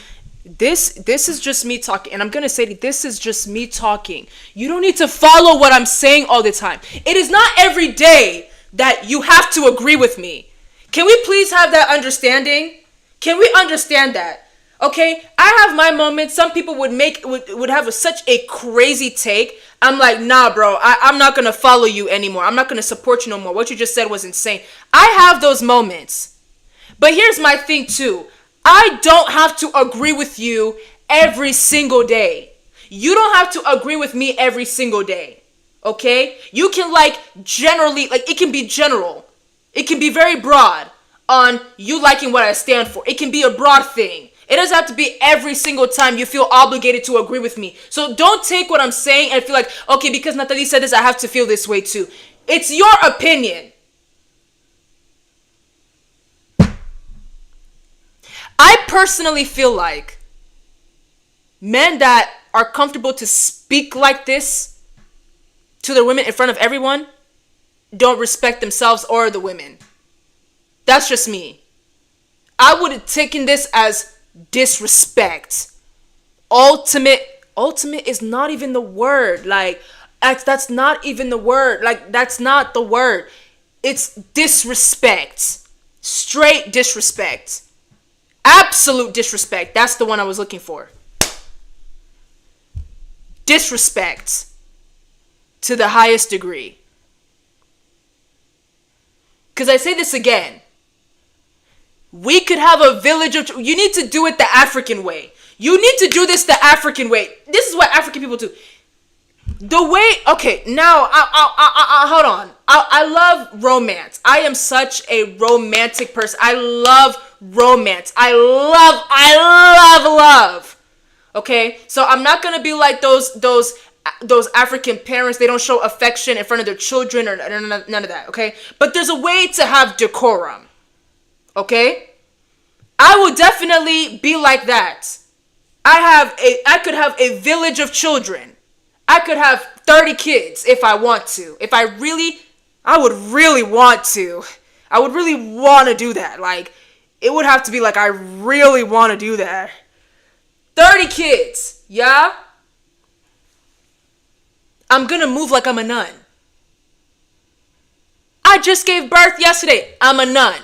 Speaker 1: talking, and I'm gonna say that this is just me talking. You don't need to follow what I'm saying all the time. It is not every day that you have to agree with me. Can we please have that understanding? Can we understand that? Okay, I have my moments. Some people would have such a crazy take. I'm like, nah, bro, I'm not going to follow you anymore. I'm not going to support you no more. What you just said was insane. I have those moments. But here's my thing too. I don't have to agree with you every single day. You don't have to agree with me every single day. Okay? You can generally, it can be general. It can be very broad on you liking what I stand for. It can be a broad thing. It doesn't have to be every single time you feel obligated to agree with me. So don't take what I'm saying and feel like, okay, because Natalie said this, I have to feel this way too. It's your opinion. I personally feel like men that are comfortable to speak like this to their women in front of everyone don't respect themselves or the women. That's just me. I would have taken this as disrespect. Ultimate is not even the word. That's not even the word. That's not the word. It's disrespect. Straight disrespect. Absolute disrespect. That's the one I was looking for. Disrespect to the highest degree. Because I say this again. We could have a village of... You need to do it the African way. You need to do this the African way. This is what African people do. The way... Okay, now, hold on. I love romance. I am such a romantic person. I love romance. I love. Okay? So I'm not going to be like those African parents. They don't show affection in front of their children or none of that. Okay? But there's a way to have decorum. Okay? I will definitely be like that. I could have a village of children. I could have 30 kids if I want to. I would really want to. I would really want to do that. Like, it would have to be like, I really want to do that. 30 kids. Yeah? I'm gonna move like I'm a nun. I just gave birth yesterday. I'm a nun.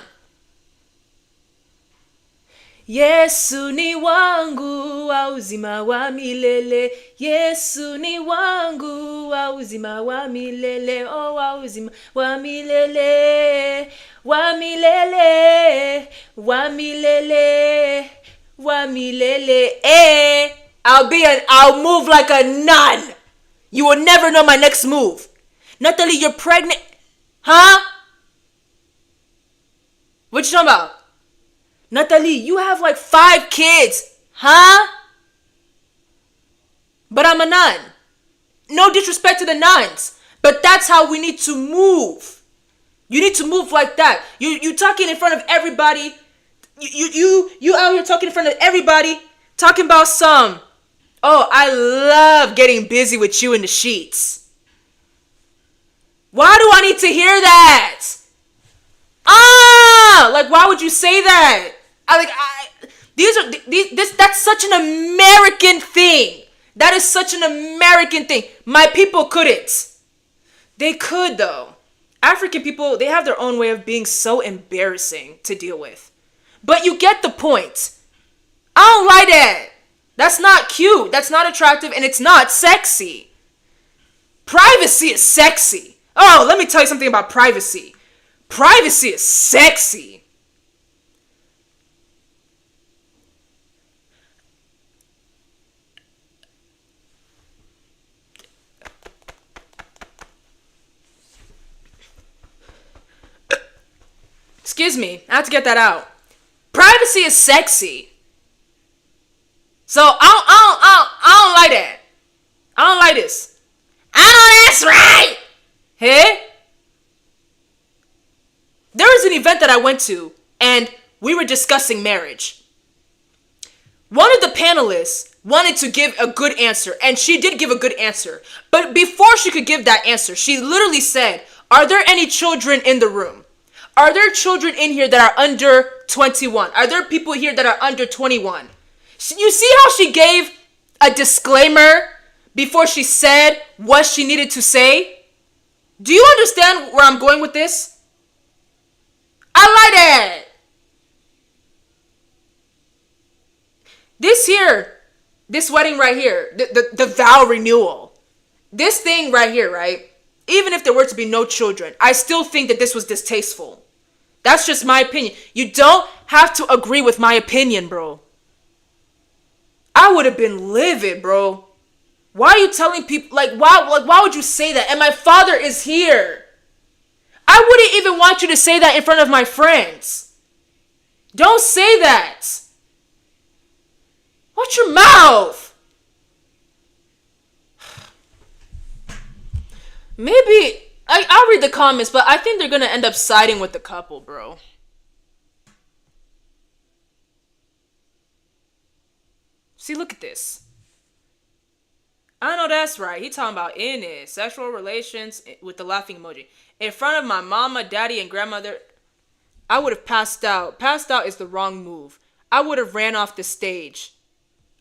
Speaker 1: Yesu ni wangu wa uzima wa milele. Yesu ni wangu wa uzima wa milele. Oh, wa uzima wa milele. Wa milele. Wa milele. Wa milele. Eh. I'll move like a nun. You will never know my next move. Natalie, you're pregnant. Huh? What you talking about? Natalie, you have like 5 kids. Huh? But I'm a nun. No disrespect to the nuns. But that's how we need to move. You need to move like that. You talking in front of everybody. You out here talking in front of everybody. Talking about some. Oh, I love getting busy with you in the sheets. Why do I need to hear that? Like, why would you say that? That's such an American thing. That is such an American thing. My people couldn't. They could, though. African people, they have their own way of being so embarrassing to deal with. But you get the point. I don't like that. That's not cute. That's not attractive, and it's not sexy. Privacy is sexy. Oh, let me tell you something about privacy. Privacy is sexy. Excuse me, I have to get that out. Privacy is sexy. So I don't like that. I don't like this. That's right. Hey? There was an event that I went to, and we were discussing marriage. One of the panelists wanted to give a good answer, and she did give a good answer. But before she could give that answer, she literally said, "Are there any children in the room? Are there children in here that are under 21? Are there people here that are under 21? You see how she gave a disclaimer before she said what she needed to say? Do you understand where I'm going with this? I like that. This wedding right here, the vow renewal, this thing right here, right? Even if there were to be no children, I still think that this was distasteful. That's just my opinion. You don't have to agree with my opinion, bro. I would have been livid, bro. Why are you telling people, why would you say that? And my father is here. I wouldn't even want you to say that in front of my friends. Don't say that. Watch your mouth. Maybe, I'll read the comments, but I think they're going to end up siding with the couple, bro. See, look at this. I know that's right. He talking about in it. Sexual relations with the laughing emoji. In front of my mama, daddy, and grandmother, I would have passed out. Passed out is the wrong move. I would have ran off the stage.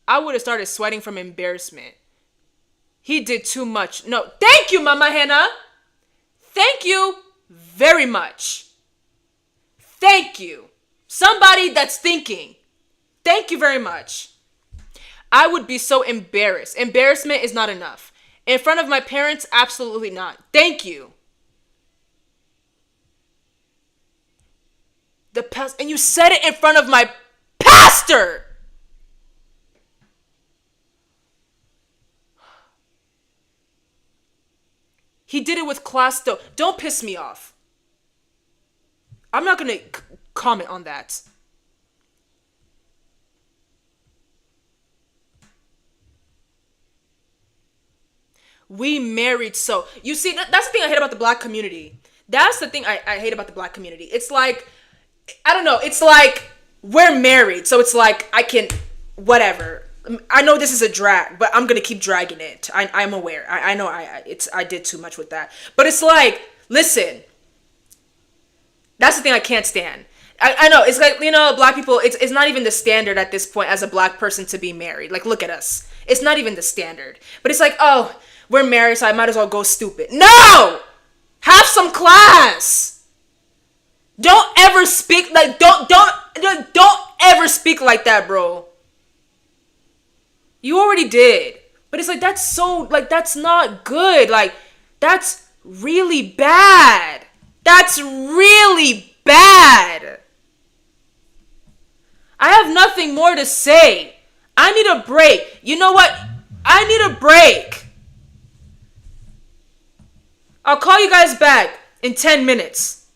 Speaker 1: I would have started sweating from embarrassment. He did too much. No, thank you, Mama Hannah. Thank you very much. Thank you. Somebody that's thinking. Thank you very much. I would be so embarrassed. Embarrassment is not enough. In front of my parents, absolutely not. Thank you. And you said it in front of my pastor. He did it with class though. Don't piss me off. I'm not gonna comment on that. We married so. You see, that's the thing I hate about the black community. That's the thing I hate about the black community. It's like, I don't know, it's like, we're married, so it's like, I can, whatever. I know this is a drag, but I'm gonna keep dragging it. I'm aware. I know I did too much with that. But it's like, listen, that's the thing I can't stand. I know, it's like, black people, it's not even the standard at this point as a black person to be married. Like, look at us. It's not even the standard. But it's like, oh, we're married, so I might as well go stupid. No! Have some class! Don't ever speak, like, don't ever speak like that, bro. You already did. But it's like, that's so, like, that's not good. Like, that's really bad. That's really bad. I have nothing more to say. I need a break. You know what? I need a break. I'll call you guys back in 10 minutes.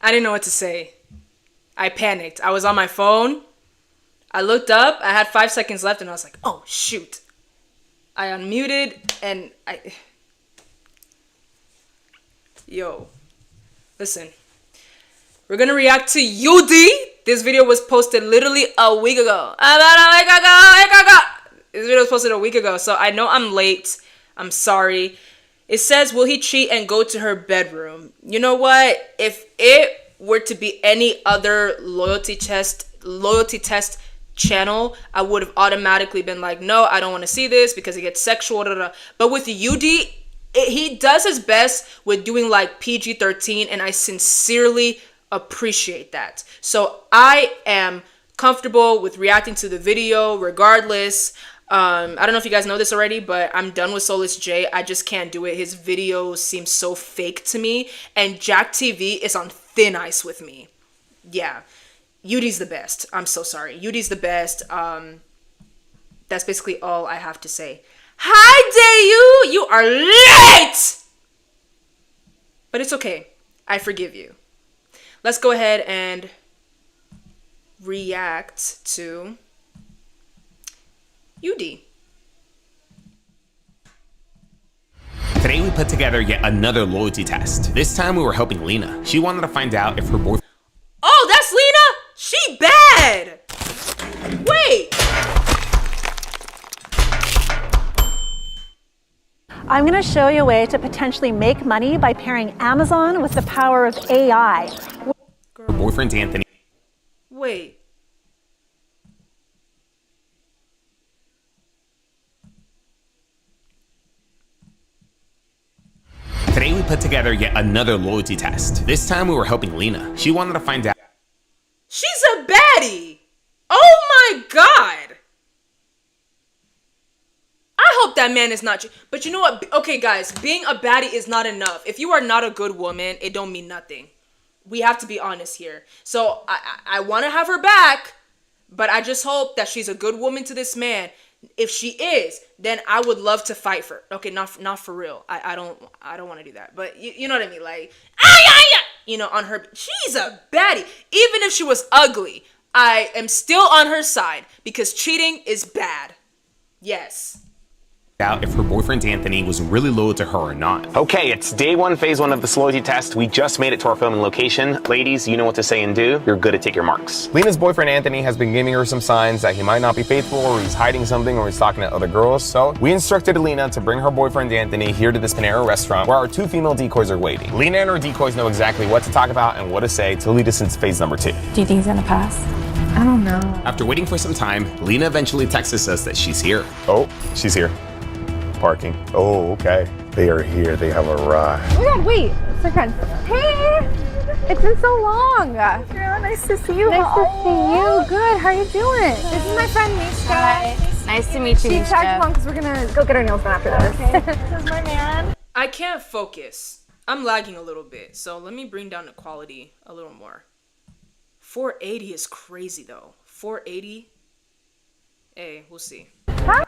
Speaker 1: I didn't know what to say. I panicked. I was on my phone. I looked up. I had 5 seconds left, and I was like, oh, shoot. I unmuted, and Yo. Listen. We're going to react to UDY. This video was posted literally a week ago. This video was posted a week ago, so I know I'm late. I'm sorry. It says, will he cheat and go to her bedroom? You know what? If it were to be any other loyalty test channel, I would have automatically been like, no, I don't want to see this because it gets sexual. But with UDY, he does his best with doing like PG-13, and I sincerely appreciate that. So I am comfortable with reacting to the video regardless. I don't know if you guys know this already, but I'm done with Soulless J. I just can't do it. His videos seem so fake to me, and Jack TV is on thin ice with me. Yeah, UDY's the best. I'm so sorry. UDY's the best. That's basically all I have to say. Hi, Dayu! You are late! But it's okay. I forgive you. Let's go ahead and react to UDY.
Speaker 8: Today we put together yet another loyalty test. This time we were helping Lena. She wanted to find out if her boyfriend...
Speaker 1: Oh, that's Lena? She bad! Wait!
Speaker 9: I'm going to show you a way to potentially make money by pairing Amazon with the power of AI.
Speaker 8: Her boyfriend Anthony...
Speaker 1: Wait.
Speaker 8: Today we put together yet another loyalty test. This time we were helping Lena. She wanted to find out...
Speaker 1: She's a baddie! Oh my god! I hope that man is not... But you know what? Okay, guys, being a baddie is not enough. If you are not a good woman, it don't mean nothing. We have to be honest here. So, I want to have her back, but I just hope that she's a good woman to this man. If she is, then I would love to fight for... Okay, not for real. I don't want to do that. But you know what I mean? Like, you know, on her... She's a baddie. Even if she was ugly, I am still on her side because cheating is bad. Yes.
Speaker 8: Out if her boyfriend Anthony was really loyal to her or not. Okay, it's day one, phase one of this loyalty test. We just made it to our filming location. Ladies, you know what to say and do. You're good at take your marks.
Speaker 10: Lena's boyfriend Anthony has been giving her some signs that he might not be faithful, or he's hiding something, or he's talking to other girls. So we instructed Lena to bring her boyfriend Anthony here to this Panera restaurant where our two female decoys are waiting. Lena and her decoys know exactly what to talk about and what to say to lead us into phase number 2.
Speaker 9: Do you think he's going to pass? I don't know.
Speaker 8: After waiting for some time, Lena eventually texts us that she's here.
Speaker 10: Oh, she's here. Parking. Oh, okay. They are here. They have arrived.
Speaker 11: Oh my god, wait. It's our friend. Hey! It's been so long. Girl, nice to see you. Nice to see you. Good. How are you doing? This is my friend Mishka.
Speaker 2: Hi. Nice to meet you,
Speaker 11: She
Speaker 2: Mishka.
Speaker 11: tagged along because we're gonna go get our nails done after this. Okay. This is my man.
Speaker 1: I can't focus. I'm lagging a little bit. So let me bring down the quality a little more. 480 is crazy though. 480. Hey, we'll see.
Speaker 11: Hi.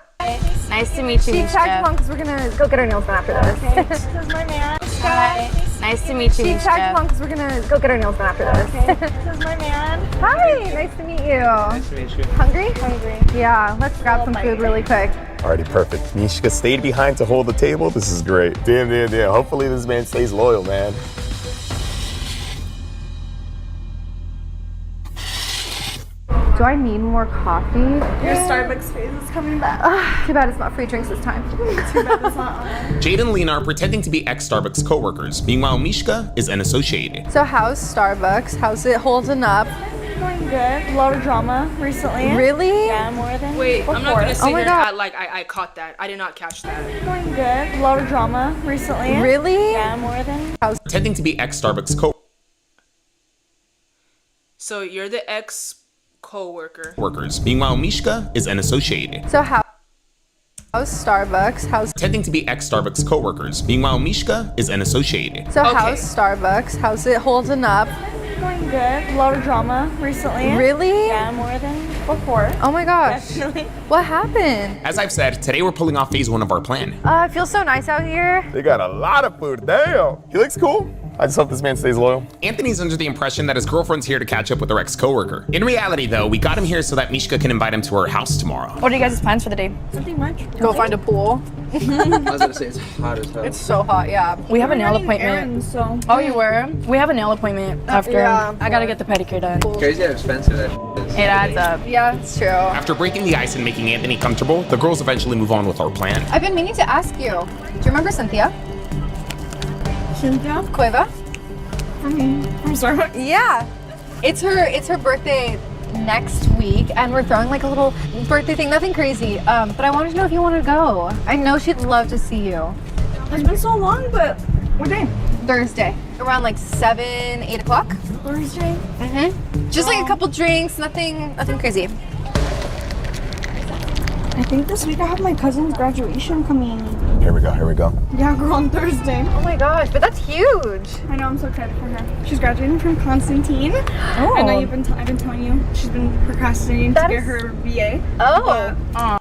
Speaker 2: Nice to meet you,
Speaker 11: She
Speaker 2: Mishka.
Speaker 11: tagged along because we're gonna go get our nails done after this. Okay. This is my man.
Speaker 2: Hi. Nice to meet you,
Speaker 11: She
Speaker 2: Mishka.
Speaker 11: tagged along because we're gonna go get our nails done after this. Okay. This is my man. Hi. Nice to meet you.
Speaker 5: Nice to meet you.
Speaker 11: Hungry? Hungry. Yeah. Let's grab some food really quick.
Speaker 10: Alrighty, perfect. Mishka stayed behind to hold the table. This is great. Damn. Hopefully this man stays loyal, man.
Speaker 11: Do I need more coffee?
Speaker 12: Your Starbucks phase is coming back.
Speaker 11: Too bad it's not free drinks this time.
Speaker 12: Too bad it's not on.
Speaker 8: Jade and Lena are pretending to be ex-Starbucks co-workers. Meanwhile, Mishka is unassociated.
Speaker 11: So how's Starbucks? How's it holding up?
Speaker 12: Going good. A lot of drama recently.
Speaker 11: Really?
Speaker 12: Yeah, more than
Speaker 1: Wait,
Speaker 12: before.
Speaker 1: I'm not gonna sit
Speaker 11: Oh my
Speaker 1: here and
Speaker 11: God.
Speaker 1: act like I caught that. I did not catch that.
Speaker 12: Going good. A lot of drama recently.
Speaker 11: Really?
Speaker 12: Yeah, more than.
Speaker 8: Pretending to be ex-Starbucks
Speaker 1: So you're the ex-co-worker.
Speaker 8: co-workers. Meanwhile, Mishka is unassociated.
Speaker 11: So how's Starbucks? How's
Speaker 8: Pretending to be ex-Starbucks co-workers. Meanwhile, Mishka is unassociated.
Speaker 11: So
Speaker 1: Okay.
Speaker 11: how's Starbucks? How's it holding up?
Speaker 12: Going good. A lot of drama recently.
Speaker 11: Really?
Speaker 12: Yeah, more than before.
Speaker 11: Oh my gosh.
Speaker 12: Definitely.
Speaker 11: What happened?
Speaker 8: As I've said, today we're pulling off phase one of our plan.
Speaker 11: It feels so nice out here.
Speaker 10: They got a lot of food. Damn. He looks cool. I just hope this man stays loyal.
Speaker 8: Anthony's under the impression that his girlfriend's here to catch up with her ex-coworker. In reality, though, we got him here so that Mishka can invite him to her house tomorrow.
Speaker 12: What are you guys' plans for the day?
Speaker 11: Nothing much.
Speaker 12: Go find a pool.
Speaker 13: I was gonna say it's hot as hell.
Speaker 12: It's so hot, yeah. We have a nail appointment.
Speaker 11: Errands, so.
Speaker 12: Oh, you were? We have a nail appointment after.
Speaker 11: Yeah.
Speaker 12: I gotta get the pedicure done.
Speaker 13: Crazy how expensive that is.
Speaker 12: It adds up.
Speaker 11: Yeah, it's true.
Speaker 8: After breaking the ice and making Anthony comfortable, the girls eventually move on with our plan.
Speaker 11: I've been meaning to ask you. Do you remember Cynthia?
Speaker 12: Cynthia?
Speaker 11: Cueva?
Speaker 12: I'm sorry.
Speaker 11: Yeah. It's her birthday next week, and we're throwing like a little birthday thing, nothing crazy. But I wanted to know if you want to go. I know she'd love to see you.
Speaker 12: It's been so long, but what day?
Speaker 11: Thursday, around like 7, 8 o'clock.
Speaker 12: Thursday?
Speaker 11: Mm-hmm. Just like a couple drinks, nothing crazy.
Speaker 12: I think this week I have my cousin's graduation coming.
Speaker 10: Here we go.
Speaker 12: Yeah, girl, on Thursday.
Speaker 11: Oh my gosh, but that's huge.
Speaker 12: I know, I'm so excited for her. She's graduating from Constantine.
Speaker 11: Oh.
Speaker 12: I know I've been telling you she's been procrastinating to get her BA.
Speaker 11: Oh.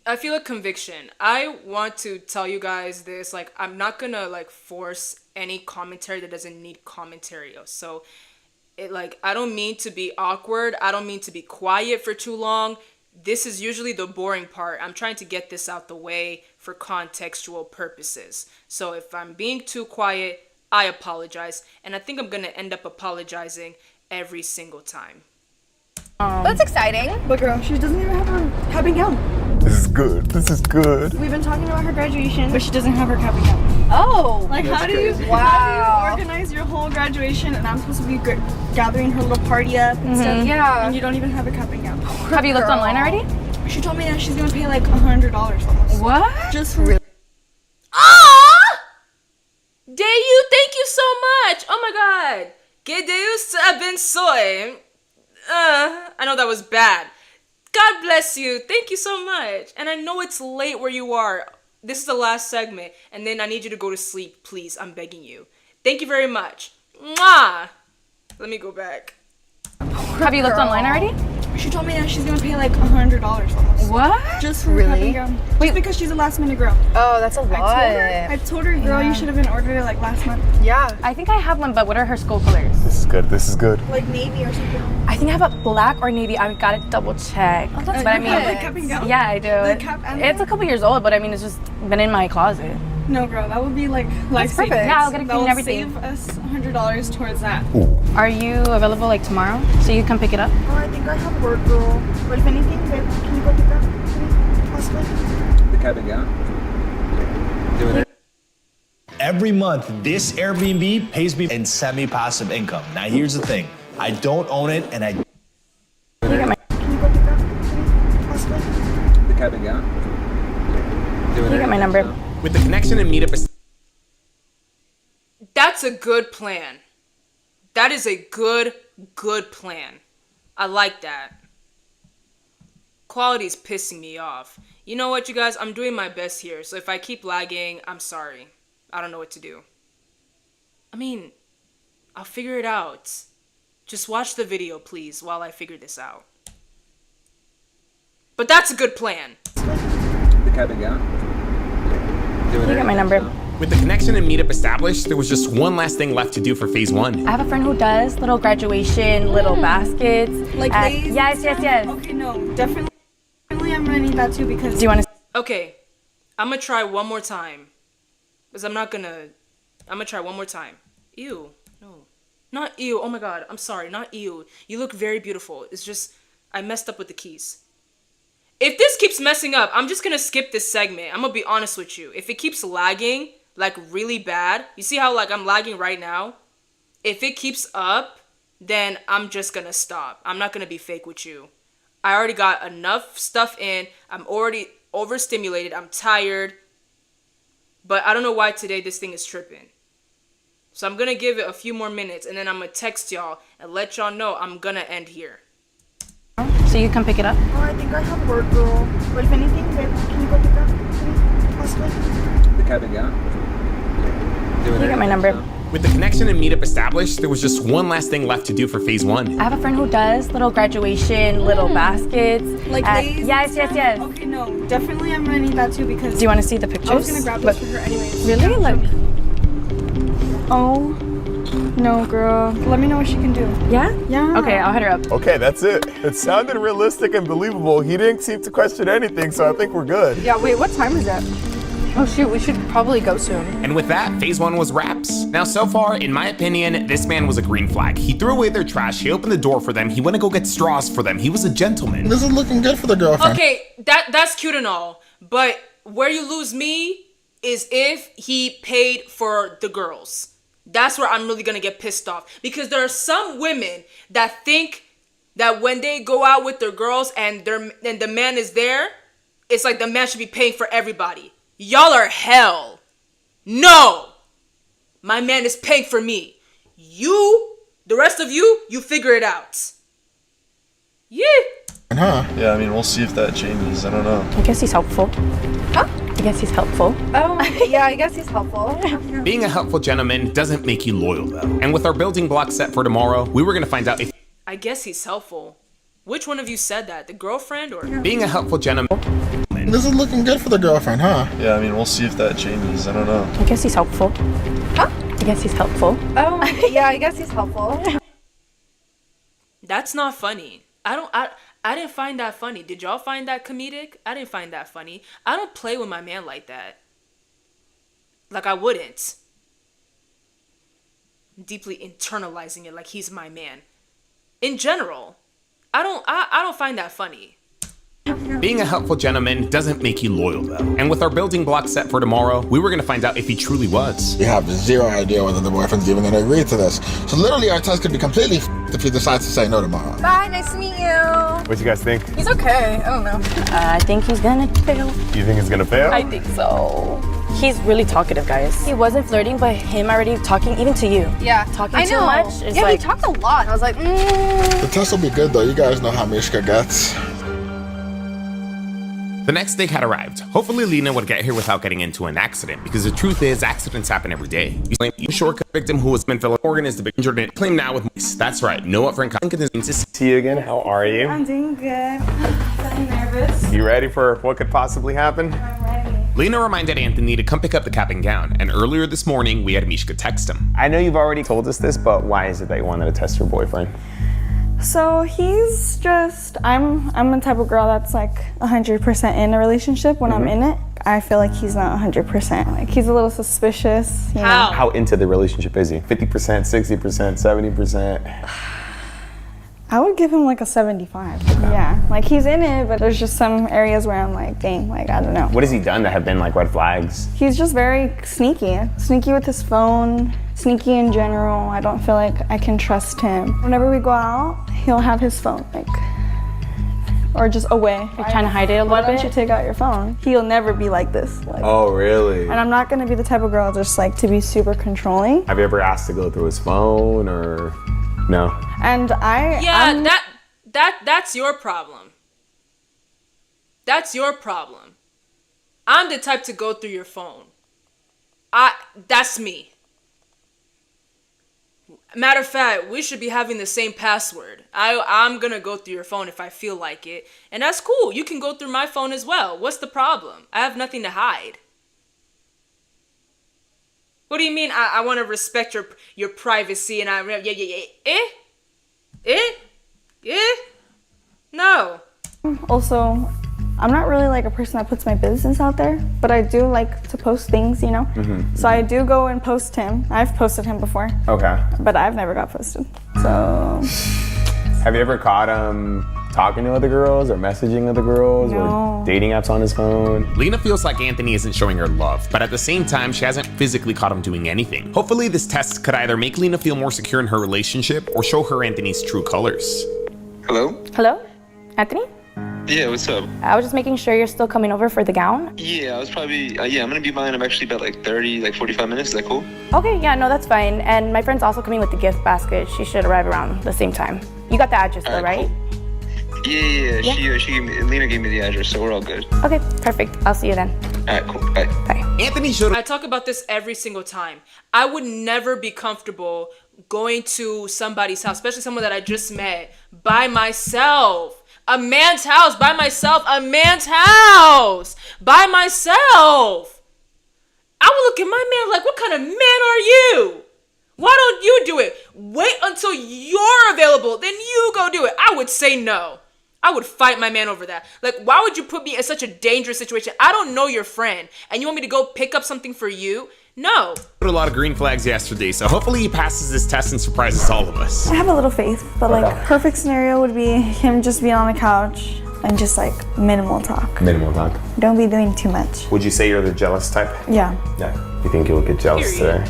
Speaker 1: I feel a conviction. I want to tell you guys this. Like, I'm not gonna like force any commentary that doesn't need commentary. So, I don't mean to be awkward. I don't mean to be quiet for too long. This is usually the boring part. I'm trying to get this out the way for contextual purposes. So if I'm being too quiet, I apologize. And I think I'm gonna end up apologizing every single time.
Speaker 11: That's exciting.
Speaker 12: But girl, she doesn't even have her cap and gown.
Speaker 10: This is good.
Speaker 12: We've been talking about her graduation, but she doesn't have her cap and gown.
Speaker 11: Oh.
Speaker 12: Like, how do you organize your whole graduation, and I'm supposed to be gathering her little party up and stuff.
Speaker 11: Yeah.
Speaker 12: And you don't even have a cap and gown.
Speaker 2: Have you looked online already?
Speaker 12: She told me that she's gonna pay like $100 almost.
Speaker 11: What?
Speaker 12: Just for
Speaker 1: Ah! Dayu, thank you so much. Oh my god. Que Deus abençoe. I know that was bad. God bless you. Thank you so much. And I know it's late where you are. This is the last segment. And then I need you to go to sleep, please. I'm begging you. Thank you very much. Mwah! Let me go back.
Speaker 2: Have you looked online already?
Speaker 12: She told me that she's gonna pay like $100 almost.
Speaker 11: What?
Speaker 12: Just for
Speaker 11: Really?
Speaker 12: cap and gown. Just because she's a last minute girl.
Speaker 11: Oh, that's a lot.
Speaker 12: I told her, girl, you should have been ordered it like last month.
Speaker 11: Yeah.
Speaker 2: I think I have one, but what are her school colors?
Speaker 10: This is good.
Speaker 12: Like navy or something.
Speaker 2: I think I have a black or navy. I gotta double check.
Speaker 11: Oh, that's
Speaker 2: but I
Speaker 11: good.
Speaker 2: mean,
Speaker 12: The cap and gown?
Speaker 2: yeah, I do.
Speaker 12: The cap and
Speaker 2: It's a couple years old, but I mean, it's just been in my closet.
Speaker 12: No, girl, that would be like life
Speaker 2: perfect.
Speaker 12: saving.
Speaker 2: Yeah, I'll get it
Speaker 12: That
Speaker 2: clean and
Speaker 12: will
Speaker 2: everything.
Speaker 12: save us $100 towards that.
Speaker 2: Are you available like tomorrow, so you can pick it up?
Speaker 12: Oh, I think I have work, girl. But if anything, babe, can you go pick up? Possibly.
Speaker 13: The cap and gown. Doing it.
Speaker 14: Every month, this Airbnb pays me in semi-passive income. Now, here's the thing. I don't own it, and I...
Speaker 12: Can you go pick up? Possibly.
Speaker 13: The cap and gown. Doing
Speaker 2: You
Speaker 13: it.
Speaker 2: get my number.
Speaker 8: With the connection and meetup.
Speaker 1: That's a good plan. That is a good plan. I like that. Quality's pissing me off. You know what, you guys? I'm doing my best here, so if I keep lagging, I'm sorry. I don't know what to do. I mean, I'll figure it out. Just watch the video, please, while I figure this out. But that's a good plan.
Speaker 13: The cap and gown. Doing
Speaker 2: You
Speaker 13: it.
Speaker 2: get my number.
Speaker 8: With the connection and meetup established, there was just one last thing left to do for phase 1.
Speaker 2: I have a friend who does little graduation, little baskets.
Speaker 12: Like lays?
Speaker 2: Yes.
Speaker 12: Okay, no, definitely I'm gonna need that too because...
Speaker 2: Do you want to?
Speaker 1: Okay, I'm gonna try one more time. Because I'm gonna try one more time. Ew. No. Not ew. Oh my god. I'm sorry. Not ew. You look very beautiful. It's just, I messed up with the keys. If this keeps messing up, I'm just gonna skip this segment. I'm gonna be honest with you. If it keeps lagging, like really bad, you see how like I'm lagging right now? If it keeps up, then I'm just gonna stop. I'm not gonna be fake with you. I already got enough stuff in. I'm already overstimulated. I'm tired. But I don't know why today this thing is tripping. So I'm gonna give it a few more minutes and then I'm gonna text y'all and let y'all know I'm gonna end here.
Speaker 2: So you can pick it up.
Speaker 12: Oh, I think I have work, girl. But if anything, babe, can you go pick up? Possibly.
Speaker 13: The cap and gown. Doing
Speaker 2: You
Speaker 13: it.
Speaker 2: get my number.
Speaker 8: With the connection and meetup established, there was just one last thing left to do for phase 1.
Speaker 2: I have a friend who does little graduation, little baskets.
Speaker 12: Like lays?
Speaker 2: Yes.
Speaker 12: Okay, no, definitely I'm gonna need that too because...
Speaker 2: Do you want to see the pictures?
Speaker 12: I was gonna grab those for her anyways.
Speaker 2: Really?
Speaker 12: Yeah,
Speaker 2: Like,
Speaker 12: sure.
Speaker 2: oh
Speaker 12: No, girl. Let me know what she can do.
Speaker 11: Yeah?
Speaker 12: Yeah.
Speaker 11: Okay, I'll hit her up.
Speaker 10: Okay, that's it. It sounded realistic and believable. He didn't seem to question anything, so I think we're good.
Speaker 11: Yeah, wait, what time is it? Oh shoot, we should probably go soon.
Speaker 8: And with that, phase 1 was wraps. Now, so far, in my opinion, this man was a green flag. He threw away their trash, he opened the door for them, he went to go get straws for them, he was a gentleman.
Speaker 15: This is looking good for the girlfriend.
Speaker 1: Okay, that's cute and all, but where you lose me is if he paid for the girls. That's where I'm really gonna get pissed off. Because there are some women that think that when they go out with their girls and the man is there, it's like the man should be paying for everybody. Y'all are hell. No! My man is paying for me. You, the rest of you, you figure it out. Yeah.
Speaker 15: Huh?
Speaker 16: Yeah, I mean, we'll see if that changes. I don't know.
Speaker 9: I guess he's helpful.
Speaker 11: Huh?
Speaker 9: I guess he's helpful.
Speaker 11: Oh, yeah, I guess he's helpful.
Speaker 8: Being a helpful gentleman doesn't make you loyal, though. And with our building blocks set for tomorrow, we were gonna find out if
Speaker 1: I guess he's helpful. Which one of you said that? The girlfriend or?
Speaker 8: being a helpful gentleman.
Speaker 15: This is looking good for the girlfriend, huh?
Speaker 16: Yeah, I mean, we'll see if that changes. I don't know.
Speaker 9: I guess he's helpful.
Speaker 11: Huh?
Speaker 9: I guess he's helpful.
Speaker 11: Oh, yeah, I guess he's helpful.
Speaker 1: That's not funny. I didn't find that funny. Did y'all find that comedic? I didn't find that funny. I don't play with my man like that. Like I wouldn't. Deeply internalizing it like he's my man. In general, I don't find that funny.
Speaker 8: Being a helpful gentleman doesn't make you loyal, though. And with our building blocks set for tomorrow, we were gonna find out if he truly was.
Speaker 15: We have zero idea whether the boyfriend's even gonna agree to this. So literally our test could be completely if he decides to say no tomorrow.
Speaker 11: Bye, nice to meet you.
Speaker 10: What you guys think?
Speaker 11: He's okay. I don't know.
Speaker 9: I think he's gonna fail.
Speaker 10: You think it's gonna fail?
Speaker 9: I think so. He's really talkative, guys. He wasn't flirting, but him already talking, even to you.
Speaker 11: Yeah.
Speaker 9: Talking
Speaker 11: I
Speaker 9: too
Speaker 11: know.
Speaker 9: much is
Speaker 11: yeah,
Speaker 9: like...
Speaker 11: he talked a lot. I was like,
Speaker 15: The test will be good though. You guys know how Mishka gets.
Speaker 8: The next day had arrived. Hopefully Lena would get here without getting into an accident, because the truth is, accidents happen every day. You claim you shortcut victim who was Philip Morgan is the big injured and claim now with Mace. That's right, no upfront content.
Speaker 10: See you again. How are you?
Speaker 12: I'm doing good. Feeling nervous.
Speaker 10: You ready for what could possibly happen?
Speaker 12: I'm ready.
Speaker 8: Lena reminded Anthony to come pick up the cap and gown, and earlier this morning we had Mishka text him.
Speaker 10: I know you've already told us this, but why is it that you wanted to test your boyfriend?
Speaker 12: So he's just, I'm the type of girl that's like 100% in a relationship. When I'm in it, I feel like he's not 100%. Like he's a little suspicious. You know?
Speaker 10: How into the relationship is he? 50%, 60%, 70%?
Speaker 12: I would give him like a 75. Yeah, like he's in it, but there's just some areas where I'm like, dang, like I don't know.
Speaker 10: What has he done that have been like red flags?
Speaker 12: He's just very sneaky. Sneaky with his phone, sneaky in general. I don't feel like I can trust him. Whenever we go out, he'll have his phone, like, or just away.
Speaker 9: Like trying to hide it a little
Speaker 12: Why
Speaker 9: bit?
Speaker 12: don't you take out your phone? He'll never be like this. Like,
Speaker 10: Oh, really?
Speaker 12: and I'm not gonna be the type of girl just like to be super controlling.
Speaker 10: Have you ever asked to go through his phone or no?
Speaker 12: And
Speaker 1: That's your problem. That's your problem. I'm the type to go through your phone. That's me. Matter of fact, we should be having the same password. I'm gonna go through your phone if I feel like it. And that's cool. You can go through my phone as well. What's the problem? I have nothing to hide. What do you mean I want to respect your privacy and No.
Speaker 12: Also, I'm not really like a person that puts my business out there, but I do like to post things, you know? So I do go and post him. I've posted him before.
Speaker 10: Okay.
Speaker 12: But I've never got posted. So.
Speaker 10: Have you ever caught him talking to other girls or messaging other girls or dating apps on his phone?
Speaker 8: Lena feels like Anthony isn't showing her love, but at the same time, she hasn't physically caught him doing anything. Hopefully this test could either make Lena feel more secure in her relationship or show her Anthony's true colors.
Speaker 17: Hello?
Speaker 9: Hello? Anthony?
Speaker 17: Yeah, what's up?
Speaker 9: I was just making sure you're still coming over for the gown.
Speaker 17: Yeah, I was probably, I'm gonna be mine. I'm actually about like 45 minutes. Is that cool?
Speaker 9: Okay, yeah, no, that's fine. And my friend's also coming with the gift basket. She should arrive around the same time. You got the address though, right?
Speaker 17: Cool. Yeah. She gave me, Lena gave me the address, so we're all good.
Speaker 9: Okay, perfect. I'll see you then.
Speaker 17: All right, cool. Bye.
Speaker 9: Bye.
Speaker 8: Anthony showed.
Speaker 1: I talk about this every single time. I would never be comfortable going to somebody's house, especially someone that I just met, by myself. A man's house by myself. A man's house by myself. I would look at my man like, what kind of man are you? Why don't you do it? Wait until you're available, then you go do it. I would say no. I would fight my man over that. Like, why would you put me in such a dangerous situation? I don't know your friend, and you want me to go pick up something for you? No.
Speaker 8: Put a lot of green flags yesterday, so hopefully he passes this test and surprises all of us.
Speaker 12: I have a little faith, but like perfect scenario would be him just being on the couch and just like minimal talk.
Speaker 10: Minimal talk.
Speaker 12: Don't be doing too much.
Speaker 10: Would you say you're the jealous type?
Speaker 12: Yeah.
Speaker 10: Yeah. You think you'll get jealous today?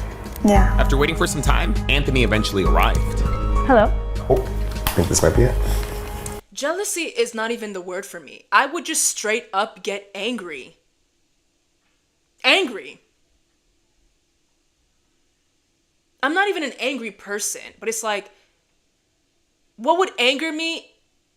Speaker 12: Yeah.
Speaker 8: After waiting for some time, Anthony eventually arrived.
Speaker 12: Hello.
Speaker 10: Oh, I think this might be it.
Speaker 1: Jealousy is not even the word for me. I would just straight up get angry. Angry. I'm not even an angry person, but it's like, what would anger me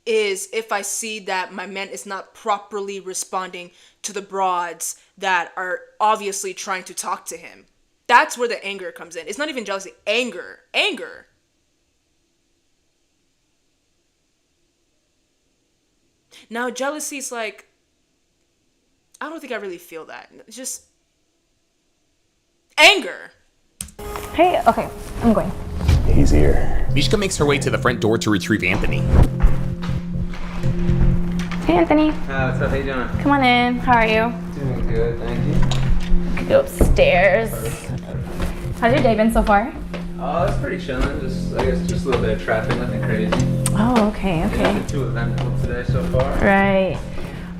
Speaker 1: is if I see that my man is not properly responding to the broads that are obviously trying to talk to him. That's where the anger comes in. It's not even jealousy, anger. Anger. Now, jealousy is like, I don't think I really feel that. It's just anger.
Speaker 9: Hey, okay, I'm going.
Speaker 10: He's here.
Speaker 8: Mishka makes her way to the front door to retrieve Anthony.
Speaker 9: Hey, Anthony.
Speaker 13: Hi, what's up? How you doing?
Speaker 9: Come on in. How are you?
Speaker 13: Doing good, thank you.
Speaker 9: Go upstairs. How's your day been so far?
Speaker 13: Oh, it's pretty chilling. I guess just a little bit of traffic, nothing crazy.
Speaker 9: Oh, okay.
Speaker 13: Nothing too eventful today so far.
Speaker 9: Right.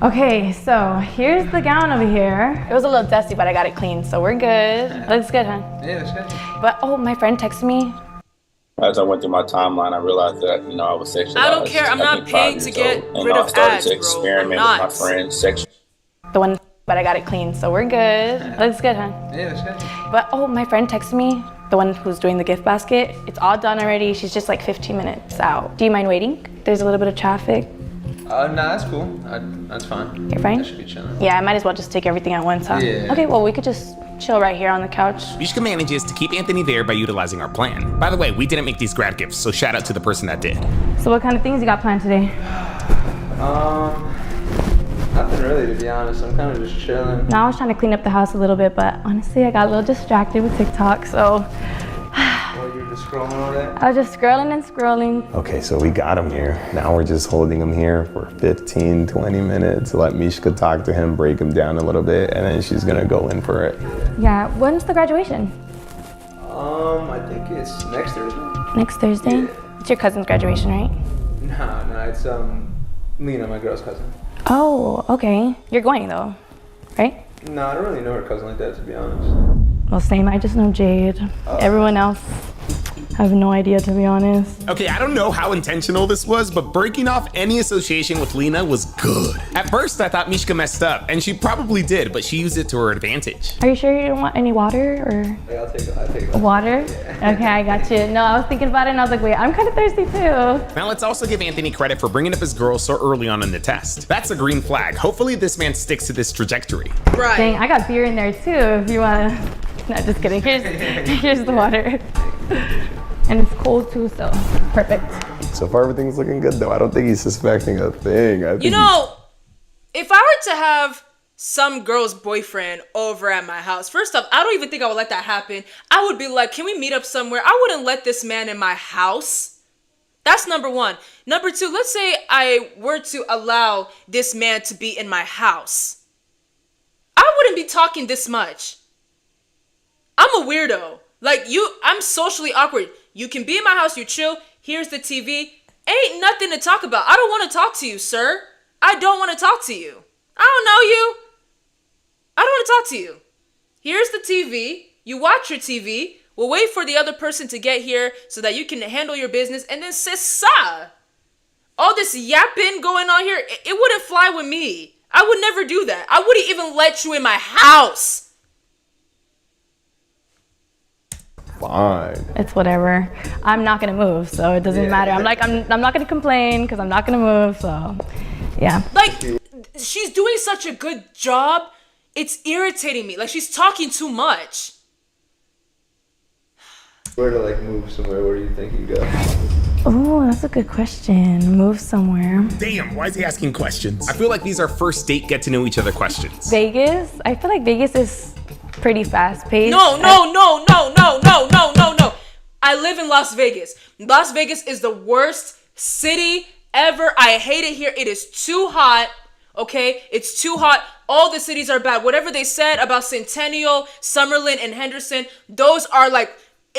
Speaker 9: Okay, so here's the gown over here. It was a little dusty, but I got it clean, so we're good. Looks good, huh?
Speaker 13: Yeah, looks good.
Speaker 9: But, oh, my friend texted me.
Speaker 18: As I went through my timeline, I realized that, I was sexualized.
Speaker 1: I don't care. I'm not paying to get rid of ads,
Speaker 18: I started to
Speaker 1: bro.
Speaker 18: experiment with my friends sexually.
Speaker 9: The one, but I got it clean, so we're good. Looks good, huh?
Speaker 13: Yeah, looks good.
Speaker 9: But, oh, my friend texted me. The one who's doing the gift basket. It's all done already. She's just like 15 minutes out. Do you mind waiting? There's a little bit of traffic.
Speaker 13: No, that's cool. That's fine.
Speaker 9: You're fine?
Speaker 13: That should be chilling.
Speaker 9: Yeah, I might as well just take everything at once, huh?
Speaker 13: Yeah.
Speaker 9: Okay, well, we could just chill right here on the couch.
Speaker 8: Mishka manages to keep Anthony there by utilizing our plan. By the way, we didn't make these grad gifts, so shout out to the person that did.
Speaker 9: So what kind of things you got planned today?
Speaker 13: Nothing really, to be honest. I'm kind of just chilling.
Speaker 9: No, I was trying to clean up the house a little bit, but honestly, I got a little distracted with TikTok, so.
Speaker 13: Well, you were just scrolling all day?
Speaker 9: I was just scrolling and scrolling.
Speaker 10: Okay, so we got him here. Now we're just holding him here for 15, 20 minutes. Let Mishka talk to him, break him down a little bit, and then she's gonna go in for it.
Speaker 9: Yeah, when's the graduation?
Speaker 13: I think it's next Thursday.
Speaker 9: Next Thursday?
Speaker 13: Yeah.
Speaker 9: It's your cousin's graduation, right?
Speaker 13: No, it's Lena, my girl's cousin.
Speaker 9: Oh, okay. You're going though, right?
Speaker 13: No, I don't really know her cousin like that, to be honest.
Speaker 9: Well, same. I just know Jade. Everyone else, I have no idea, to be honest.
Speaker 8: Okay, I don't know how intentional this was, but breaking off any association with Lena was good. At first, I thought Mishka messed up, and she probably did, but she used it to her advantage.
Speaker 9: Are you sure you don't want any water or?
Speaker 13: Yeah, I'll take it.
Speaker 9: Water? Yeah. Okay, I got you. No, I was thinking about it and I was like, wait, I'm kind of thirsty too.
Speaker 8: Now let's also give Anthony credit for bringing up his girl so early on in the test. That's a green flag. Hopefully this man sticks to this trajectory.
Speaker 1: Right.
Speaker 9: Dang, I got beer in there too if you want to. No, just kidding. Here's the water. And it's cold too, so perfect.
Speaker 10: So far, everything's looking good though. I don't think he's suspecting a thing.
Speaker 1: You know, if I were to have some girl's boyfriend over at my house, first off, I don't even think I would let that happen. I would be like, can we meet up somewhere? I wouldn't let this man in my house. That's number one. Number two, let's say I were to allow this man to be in my house. I wouldn't be talking this much. I'm a weirdo. Like I'm socially awkward. You can be in my house, you chill. Here's the TV. Ain't nothing to talk about. I don't want to talk to you, sir. I don't want to talk to you. I don't know you. I don't want to talk to you. Here's the TV. You watch your TV. We'll wait for the other person to get here so that you can handle your business. And then sissa. All this yapping going on here, it wouldn't fly with me. I would never do that. I wouldn't even let you in my house.
Speaker 10: Fine.
Speaker 9: It's whatever. I'm not gonna move, so it doesn't matter. I'm not gonna complain because I'm not gonna move, so yeah.
Speaker 1: Like, she's doing such a good job. It's irritating me. Like, she's talking too much.
Speaker 13: Where to move somewhere? Where do you think you go?
Speaker 9: Oh, that's a good question. Move somewhere.
Speaker 8: Damn, why is he asking questions? I feel like these are first date get to know each other questions.
Speaker 9: Vegas? I feel like Vegas is pretty fast paced.
Speaker 1: No. I live in Las Vegas. Las Vegas is the worst city ever. I hate it here. It is too hot. Okay, it's too hot. All the cities are bad. Whatever they said about Centennial, Summerlin, and Henderson, those are like,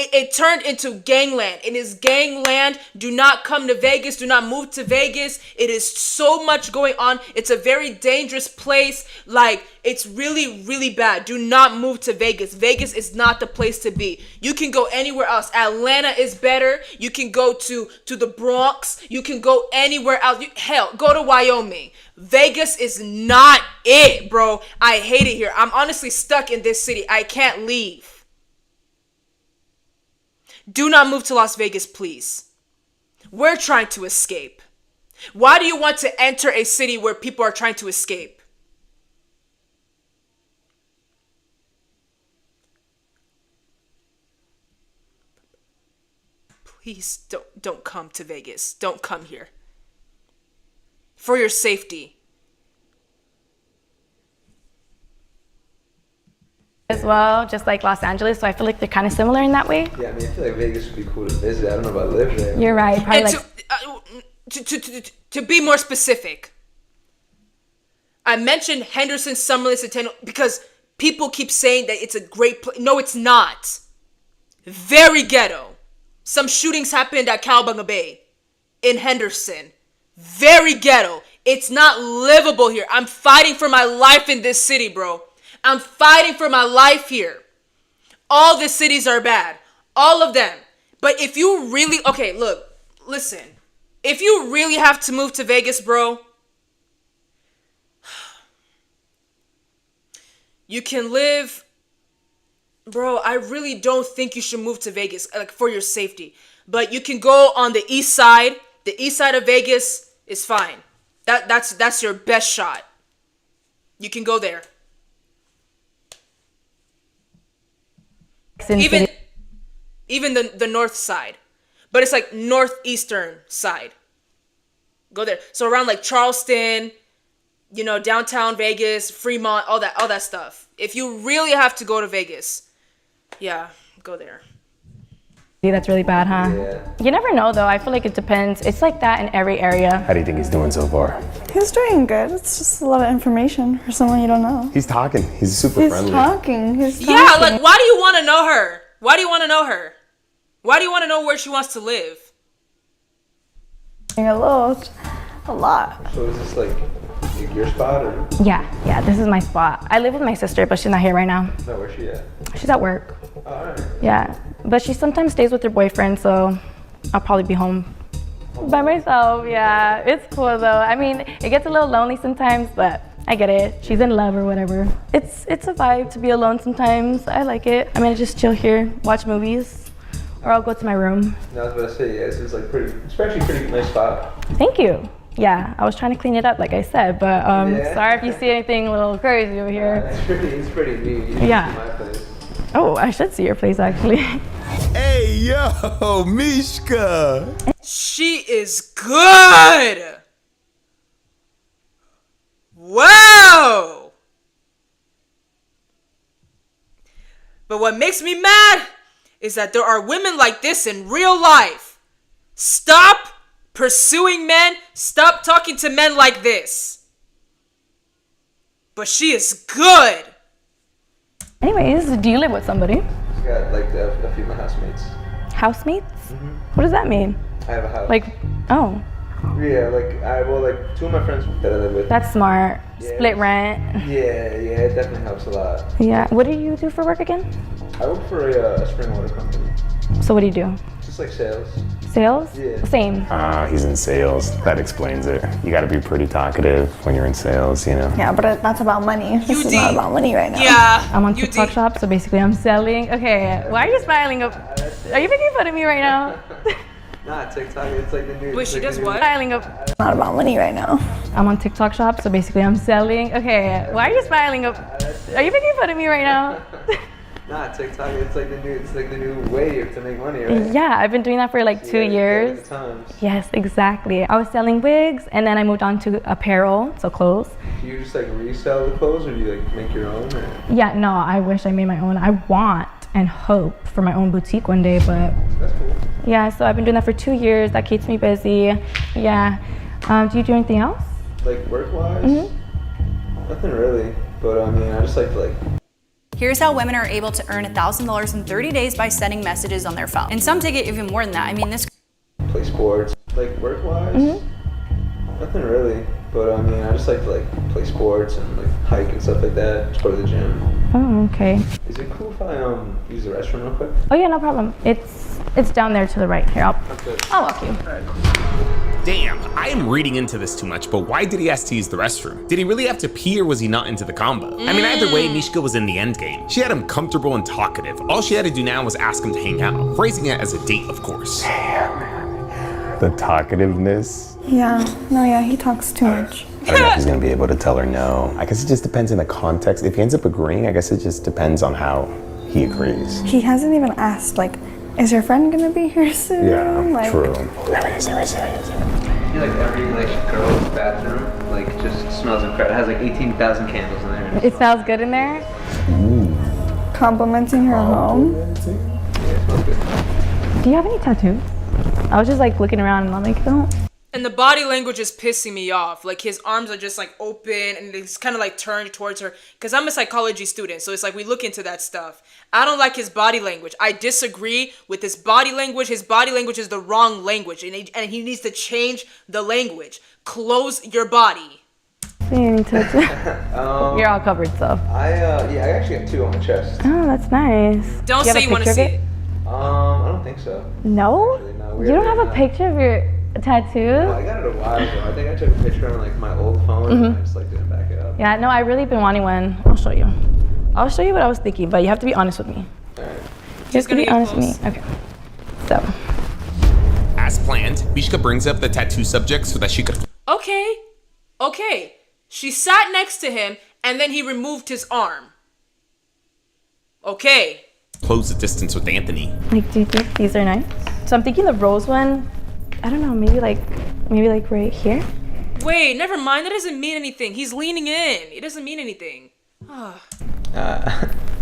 Speaker 1: it turned into gangland. It is gangland. Do not come to Vegas. Do not move to Vegas. It is so much going on. It's a very dangerous place. Like, it's really, really bad. Do not move to Vegas. Vegas is not the place to be. You can go anywhere else. Atlanta is better. You can go to the Bronx. You can go anywhere else. Hell, go to Wyoming. Vegas is not it, bro. I hate it here. I'm honestly stuck in this city. I can't leave. Do not move to Las Vegas, please. We're trying to escape. Why do you want to enter a city where people are trying to escape? Please don't come to Vegas. Don't come here. For your safety.
Speaker 9: As well, just like Los Angeles, so I feel like they're kind of similar in that way.
Speaker 13: Yeah, I mean, I feel like Vegas would be cool to visit. I don't know if I live there.
Speaker 9: You're right. Probably
Speaker 1: And to be more specific, I mentioned Henderson, Summerlin, Centennial because people keep saying that it's a great place. No, it's not. Very ghetto. Some shootings happened at Cowabunga Bay in Henderson. Very ghetto. It's not livable here. I'm fighting for my life in this city, bro. I'm fighting for my life here. All the cities are bad. All of them. But if you really... Okay, look. Listen. If you really have to move to Vegas, bro, you can live... Bro, I really don't think you should move to Vegas, like, for your safety. But you can go on the east side. The east side of Vegas is fine. That's your best shot. You can go there. Even the north side, but it's like northeastern side. Go there. So around like Charleston, you know, downtown Vegas, Fremont, all that stuff. If you really have to go to Vegas, yeah, go there.
Speaker 9: That's really bad, huh?
Speaker 13: Yeah.
Speaker 9: You never know, though. I feel like it depends. It's like that in every area.
Speaker 10: How do you think he's doing so far?
Speaker 12: He's doing good. It's just a lot of information for someone you don't know.
Speaker 10: He's talking. He's super friendly.
Speaker 12: He's talking.
Speaker 1: Yeah, like, why do you want to know her? Why do you want to know her? Why do you want to know where she wants to live?
Speaker 12: A lot.
Speaker 13: So is this like your spot or?
Speaker 9: Yeah, this is my spot. I live with my sister, but she's not here right now.
Speaker 13: No, where's she at?
Speaker 9: She's at work.
Speaker 13: Oh, all right.
Speaker 9: Yeah, but she sometimes stays with her boyfriend, so I'll probably be home by myself. Yeah, it's cool though. I mean, it gets a little lonely sometimes, but I get it. She's in love or whatever. It's a vibe to be alone sometimes. I like it. I mean, I just chill here, watch movies, or I'll go to my room.
Speaker 13: I was about to say, yeah, this is like it's actually a pretty nice spot.
Speaker 9: Thank you. Yeah, I was trying to clean it up, like I said, but sorry if you see anything a little crazy over here.
Speaker 13: It's pretty neat. You
Speaker 9: Yeah.
Speaker 13: see my place.
Speaker 9: Oh, I should see your place actually.
Speaker 8: Hey, yo, Mishka.
Speaker 1: She is good. Wow. But what makes me mad is that there are women like this in real life. Stop pursuing men. Stop talking to men like this. But she is good.
Speaker 9: Anyways, do you live with somebody?
Speaker 13: She's got like a few of my housemates.
Speaker 9: Housemates?
Speaker 13: Mm-hmm.
Speaker 9: What does that mean?
Speaker 13: I have a house.
Speaker 9: Like, oh.
Speaker 13: Yeah, like two of my friends that I live with.
Speaker 9: That's smart.
Speaker 13: Yeah.
Speaker 9: Split rent.
Speaker 13: Yeah, it definitely helps a lot.
Speaker 9: Yeah. What do you do for work again?
Speaker 13: I work for a spring water company.
Speaker 9: So what do you do?
Speaker 13: Just like sales.
Speaker 9: Sales?
Speaker 13: Yeah.
Speaker 9: Same.
Speaker 10: He's in sales. That explains it. You gotta be pretty talkative when you're in sales, you know?
Speaker 12: Yeah, but that's about money. This is not about money right now.
Speaker 1: Yeah.
Speaker 9: I'm on TikTok shop, so basically I'm selling. Okay, why are you smiling? Are you making fun of me right now?
Speaker 13: Nah, TikTok, it's like the new...
Speaker 1: Wait, she does what?
Speaker 9: Smiling up.
Speaker 12: It's not about money right now.
Speaker 9: I'm on TikTok shop, so basically I'm selling. Okay, why are you smiling up? Are you making fun of me right now?
Speaker 13: Nah, TikTok, it's like the new way to make money, right?
Speaker 9: Yeah, I've been doing that for like 2 years. Yes, exactly. I was selling wigs, and then I moved on to apparel, so clothes.
Speaker 13: Do you just like resell the clothes, or do you like make your own? Or?
Speaker 9: Yeah, no, I wish I made my own. I want and hope for my own boutique one day, but
Speaker 13: That's cool.
Speaker 9: yeah, so I've been doing that for 2 years. That keeps me busy. Yeah. Do you do anything else?
Speaker 13: Like work-wise?
Speaker 9: Mm-hmm.
Speaker 13: Nothing really. But I mean, I just like to like.
Speaker 19: Here's how women are able to earn $1,000 in 30 days by sending messages on their phone. And some take it even more than that. I mean, this.
Speaker 13: Play sports. Like work-wise? Nothing really. But I mean, I just like to like play sports and like hike and stuff like that. Just go to the gym.
Speaker 9: Oh, okay.
Speaker 13: Is it cool if I use the restroom real quick?
Speaker 9: Oh yeah, no problem. It's down there to the right. Here, I'll walk you.
Speaker 8: Damn, I am reading into this too much, but why did he ask to use the restroom? Did he really have to pee or was he not into the combo? I mean, either way, Mishka was in the endgame. She had him comfortable and talkative. All she had to do now was ask him to hang out, phrasing it as a date, of course.
Speaker 10: The talkativeness.
Speaker 12: Yeah, no, yeah, he talks too much.
Speaker 10: I don't know if he's gonna be able to tell her no. I guess it just depends on the context. If he ends up agreeing, I guess it just depends on how he agrees.
Speaker 12: He hasn't even asked, like, is your friend gonna be here soon?
Speaker 10: Yeah,
Speaker 12: like,
Speaker 10: true.
Speaker 13: I feel like every like girl's bathroom like just smells incredible. It has like 18,000 candles in there.
Speaker 9: It smells good in there?
Speaker 12: Complimenting her home.
Speaker 13: Yeah, it smells good.
Speaker 9: Do you have any tattoos? I was just like looking around and I'm like, don't.
Speaker 1: And the body language is pissing me off. Like his arms are just like open and he's kind of like turned towards her. Because I'm a psychology student, so it's like we look into that stuff. I don't like his body language. I disagree with his body language. His body language is the wrong language, and he needs to change the language. Close your body.
Speaker 9: Any tattoo? You're all covered, so.
Speaker 13: Yeah, I actually have 2 on my chest.
Speaker 9: Oh, that's nice.
Speaker 1: Don't
Speaker 9: Do you have
Speaker 1: say
Speaker 9: a
Speaker 1: you want to
Speaker 9: picture
Speaker 1: see
Speaker 9: of
Speaker 1: it.
Speaker 13: I don't think so.
Speaker 9: No?
Speaker 13: Actually, no,
Speaker 9: You don't have a picture of your tattoo?
Speaker 13: No, I got it a while ago. I think I took a picture on like my old phone and I just like didn't back it up.
Speaker 9: Yeah, no, I really been wanting one. I'll show you. I'll show you what I was thinking, but you have to be honest with me.
Speaker 13: Alright.
Speaker 9: You have to be honest with me. Okay. So.
Speaker 8: As planned, Mishka brings up the tattoo subject so that she could.
Speaker 1: Okay. She sat next to him and then he removed his arm. Okay.
Speaker 8: Close the distance with Anthony.
Speaker 9: Like, do you think these are nice? So I'm thinking the rose one, I don't know, maybe like right here?
Speaker 1: Wait, never mind. That doesn't mean anything. He's leaning in. It doesn't mean anything.
Speaker 13: I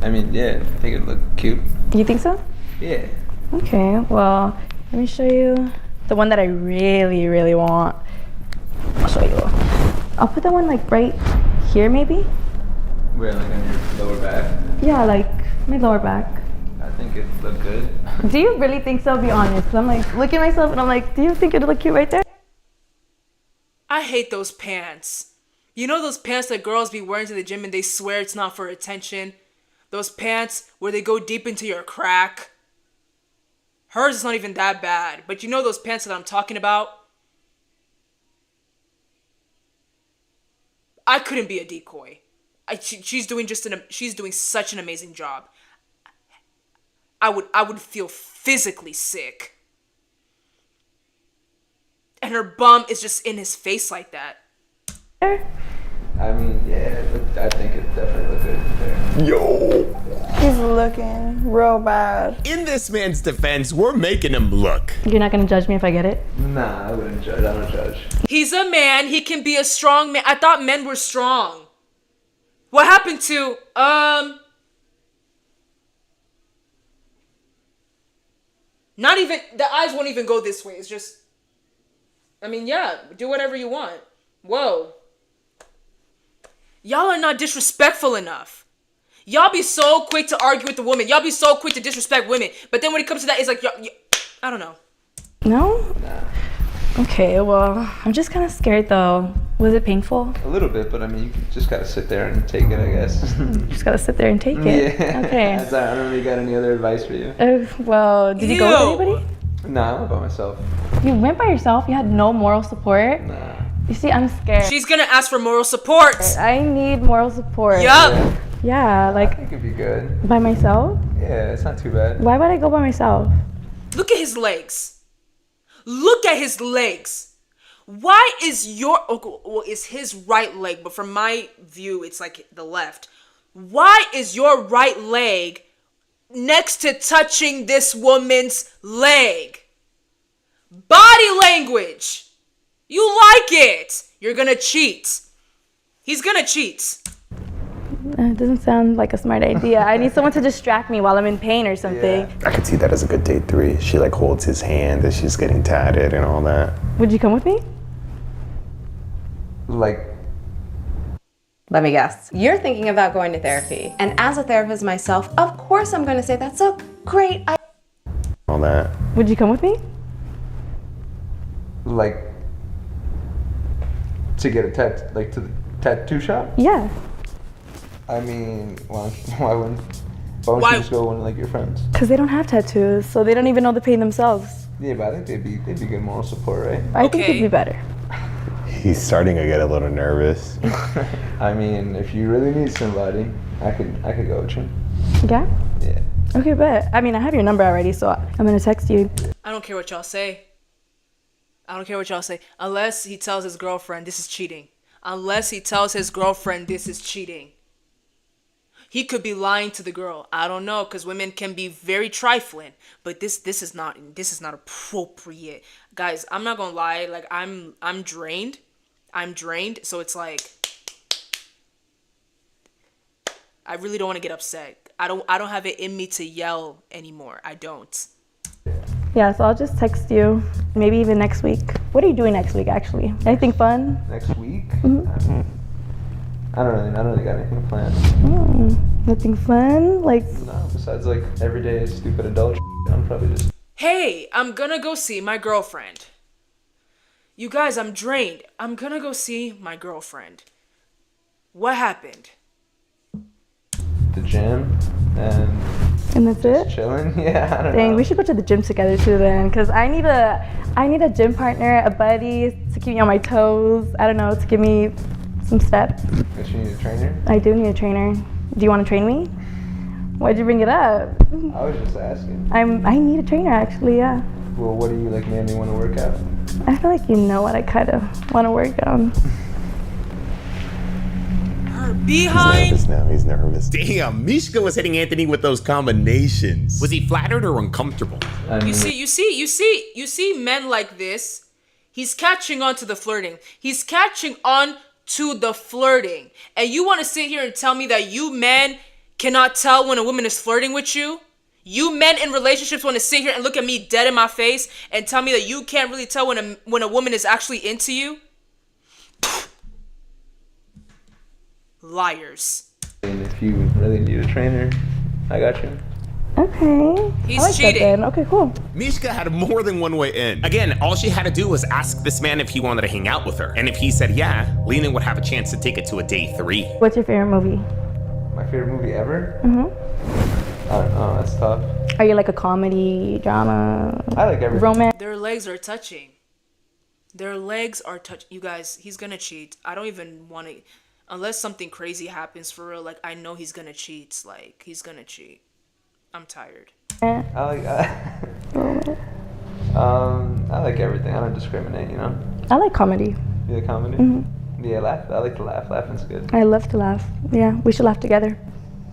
Speaker 13: mean, yeah, I think it'd look cute.
Speaker 9: You think so?
Speaker 13: Yeah.
Speaker 9: Okay, well, let me show you the one that I really, really want. I'll show you. I'll put that one like right here maybe?
Speaker 13: Where, like on your lower back?
Speaker 9: Yeah, like my lower back.
Speaker 13: I think it'd look good.
Speaker 9: Do you really think so? Be honest. 'Cause I'm like looking at myself and I'm like, do you think it'd look cute right there?
Speaker 1: I hate those pants. You know those pants that girls be wearing to the gym and they swear it's not for attention? Those pants where they go deep into your crack? Hers is not even that bad, but you know those pants that I'm talking about? I couldn't be a decoy. She's doing such an amazing job. I would feel physically sick. And her bum is just in his face like that.
Speaker 13: I mean, yeah, I think it definitely look good there.
Speaker 8: Yo!
Speaker 12: He's looking real bad.
Speaker 8: In this man's defense, we're making him look.
Speaker 9: You're not gonna judge me if I get it?
Speaker 13: Nah, I wouldn't judge. I don't judge.
Speaker 1: He's a man. He can be a strong man. I thought men were strong. What happened to, not even, the eyes won't even go this way. It's just, I mean, yeah, do whatever you want. Whoa. Y'all are not disrespectful enough. Y'all be so quick to argue with the woman. Y'all be so quick to disrespect women. But then when it comes to that, it's like, I don't know.
Speaker 9: No?
Speaker 13: Nah.
Speaker 9: Okay, well, I'm just kind of scared though. Was it painful?
Speaker 13: A little bit, but I mean, you just gotta sit there and take it, I guess.
Speaker 9: Just gotta sit there and take it.
Speaker 13: Yeah.
Speaker 9: Okay.
Speaker 13: I don't really got any other advice for you.
Speaker 9: Well, did you go with anybody?
Speaker 13: Nah, I went by myself.
Speaker 9: You went by yourself? You had no moral support?
Speaker 13: Nah.
Speaker 9: You see, I'm scared.
Speaker 1: She's gonna ask for moral support.
Speaker 9: I need moral support.
Speaker 1: Yup.
Speaker 9: Yeah, like.
Speaker 13: I think it'd be good.
Speaker 9: By myself?
Speaker 13: Yeah, it's not too bad.
Speaker 9: Why would I go by myself?
Speaker 1: Look at his legs. Look at his legs. Why is is his right leg, but from my view, it's like the left. Why is your right leg next to touching this woman's leg? Body language. You like it. You're gonna cheat. He's gonna cheat.
Speaker 9: It doesn't sound like a smart idea. I need someone to distract me while I'm in pain or something.
Speaker 10: Yeah. I could see that as a good date 3. She like holds his hand as she's getting tatted and all that.
Speaker 9: Would you come with me?
Speaker 13: Like,
Speaker 20: Let me guess. You're thinking about going to therapy. And as a therapist myself, of course I'm going to say that's a great idea.
Speaker 10: All that.
Speaker 9: Would you come with me?
Speaker 13: like, to get a to the tattoo shop?
Speaker 9: Yeah.
Speaker 13: I mean, why wouldn't you just go with one of like your friends?
Speaker 9: Because they don't have tattoos, so they don't even know the pain themselves.
Speaker 13: Yeah, but I think they'd be good moral support, right?
Speaker 9: I think it'd be better.
Speaker 10: He's starting to get a little nervous.
Speaker 13: I mean, if you really need somebody, I could go with you.
Speaker 9: Yeah?
Speaker 13: Yeah.
Speaker 9: Okay, bet. I mean, I have your number already, so I'm gonna text you.
Speaker 1: I don't care what y'all say. I don't care what y'all say. Unless he tells his girlfriend this is cheating. Unless he tells his girlfriend this is cheating. He could be lying to the girl. I don't know, because women can be very trifling. But this is not appropriate. Guys, I'm not gonna lie, like I'm drained. I'm drained, so it's like I really don't want to get upset. I don't have it in me to yell anymore. I don't.
Speaker 9: Yeah, so I'll just text you. Maybe even next week. What are you doing next week, actually? Anything fun?
Speaker 13: Next week?
Speaker 9: Mm-hmm.
Speaker 13: I don't really got anything planned.
Speaker 9: Nothing fun? Like,
Speaker 13: no, besides like everyday stupid adult shit. I'm probably just...
Speaker 1: Hey, I'm gonna go see my girlfriend. You guys, I'm drained. I'm gonna go see my girlfriend. What happened?
Speaker 13: The gym
Speaker 9: and that's it?
Speaker 13: Chilling? Yeah, I don't know.
Speaker 9: Dang, we should go to the gym together too then, because I need a gym partner, a buddy to keep me on my toes. I don't know, to give me some steps.
Speaker 13: But you need a trainer?
Speaker 9: I do need a trainer. Do you want to train me? Why'd you bring it up?
Speaker 13: I was just asking.
Speaker 9: I need a trainer actually, yeah.
Speaker 13: Well, what do you like mainly want to work out?
Speaker 9: I feel like you know what I kind of want to work on.
Speaker 1: Her behind.
Speaker 10: He's nervous now. He's nervous.
Speaker 8: Damn, Mishka was hitting Anthony with those combinations. Was he flattered or uncomfortable?
Speaker 1: You see men like this. He's catching on to the flirting. He's catching on to the flirting. And you want to sit here and tell me that you men cannot tell when a woman is flirting with you? You men in relationships want to sit here and look at me dead in my face and tell me that you can't really tell when a woman is actually into you? Liars.
Speaker 13: And if you really need a trainer, I got you.
Speaker 9: Okay.
Speaker 1: He's
Speaker 9: I like
Speaker 1: cheating.
Speaker 9: that then. Okay, cool.
Speaker 8: Mishka had more than one way in. Again, all she had to do was ask this man if he wanted to hang out with her. And if he said yeah, Lena would have a chance to take it to a day 3.
Speaker 9: What's your favorite movie?
Speaker 13: My favorite movie ever?
Speaker 9: Mm-hmm.
Speaker 13: I don't know, that's tough.
Speaker 9: Are you like a comedy, drama?
Speaker 13: I like everything.
Speaker 9: Romance?
Speaker 1: Their legs are touching. Their legs are touching. You guys, he's gonna cheat. I don't even want to... Unless something crazy happens for real, like, I know he's gonna cheat. Like, he's gonna cheat. I'm tired.
Speaker 13: I like everything. I don't discriminate, you know?
Speaker 9: I like comedy.
Speaker 13: You like comedy?
Speaker 9: Mm-hmm.
Speaker 13: Yeah, laugh. I like to laugh. Laughing's good.
Speaker 9: I love to laugh. Yeah, we should laugh together.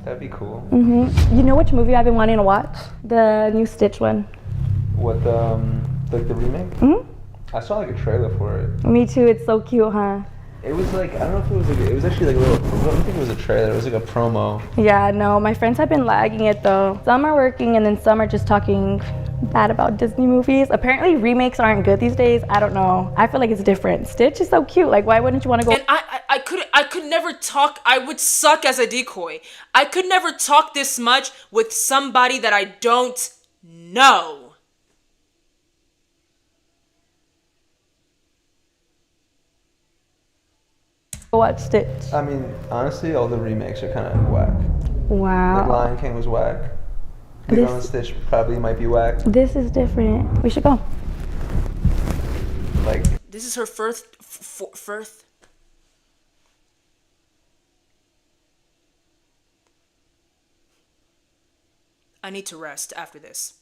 Speaker 13: That'd be cool.
Speaker 9: Mm-hmm. You know which movie I've been wanting to watch? The new Stitch one.
Speaker 13: What, like the remake?
Speaker 9: Mm-hmm.
Speaker 13: I saw like a trailer for it.
Speaker 9: Me too. It's so cute, huh?
Speaker 13: It was like, I don't know if it was like, it was actually like a little, I don't think it was a trailer, it was like a promo.
Speaker 9: Yeah, no, my friends have been lagging it though. Some are working and then some are just talking bad about Disney movies. Apparently remakes aren't good these days. I don't know. I feel like it's different. Stitch is so cute. Like, why wouldn't you want to go?
Speaker 1: And I could never talk. I would suck as a decoy. I could never talk this much with somebody that I don't know.
Speaker 9: Watch Stitch.
Speaker 13: I mean, honestly, all the remakes are kind of whack.
Speaker 9: Wow.
Speaker 13: Like Lion King was whack. Big on Stitch probably might be whack.
Speaker 9: This is different. We should go.
Speaker 13: Like,
Speaker 1: this is her first. I need to rest after this.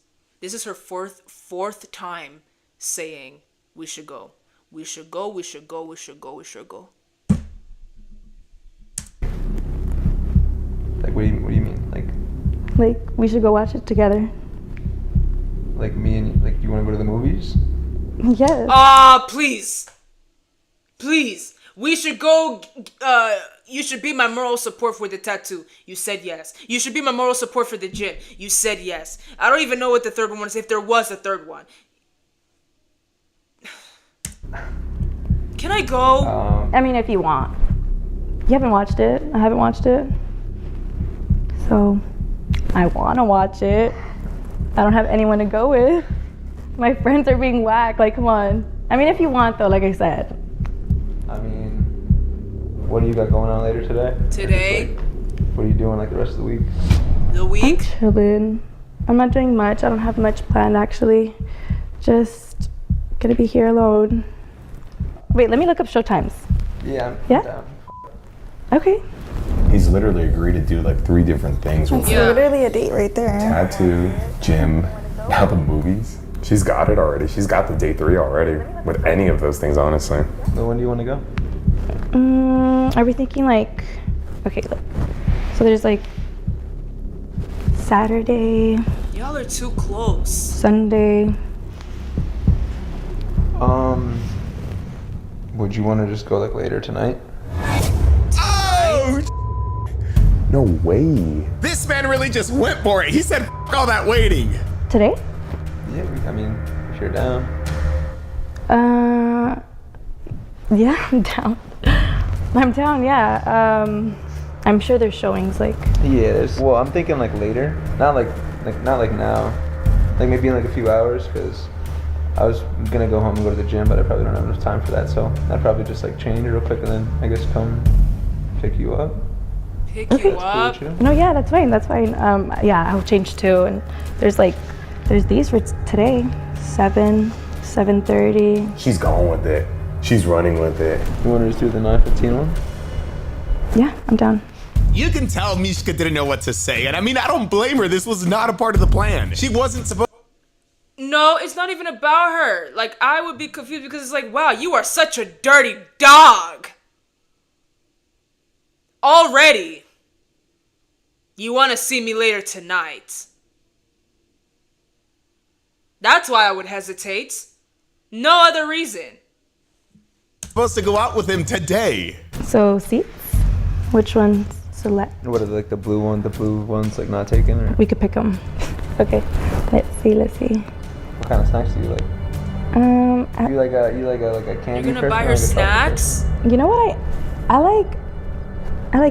Speaker 1: This is her fourth time saying we should go. We should go. We should go. We should go. We should go.
Speaker 13: Like, what do you mean?
Speaker 9: Like, we should go watch it together.
Speaker 13: Like me and, like, you want to go to the movies?
Speaker 9: Yes.
Speaker 1: Please. Please. We should go, you should be my moral support for the tattoo. You said yes. You should be my moral support for the gym. You said yes. I don't even know what the third one was, if there was a third one. Can I go?
Speaker 9: I mean, if you want. You haven't watched it. I haven't watched it. So, I want to watch it. I don't have anyone to go with. My friends are being whacked. Like, come on. I mean, if you want, though, like I said.
Speaker 13: I mean, what do you got going on later today?
Speaker 1: Today?
Speaker 13: What are you doing like the rest of the week?
Speaker 1: The week?
Speaker 9: I'm chilling. I'm not doing much. I don't have much planned, actually. Just gonna be here alone. Wait, let me look up show times.
Speaker 13: Yeah.
Speaker 9: Yeah?
Speaker 13: Down.
Speaker 9: Okay.
Speaker 10: He's literally agreed to do like 3 different things.
Speaker 12: That's literally a date right there.
Speaker 10: Tattoo, gym, now the movies. She's got it already. She's got the day 3 already with any of those things, honestly.
Speaker 13: So when do you want to go?
Speaker 9: Are we thinking like, okay, look. So there's like Saturday.
Speaker 1: Y'all are too close.
Speaker 9: Sunday.
Speaker 13: Would you want to just go like later tonight?
Speaker 10: Oh! No way. This man really just went for it. He said, F all that waiting.
Speaker 9: Today?
Speaker 13: Yeah, I mean, if you're down.
Speaker 9: Yeah, I'm down. I'm down, yeah. I'm sure there's showings like.
Speaker 13: Yeah, well, I'm thinking like later, not like now, like maybe in like a few hours, because I was gonna go home and go to the gym, but I probably don't have enough time for that, so I'd probably just like change real quick and then I guess come pick you up.
Speaker 1: Pick you up?
Speaker 13: Cool,
Speaker 9: No, yeah, that's fine. Yeah, I'll change too. And there's these for today, 7:30.
Speaker 10: She's going with it. She's running with it.
Speaker 13: You want to just do the 9:15 one?
Speaker 9: Yeah, I'm down.
Speaker 8: You can tell Mishka didn't know what to say, and I mean, I don't blame her. This was not a part of the plan. She wasn't supposed.
Speaker 1: No, it's not even about her. Like, I would be confused because it's like, wow, you are such a dirty dog. Already. You want to see me later tonight. That's why I would hesitate. No other reason.
Speaker 8: Supposed to go out with him today.
Speaker 9: So seats, which ones select?
Speaker 13: What are like the blue ones like not taken? Or?
Speaker 9: We could pick them. Okay, let's see.
Speaker 13: What kind of snacks do you like? You like a candy?
Speaker 1: You're gonna buy her snacks?
Speaker 9: You know what I like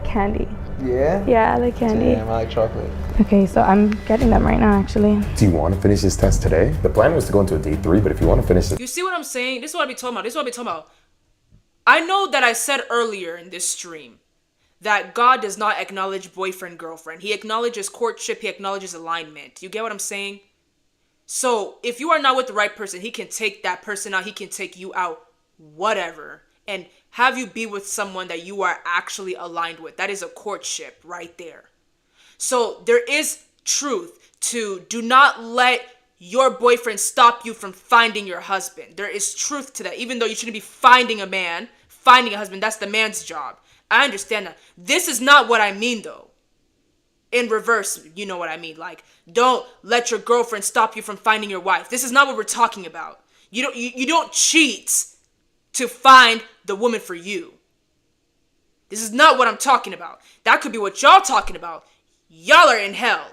Speaker 9: candy.
Speaker 13: Yeah?
Speaker 9: Yeah, I like candy.
Speaker 13: Damn, I like chocolate.
Speaker 9: Okay, so I'm getting them right now, actually.
Speaker 10: Do you want to finish this test today? The plan was to go into a day 3, but if you want to finish it.
Speaker 1: You see what I'm saying? This is what I be talking about. I know that I said earlier in this stream that God does not acknowledge boyfriend, girlfriend. He acknowledges courtship. He acknowledges alignment. You get what I'm saying? So if you are not with the right person, he can take that person out. He can take you out, whatever, and have you be with someone that you are actually aligned with. That is a courtship right there. So there is truth to do not let your boyfriend stop you from finding your husband. There is truth to that. Even though you shouldn't be finding a man, finding a husband, that's the man's job. I understand that. This is not what I mean though. In reverse, you know what I mean. Like, don't let your girlfriend stop you from finding your wife. This is not what we're talking about. You don't cheat to find the woman for you. This is not what I'm talking about. That could be what y'all talking about. Y'all are in hell.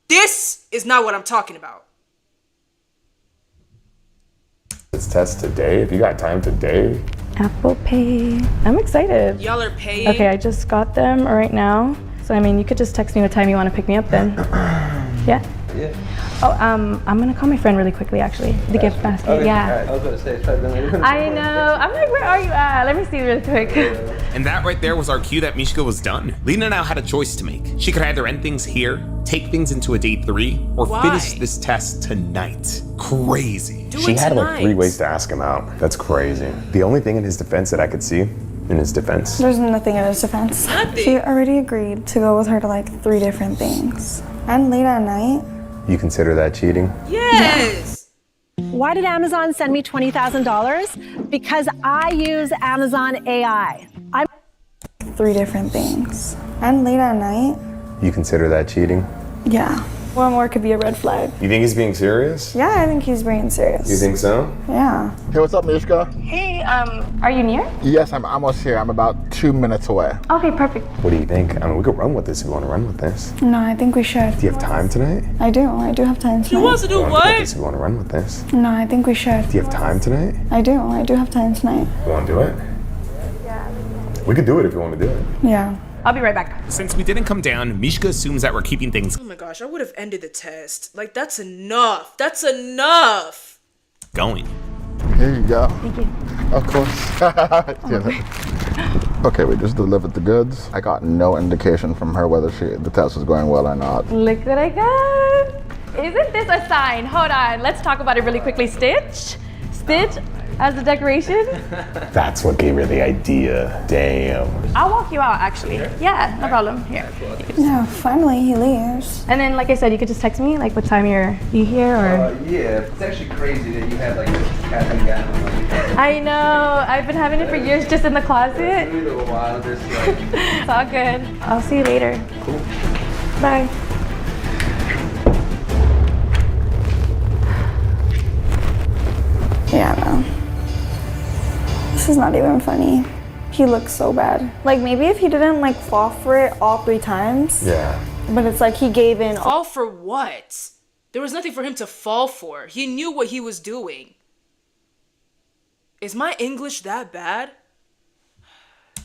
Speaker 1: This is not what I'm talking about.
Speaker 10: This test today, if you got time today.
Speaker 9: Apple Pay. I'm excited.
Speaker 1: Y'all are paying?
Speaker 9: Okay, I just got them right now. So, I mean, you could just text me what time you want to pick me up then. Yeah?
Speaker 13: Yeah.
Speaker 9: Oh, I'm going to call my friend really quickly, actually. The gift basket,
Speaker 13: Okay,
Speaker 9: yeah.
Speaker 13: right. I was going to say, it's probably been
Speaker 9: I know. I'm like, where are you at? Let me see really quick.
Speaker 8: And that right there was our cue that Mishka was done. Lena now had a choice to make. She could either end things here, take things into a day 3, or finish this test tonight. Crazy.
Speaker 10: She had like 3 ways to ask him out. That's crazy. The only thing in his defense that I could see in his defense.
Speaker 12: There's nothing in his defense.
Speaker 1: Nothing.
Speaker 12: He already agreed to go with her to like 3 different things. And late at night.
Speaker 10: You consider that cheating?
Speaker 1: Yes.
Speaker 21: Why did Amazon send me $20,000? Because I use Amazon AI.
Speaker 12: 3 different things. And late at night.
Speaker 10: You consider that cheating?
Speaker 12: Yeah. One more could be a red flag.
Speaker 10: You think he's being serious?
Speaker 12: Yeah, I think he's being serious.
Speaker 10: You think so?
Speaker 12: Yeah.
Speaker 15: Hey, what's up, Mishka?
Speaker 12: Hey, are you near?
Speaker 15: Yes, I'm almost here. I'm about 2 minutes away.
Speaker 12: Okay, perfect.
Speaker 10: What do you think? I mean, we could run with this if you want to run with this.
Speaker 12: No, I think we should.
Speaker 10: Do you have time tonight?
Speaker 12: I do have time tonight.
Speaker 1: He wants to do
Speaker 10: If
Speaker 1: what?
Speaker 10: you want to run with this.
Speaker 12: No, I think we should.
Speaker 10: Do you have time tonight?
Speaker 12: I do have time tonight.
Speaker 10: You want to do it? Yeah. We could do it if you want to do it.
Speaker 12: Yeah.
Speaker 9: I'll be right back.
Speaker 8: Since we didn't come down, Mishka assumes that we're keeping things
Speaker 1: Oh my gosh, I would have ended the test. Like, that's enough. That's enough.
Speaker 8: going.
Speaker 15: Here you go.
Speaker 9: Thank you.
Speaker 15: Of course. Okay, we just delivered the goods. I got no indication from her whether the test was going well or not.
Speaker 9: Look what I got. Isn't this a sign? Hold on, let's talk about it really quickly. Stitch as the decoration.
Speaker 10: That's what gave her the idea. Damn.
Speaker 9: I'll walk you out, actually. Yeah, no problem. Here.
Speaker 12: No, finally he leaves.
Speaker 9: And then, like I said, you could just text me, like what time you here, or.
Speaker 13: Yeah, it's actually crazy that you have like this Captain gown.
Speaker 9: I know. I've been having it for years, just in the closet.
Speaker 13: It's a little while, just like.
Speaker 9: It's all good. I'll see you later.
Speaker 13: Cool.
Speaker 9: Bye.
Speaker 12: Yeah, no. This is not even funny. He looks so bad. Like, maybe if he didn't like fall for it all 3 times.
Speaker 10: Yeah.
Speaker 12: But it's like he gave in.
Speaker 1: Fall for what? There was nothing for him to fall for. He knew what he was doing. Is my English that bad?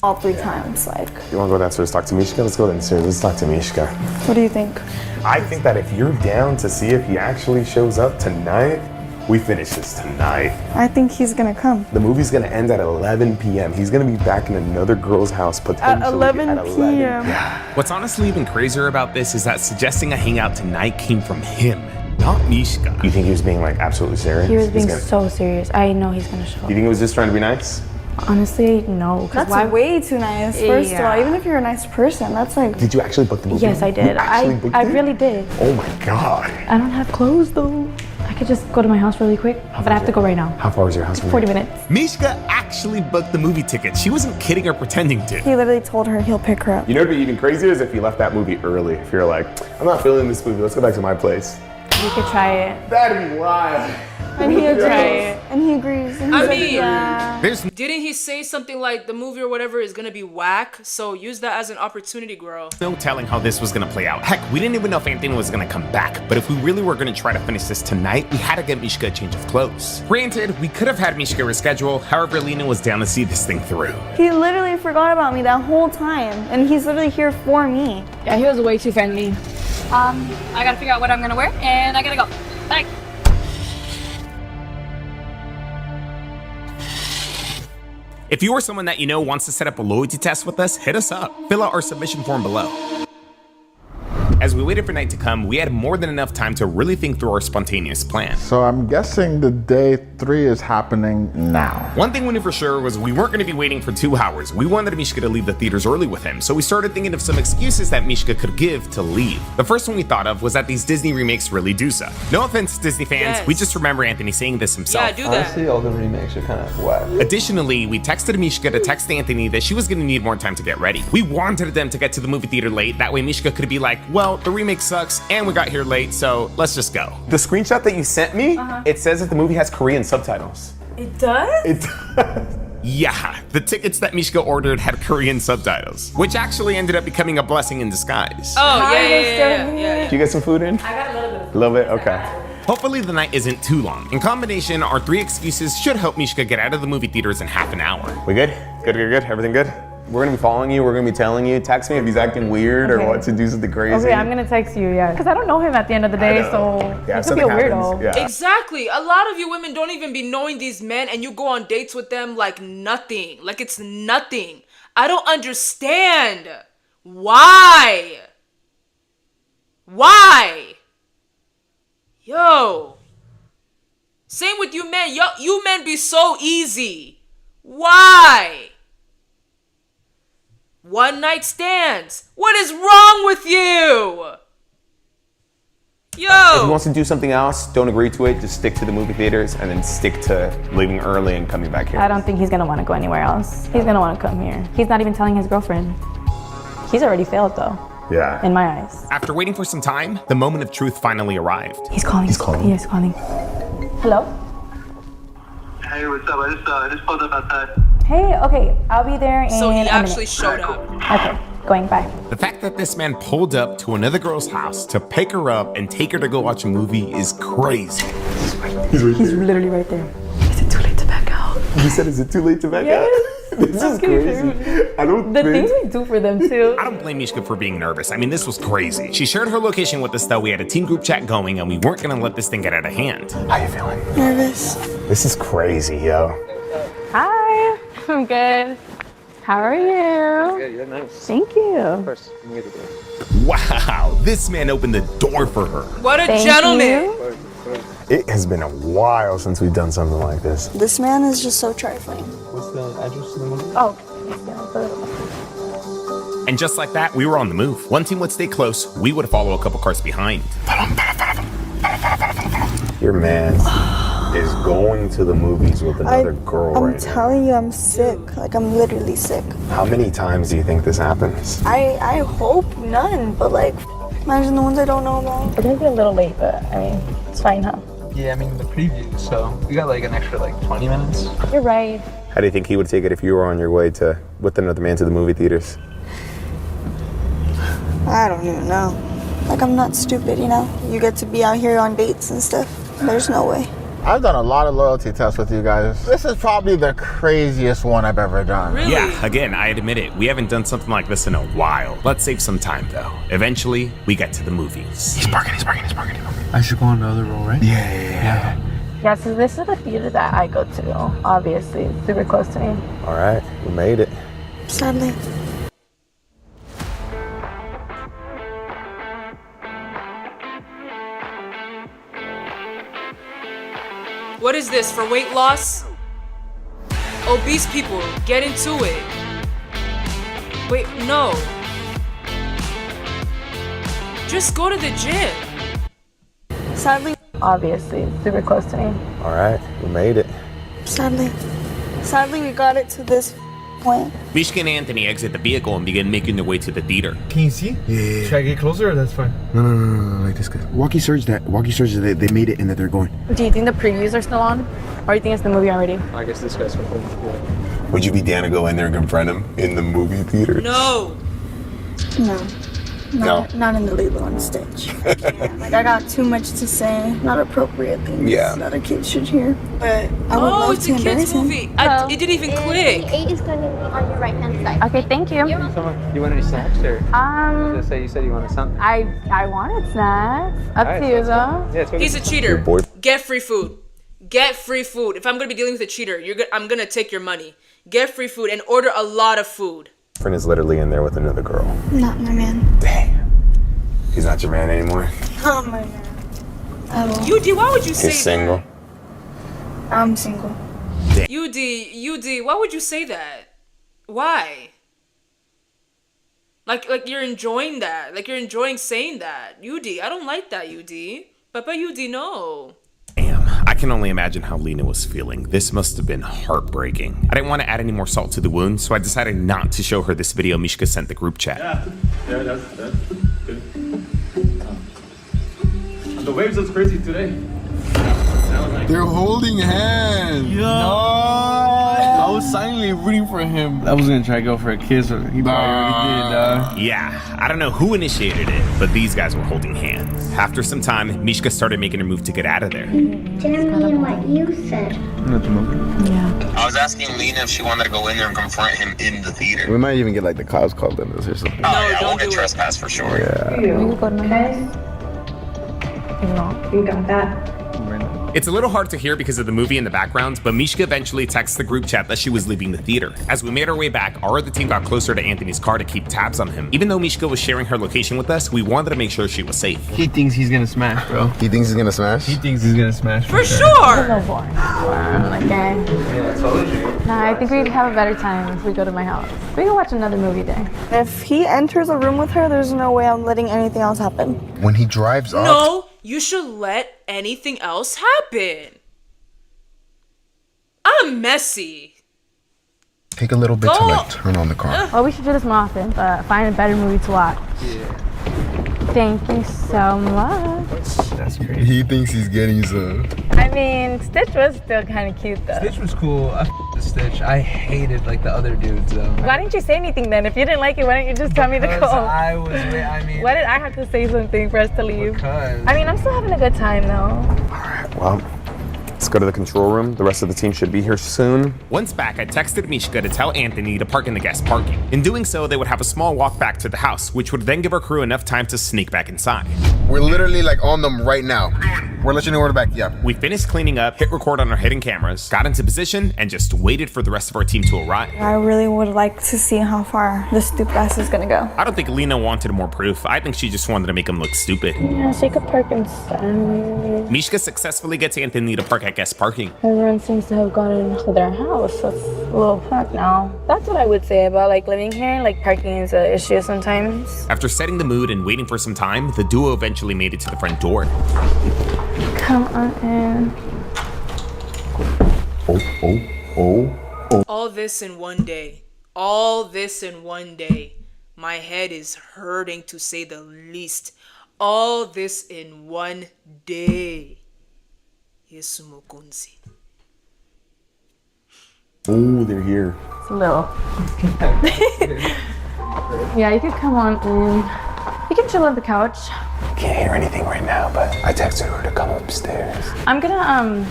Speaker 12: All 3 times, like.
Speaker 10: You want to go downstairs talk to Mishka? Let's go downstairs. Let's talk to Mishka.
Speaker 12: What do you think?
Speaker 10: I think that if you're down to see if he actually shows up tonight, we finish this tonight.
Speaker 12: I think he's gonna come.
Speaker 10: The movie's gonna end at 11 p.m. He's gonna be back in another girl's house potentially
Speaker 12: At 11
Speaker 10: at 11
Speaker 12: p.m.
Speaker 8: What's honestly even crazier about this is that suggesting a hangout tonight came from him, not Mishka.
Speaker 10: You think he was being like absolutely serious?
Speaker 9: He was being so serious. I know he's gonna show up.
Speaker 10: You think he was just trying to be nice?
Speaker 9: Honestly, no.
Speaker 12: That's way too nice. First of all, even if you're a nice person, that's like.
Speaker 10: Did you actually book the movie?
Speaker 9: Yes, I did. I really did.
Speaker 10: Oh my god.
Speaker 9: I don't have clothes though. I could just go to my house really quick, but I have to go right now.
Speaker 10: How far is your house from
Speaker 9: 40
Speaker 10: here?
Speaker 9: minutes.
Speaker 8: Mishka actually booked the movie ticket. She wasn't kidding or pretending to.
Speaker 12: He literally told her he'll pick her up.
Speaker 10: You know what'd be even crazier is if you left that movie early. If you're like, I'm not feeling this movie, let's go back to my place.
Speaker 9: You could try it.
Speaker 10: That'd be wild.
Speaker 12: And he agrees. And he agrees. And
Speaker 1: I
Speaker 12: he's like,
Speaker 1: mean,
Speaker 12: yeah.
Speaker 1: didn't he say something like the movie or whatever is gonna be whack? So use that as an opportunity, girl.
Speaker 8: No telling how this was gonna play out. Heck, we didn't even know if Anthony was gonna come back. But if we really were gonna try to finish this tonight, we had to get Mishka a change of clothes. Granted, we could have had Mishka reschedule. However, Lena was down to see this thing through.
Speaker 12: He literally forgot about me that whole time. And he's literally here for me.
Speaker 9: Yeah, he was way too friendly. I gotta figure out what I'm gonna wear, and I gotta go. Bye.
Speaker 8: If you or someone that you know wants to set up a loyalty test with us, hit us up. Fill out our submission form below. As we waited for night to come, we had more than enough time to really think through our spontaneous plan.
Speaker 15: So I'm guessing the day 3 is happening now.
Speaker 8: One thing we knew for sure was we weren't going to be waiting for 2 hours. We wanted Mishka to leave the theaters early with him, so we started thinking of some excuses that Mishka could give to leave. The first one we thought of was that these Disney remakes really do suck. No offense, Disney fans, we just remember Anthony saying this himself.
Speaker 1: Yeah, do that.
Speaker 13: Honestly, all the remakes are kind of whack.
Speaker 8: Additionally, we texted Mishka to text Anthony that she was going to need more time to get ready. We wanted them to get to the movie theater late, that way Mishka could be like, well, the remake sucks and we got here late, so let's just go.
Speaker 10: The screenshot that you sent me, it says that the movie has Korean subtitles.
Speaker 12: It does?
Speaker 10: It does.
Speaker 8: Yeah, the tickets that Mishka ordered had Korean subtitles, which actually ended up becoming a blessing in disguise.
Speaker 1: Oh, yeah.
Speaker 10: Did you get some food in?
Speaker 9: I got a little bit.
Speaker 10: A little bit? Okay.
Speaker 8: Hopefully the night isn't too long. In combination, our 3 excuses should help Mishka get out of the movie theaters in half an hour.
Speaker 10: We good? Good. Everything good? We're gonna be following you. We're gonna be telling you. Text me if he's acting weird or wants to do something crazy.
Speaker 9: Okay, I'm gonna text you, yeah. Because I don't know him at the end of the day, so
Speaker 10: Yeah,
Speaker 9: he could be a weirdo.
Speaker 10: Yeah.
Speaker 1: Exactly. A lot of you women don't even be knowing these men and you go on dates with them like nothing. Like it's nothing. I don't understand. Why? Why? Yo. Same with you men. Yo, you men be so easy. Why? One night stands. What is wrong with you? Yo.
Speaker 10: If he wants to do something else, don't agree to it. Just stick to the movie theaters and then stick to leaving early and coming back here.
Speaker 9: I don't think he's gonna want to go anywhere else. He's gonna want to come here. He's not even telling his girlfriend. He's already failed though.
Speaker 10: Yeah.
Speaker 9: in my eyes.
Speaker 8: After waiting for some time, the moment of truth finally arrived.
Speaker 9: He's calling. He's calling. He's calling. Hello?
Speaker 3: Hey, what's up? I just pulled up outside.
Speaker 9: Hey, okay, I'll be there in
Speaker 1: So he
Speaker 9: a
Speaker 1: actually
Speaker 9: minute.
Speaker 1: showed up.
Speaker 9: Okay, going, bye.
Speaker 8: The fact that this man pulled up to another girl's house to pick her up and take her to go watch a movie is crazy.
Speaker 10: He's
Speaker 9: literally right there. Is it too late to back out?
Speaker 10: He said, is it too late to back out? This is crazy. I don't
Speaker 9: The things we do for them too.
Speaker 8: I don't blame Mishka for being nervous. I mean, this was crazy. She shared her location with us though. We had a team group chat going and we weren't gonna let this thing get out of hand.
Speaker 10: How you feeling?
Speaker 12: Nervous.
Speaker 10: This is crazy, yo.
Speaker 9: Hi, I'm good. How are you?
Speaker 13: Yeah, you're nice.
Speaker 9: Thank you.
Speaker 13: First, let me get the door.
Speaker 8: Wow, this man opened the door for her.
Speaker 1: What a
Speaker 9: Thank
Speaker 1: gentleman.
Speaker 9: you.
Speaker 10: It has been a while since we've done something like this.
Speaker 12: This man is just so trifling.
Speaker 13: What's the address to the movie?
Speaker 9: Oh,
Speaker 8: And just like that, we were on the move. One team would stay close, we would follow a couple cars behind.
Speaker 10: Your man is going to the movies with another girl
Speaker 12: I'm
Speaker 10: right now.
Speaker 12: telling you, I'm sick. Like, I'm literally sick.
Speaker 10: How many times do you think this happens?
Speaker 12: I hope none, but like, imagine the ones I don't know about.
Speaker 9: We're gonna be a little late, but I mean, it's fine, huh?
Speaker 13: Yeah, I mean the preview, so we got like an extra 20 minutes.
Speaker 9: You're right.
Speaker 10: How do you think he would take it if you were on your way to with another man to the movie theaters?
Speaker 12: I don't even know. Like, I'm not stupid, you know? You get to be out here on dates and stuff. There's no way.
Speaker 15: I've done a lot of loyalty tests with you guys. This is probably the craziest one I've ever done.
Speaker 1: Really?
Speaker 8: Yeah, again, I admit it. We haven't done something like this in a while. Let's save some time though. Eventually, we get to the movies.
Speaker 10: He's parking.
Speaker 13: I should go on the other row, right?
Speaker 10: Yeah.
Speaker 9: Yeah, so this is the theater that I go to, obviously. It's super close to me.
Speaker 10: All right, we made it.
Speaker 12: Sadly.
Speaker 1: What is this, for weight loss? Obese people, get into it. Wait, no. Just go to the gym.
Speaker 12: Sadly.
Speaker 9: Obviously, it's super close to me.
Speaker 10: All right, we made it.
Speaker 12: Sadly. Sadly, we got it to this point.
Speaker 8: Mishka and Anthony exit the vehicle and begin making their way to the theater.
Speaker 5: Can you see?
Speaker 16: Yeah.
Speaker 5: Should I get closer or that's fine?
Speaker 16: No, like this guy. Walkie surge that they made it and that they're going.
Speaker 9: Do you think the previews are still on? Or do you think it's the movie already?
Speaker 13: I guess this guy's from home.
Speaker 10: Would you be down to go in there and confront him in the movie theater?
Speaker 1: No.
Speaker 12: No. Not in the Lilo and Stitch. Like, I got too much to say, not appropriate things that other kids should hear. But I would love
Speaker 1: it's
Speaker 12: to
Speaker 1: a kids
Speaker 12: embarrass him.
Speaker 1: movie. It didn't even click.
Speaker 11: 8 is going to be on your right hand side.
Speaker 9: Okay, thank you.
Speaker 13: You want any snacks or? You said you wanted something.
Speaker 9: I wanted snacks. Up to you though.
Speaker 13: Yeah,
Speaker 1: He's a cheater.
Speaker 10: boy.
Speaker 1: Get free food. Get free food. If I'm gonna be dealing with a cheater, I'm gonna take your money. Get free food and order a lot of food.
Speaker 10: Friend is literally in there with another girl.
Speaker 12: Not my man.
Speaker 10: Dang. He's not your man anymore.
Speaker 12: Not my man. At all.
Speaker 1: UD, why would you say
Speaker 10: He's single.
Speaker 12: I'm single.
Speaker 1: UD, why would you say that? Why? Like you're enjoying that. Like you're enjoying saying that. UD, I don't like that, UD. Papa UD, no.
Speaker 8: Damn, I can only imagine how Lena was feeling. This must have been heartbreaking. I didn't want to add any more salt to the wound, so I decided not to show her this video Mishka sent the group chat.
Speaker 22: Yeah, that's good. The waves was crazy today.
Speaker 16: They're holding hands.
Speaker 5: Yo! I was silently rooting for him. I was gonna try to go for a kiss, but he probably already did, dog.
Speaker 8: Yeah, I don't know who initiated it, but these guys were holding hands. After some time, Mishka started making her move to get out of there.
Speaker 3: Didn't mean what you said.
Speaker 9: Yeah.
Speaker 17: I was asking Lena if she wanted to go in there and confront him in the theater.
Speaker 16: We might even get like the cops called on us or something.
Speaker 17: Oh, yeah, we'll get trespassed for sure.
Speaker 16: Yeah.
Speaker 9: You go to No.
Speaker 3: You got that.
Speaker 8: It's a little hard to hear because of the movie in the background, but Mishka eventually texted the group chat that she was leaving the theater. As we made our way back, our other team got closer to Anthony's car to keep tabs on him. Even though Mishka was sharing her location with us, we wanted to make sure she was safe.
Speaker 5: He thinks he's gonna smash, bro.
Speaker 16: He thinks he's gonna smash?
Speaker 5: He thinks he's gonna smash.
Speaker 1: For
Speaker 9: It's a
Speaker 1: sure.
Speaker 9: little boring. Nah, I think we'd have a better time if we go to my house. We can watch another movie there.
Speaker 12: If he enters a room with her, there's no way I'm letting anything else happen.
Speaker 16: When he drives up.
Speaker 1: No, you should let anything else happen. I'm messy.
Speaker 16: Take a little bit to like turn on the car.
Speaker 9: Well, we should do this more often, but find a better movie to watch.
Speaker 13: Yeah.
Speaker 9: Thank you so much.
Speaker 13: That's crazy.
Speaker 16: He thinks he's getting some.
Speaker 9: I mean, Stitch was still kind of cute though.
Speaker 13: Stitch was cool. I f***ed Stitch. I hated like the other dudes though.
Speaker 9: Why didn't you say anything then? If you didn't like it, why didn't you just tell me to go?
Speaker 13: I mean.
Speaker 9: Why did I have to say something for us to leave?
Speaker 13: Because.
Speaker 9: I mean, I'm still having a good time though.
Speaker 10: Well, let's go to the control room. The rest of the team should be here soon.
Speaker 8: Once back, I texted Mishka to tell Anthony to park in the guest parking. In doing so, they would have a small walk back to the house, which would then give our crew enough time to sneak back inside.
Speaker 16: We're literally like on them right now. We're letting you know we're back, yeah.
Speaker 8: We finished cleaning up, hit record on our hidden cameras, got into position, and just waited for the rest of our team to arrive.
Speaker 12: I really would like to see how far this stupid ass is gonna go.
Speaker 8: I don't think Lena wanted more proof. I think she just wanted to make him look stupid.
Speaker 9: Yeah, she could park inside.
Speaker 8: Mishka successfully gets Anthony to park at guest parking.
Speaker 9: Everyone seems to have gone into their house. That's a little packed now. That's what I would say about like living here. Like parking is an issue sometimes.
Speaker 8: After setting the mood and waiting for some time, the duo eventually made it to the front door.
Speaker 9: Come on in.
Speaker 1: All this in one day. All this in one day. My head is hurting to say the least. All this in one day. Yesumukunzi.
Speaker 16: Oh, they're here.
Speaker 9: It's a little. Yeah, you could come on in. You can chill on the couch.
Speaker 10: Can't hear anything right now, but I texted her to come upstairs.
Speaker 9: I'm gonna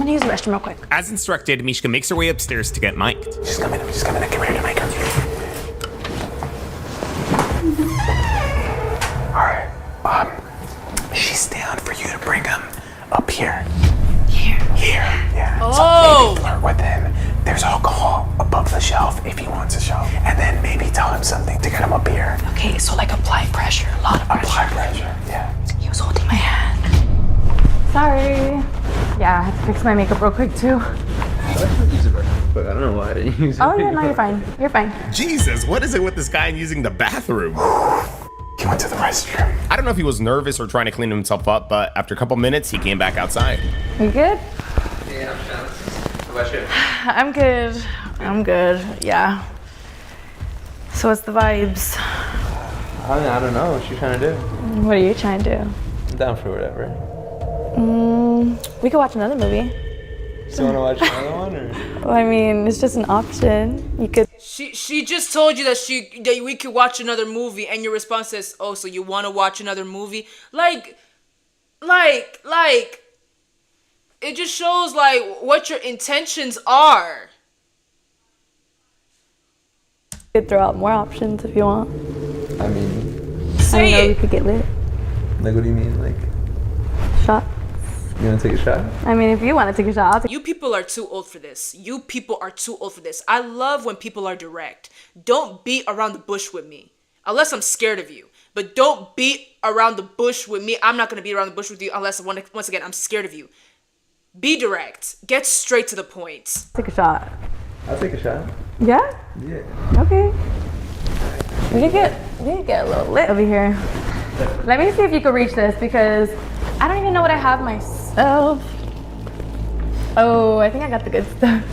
Speaker 9: use the restroom real quick.
Speaker 8: As instructed, Mishka makes her way upstairs to get mic'd.
Speaker 10: She's coming. Come here to mic her. All right. She's down for you to bring him up here. Here. Yeah.
Speaker 1: Oh.
Speaker 10: So maybe flirt with him. There's alcohol above the shelf if he wants a shelf. And then maybe tell him something to get him up here.
Speaker 19: Okay, so like apply pressure, a lot of pressure.
Speaker 10: Apply pressure, yeah.
Speaker 19: He was holding my hand.
Speaker 9: Sorry. Yeah, I had to fix my makeup real quick too.
Speaker 13: But I don't know why I didn't use it.
Speaker 9: Oh yeah, no, you're fine. You're fine.
Speaker 8: Jesus, what is it with this guy using the bathroom?
Speaker 10: He went to the restroom.
Speaker 8: I don't know if he was nervous or trying to clean himself up, but after a couple minutes, he came back outside.
Speaker 9: You good?
Speaker 13: Yeah, I'm fine. How about you?
Speaker 9: I'm good. Yeah. So what's the vibes?
Speaker 13: I don't know. What you trying to do?
Speaker 9: What are you trying to do?
Speaker 13: I'm down for whatever.
Speaker 9: We could watch another movie.
Speaker 13: Still want to watch another one, or?
Speaker 9: Well, I mean, it's just an option. You could.
Speaker 1: She just told you that we could watch another movie, and your response is, "Oh, so you want to watch another movie?" Like, it just shows like what your intentions are.
Speaker 9: You could throw out more options if you want.
Speaker 13: I mean,
Speaker 1: Say
Speaker 9: I know
Speaker 1: it.
Speaker 9: we could get lit.
Speaker 13: like, what do you mean, like?
Speaker 9: Shot.
Speaker 13: You want to take a shot?
Speaker 9: I mean, if you want to take a shot, I'll take.
Speaker 1: You people are too old for this. You people are too old for this. I love when people are direct. Don't beat around the bush with me. Unless I'm scared of you. But don't beat around the bush with me. I'm not going to beat around the bush with you unless, once again, I'm scared of you. Be direct. Get straight to the point.
Speaker 9: Take a shot.
Speaker 13: I'll take a shot.
Speaker 9: Yeah?
Speaker 13: Yeah.
Speaker 9: Okay. We could get a little lit over here. Let me see if you can reach this because I don't even know what I have myself. Oh, I think I got the good stuff.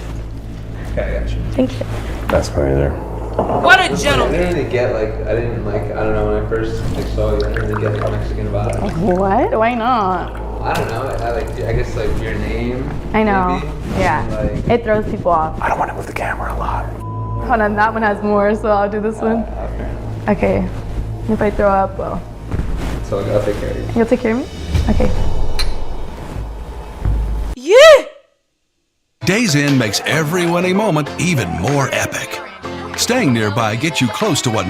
Speaker 13: Okay, I got you.
Speaker 9: Thank you.
Speaker 10: That's probably there.
Speaker 1: What a gentleman.
Speaker 13: I didn't really get I don't know, when I first saw you, I didn't really get Mexican about it.
Speaker 9: What? Why not?
Speaker 13: I don't know, I guess your name.
Speaker 9: I know.
Speaker 13: Maybe.
Speaker 9: Yeah. It throws people off.
Speaker 10: I don't want to move the camera a lot.
Speaker 9: Hold on, that one has more, so I'll do this one. Okay. If I throw up, well.
Speaker 13: So I'll take care of you.
Speaker 9: You'll take care of me? Okay.
Speaker 1: Yeah!
Speaker 4: Days Inn makes every winning moment even more epic. Staying nearby gets you close to what.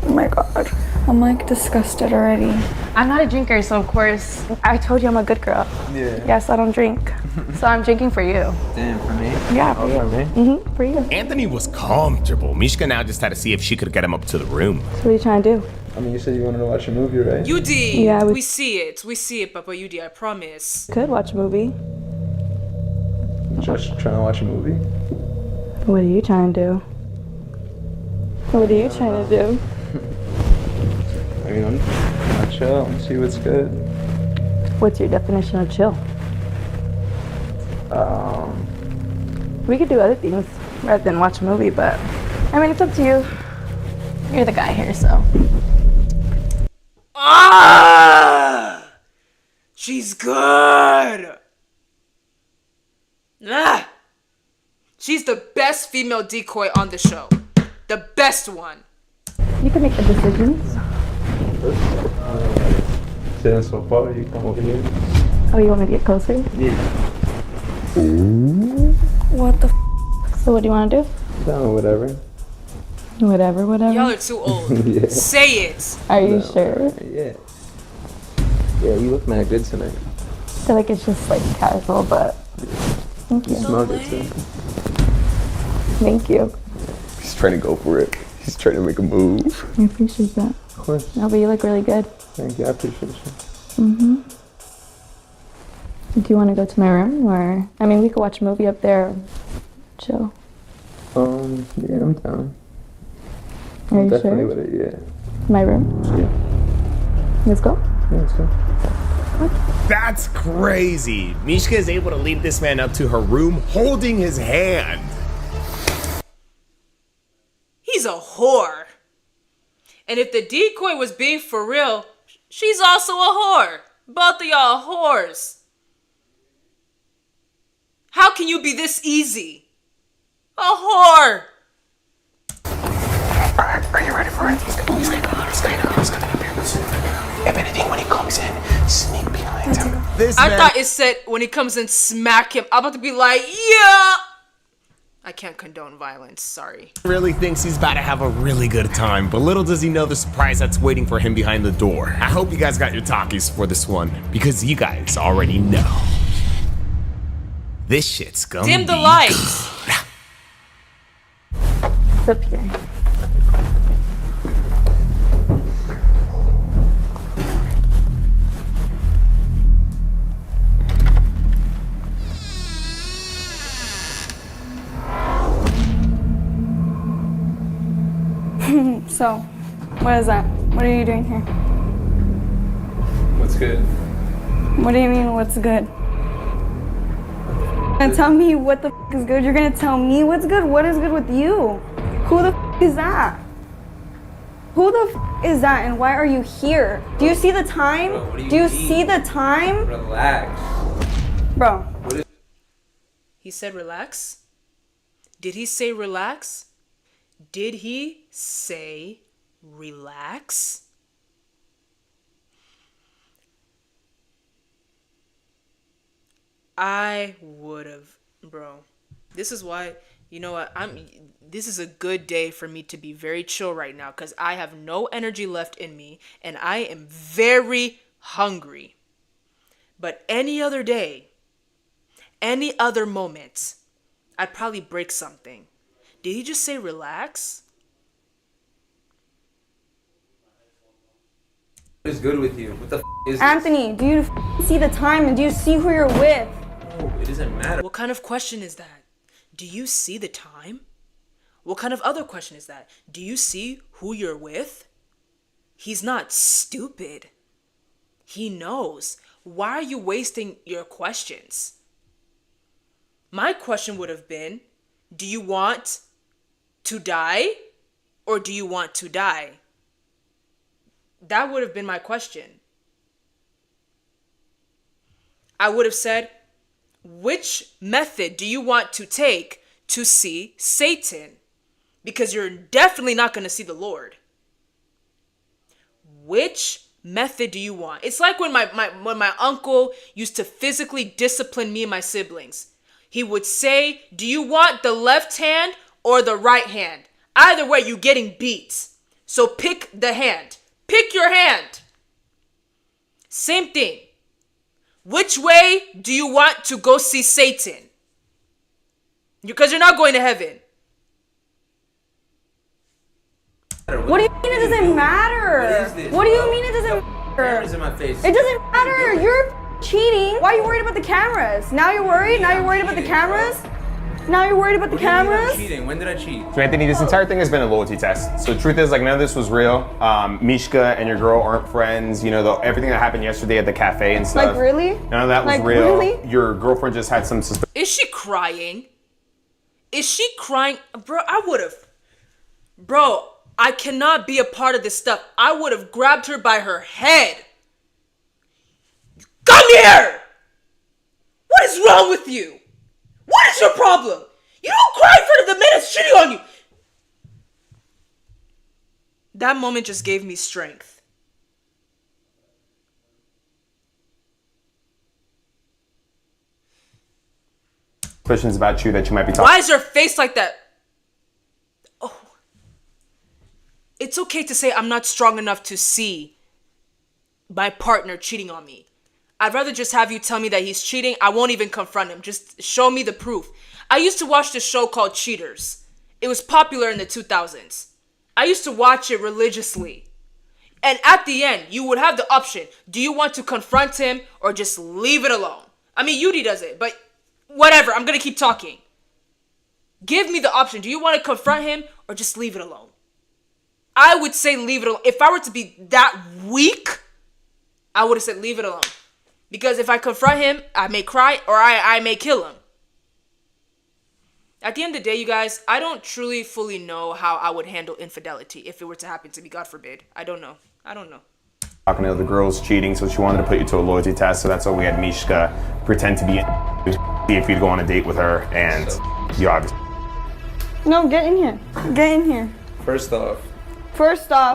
Speaker 12: Oh my god. I'm like disgusted already.
Speaker 9: I'm not a drinker, so of course, I told you I'm a good girl.
Speaker 13: Yeah.
Speaker 9: Yes, I don't drink. So I'm drinking for you.
Speaker 13: Damn, for me?
Speaker 9: Yeah, for you.
Speaker 13: For me?
Speaker 9: Mm-hmm, for you.
Speaker 8: Anthony was comfortable. Mishka now just had to see if she could get him up to the room.
Speaker 9: So what are you trying to do?
Speaker 13: I mean, you said you wanted to watch a movie, right?
Speaker 1: UD,
Speaker 9: Yeah,
Speaker 1: we see it. We see it, Papa UD, I promise.
Speaker 9: Could watch a movie.
Speaker 13: Just trying to watch a movie?
Speaker 9: What are you trying to do? What are you trying to do?
Speaker 13: I mean, I'm chill and see what's good.
Speaker 9: What's your definition of chill? We could do other things rather than watch a movie, but I mean, it's up to you. You're the guy here, so.
Speaker 1: Ah! She's good! Ah! She's the best female decoy on the show. The best one.
Speaker 9: You can make the decisions.
Speaker 13: Sitting so far, you come over here.
Speaker 9: Oh, you want me to get closer?
Speaker 13: Yeah.
Speaker 9: What the So what do you want to do?
Speaker 13: No, whatever.
Speaker 9: Whatever.
Speaker 1: Y'all are too old.
Speaker 13: Yeah.
Speaker 1: Say it.
Speaker 9: Are you sure?
Speaker 13: Yeah. Yeah, you look mad good tonight.
Speaker 9: I feel like it's just like casual, but thank you.
Speaker 13: You smell good too.
Speaker 9: Thank you.
Speaker 10: He's trying to go for it. He's trying to make a move.
Speaker 9: I appreciate that.
Speaker 13: Of course.
Speaker 9: No, but you look really good.
Speaker 13: Thank you, I appreciate you.
Speaker 9: Mm-hmm. Do you want to go to my room, or I mean, we could watch a movie up there. Chill.
Speaker 13: Yeah, I'm down.
Speaker 9: Are you
Speaker 13: Definitely
Speaker 9: sure?
Speaker 13: with it, yeah.
Speaker 9: My room.
Speaker 13: Yeah.
Speaker 9: Let's go.
Speaker 13: Yeah, let's go.
Speaker 8: That's crazy. Mishka is able to lead this man up to her room holding his hand.
Speaker 1: He's a whore. And if the decoy was being for real, she's also a whore. Both of y'all whores. How can you be this easy? A whore.
Speaker 10: Are you ready for it? He's gonna come up here. If anything, when he comes in, sneak behind him.
Speaker 1: I thought it said when he comes in, smack him. I'm about to be like, yeah. I can't condone violence, sorry.
Speaker 8: Really thinks he's about to have a really good time, but little does he know the surprise that's waiting for him behind the door. I hope you guys got your talkies for this one, because you guys already know. This shit's gonna
Speaker 1: Dim the
Speaker 8: be
Speaker 1: lights.
Speaker 9: It's up here.
Speaker 12: So, what is that? What are you doing here?
Speaker 13: What's good?
Speaker 12: What do you mean, what's good? You're gonna tell me what the is good? You're gonna tell me what's good? What is good with you? Who the is that? Who the is that, and why are you here? Do you see the time?
Speaker 13: Bro, what do you
Speaker 12: do you
Speaker 13: mean?
Speaker 12: see the time?
Speaker 13: Relax.
Speaker 12: Bro.
Speaker 1: He said relax? Did he say relax? Did he say relax? I would have, bro. This is why, you know what, this is a good day for me to be very chill right now, because I have no energy left in me and I am very hungry. But any other day, any other moment, I'd probably break something. Did he just say relax?
Speaker 13: What is good with you? What the is
Speaker 12: Anthony, do you see the time, and do you see who you're with?
Speaker 13: No, it doesn't matter.
Speaker 1: What kind of question is that? Do you see the time? What kind of other question is that? Do you see who you're with? He's not stupid. He knows. Why are you wasting your questions? My question would have been, do you want to die or do you want to die? That would have been my question. I would have said, which method do you want to take to see Satan? Because you're definitely not going to see the Lord. Which method do you want? It's like when my uncle used to physically discipline me and my siblings. He would say, do you want the left hand or the right hand? Either way, you're getting beat. So pick the hand. Pick your hand. Same thing. Which way do you want to go see Satan? Because you're not going to heaven.
Speaker 12: What do you mean it doesn't matter? What do you mean it doesn't matter?
Speaker 13: Cameras in my face.
Speaker 12: It doesn't matter. You're cheating. Why are you worried about the cameras? Now you're worried? Now you're worried about the cameras? Now you're worried about the cameras?
Speaker 13: Cheating. When did I cheat?
Speaker 10: So Anthony, this entire thing has been a loyalty test. So the truth is, like, none of this was real. Mishka and your girl aren't friends. You know, everything that happened yesterday at the cafe and stuff.
Speaker 12: Like, really?
Speaker 10: None of that was
Speaker 12: Like,
Speaker 10: real.
Speaker 12: really?
Speaker 10: Your girlfriend just had some suspicion.
Speaker 1: Is she crying? Is she crying? Bro, I would have. Bro, I cannot be a part of this stuff. I would have grabbed her by her head. Come here! What is wrong with you? What is your problem? You don't cry in front of the man that's cheating on you. That moment just gave me strength.
Speaker 10: Questions about you that you might be talking.
Speaker 1: Why is your face like that? Oh. It's okay to say I'm not strong enough to see my partner cheating on me. I'd rather just have you tell me that he's cheating. I won't even confront him. Just show me the proof. I used to watch this show called Cheaters. It was popular in the 2000s. I used to watch it religiously. And at the end, you would have the option. Do you want to confront him or just leave it alone? I mean, UDY does it, but whatever. I'm going to keep talking. Give me the option. Do you want to confront him or just leave it alone? I would say leave it alone. If I were to be that weak, I would have said leave it alone. Because if I confront him, I may cry or I may kill him. At the end of the day, you guys, I don't truly fully know how I would handle infidelity if it were to happen to me, God forbid. I don't know.
Speaker 10: Talking to other girls, cheating, so she wanted to put you to a loyalty test. So that's why we had Mishka pretend to be see if you'd go on a date with her, and you obviously.
Speaker 12: No, get in here. Get in here.
Speaker 13: First off.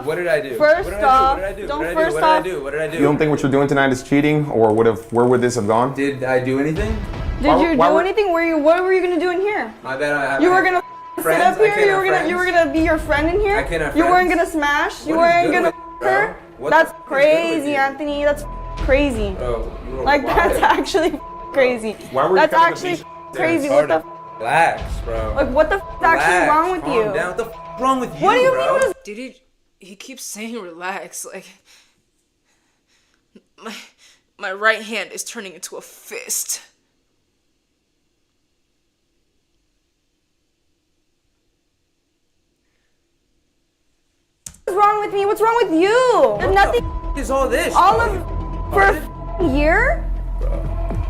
Speaker 12: What
Speaker 13: did I do?
Speaker 12: First off.
Speaker 13: What did I do?
Speaker 12: Don't
Speaker 13: What did I do?
Speaker 12: first
Speaker 13: What did I
Speaker 12: off.
Speaker 13: do? What did I do?
Speaker 10: You don't think what you're doing tonight is cheating, or where would this have gone?
Speaker 13: Did I do anything?
Speaker 12: Did you do anything? What were you gonna do in here?
Speaker 13: My bad.
Speaker 12: You were gonna sit up here. You were gonna be your friend in here.
Speaker 13: I can't have
Speaker 12: You weren't
Speaker 13: friends.
Speaker 12: gonna smash. You
Speaker 13: What is
Speaker 12: weren't
Speaker 13: good
Speaker 12: gonna
Speaker 13: with you,
Speaker 12: her.
Speaker 13: bro?
Speaker 12: That's
Speaker 13: What is good with
Speaker 12: crazy,
Speaker 13: you?
Speaker 12: Anthony. That's crazy.
Speaker 13: Bro, you were
Speaker 12: Like
Speaker 13: wild.
Speaker 12: that's actually crazy.
Speaker 10: Why were you
Speaker 12: That's
Speaker 10: coming to
Speaker 12: actually
Speaker 10: me?
Speaker 12: crazy. What the?
Speaker 13: Relax, bro.
Speaker 12: Like what the is actually wrong with you?
Speaker 13: Calm down. What the wrong with you,
Speaker 12: What do you
Speaker 13: bro?
Speaker 12: mean? What is
Speaker 1: Did he keeps saying relax. Like, my right hand is turning into a fist.
Speaker 12: What's wrong with me? What's wrong with you? There's nothing.
Speaker 13: Is all this?
Speaker 12: All of for a year?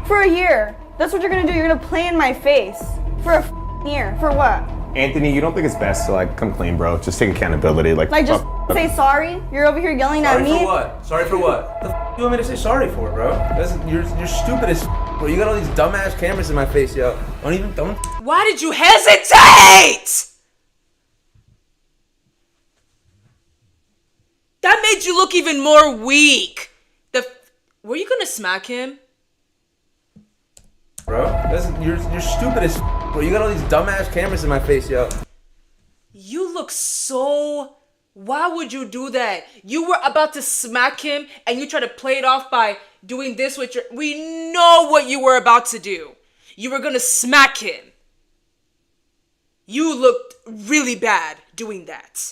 Speaker 12: For a year. That's what you're gonna do. You're gonna play in my face for a year. For what?
Speaker 10: Anthony, you don't think it's best to come clean, bro? Just take accountability.
Speaker 12: Like just say sorry. You're over here yelling at me.
Speaker 13: Sorry for what? Sorry for what? The you want me to say sorry for, bro? You're stupid as bro. You got all these dumbass cameras in my face, yo. Don't.
Speaker 1: Why did you hesitate? That made you look even more weak. Were you gonna smack him?
Speaker 13: Bro, you're stupid as bro. You got all these dumbass cameras in my face, yo.
Speaker 1: You look so... Why would you do that? You were about to smack him and you tried to play it off by doing this with your... We know what you were about to do. You were gonna smack him. You looked really bad doing that.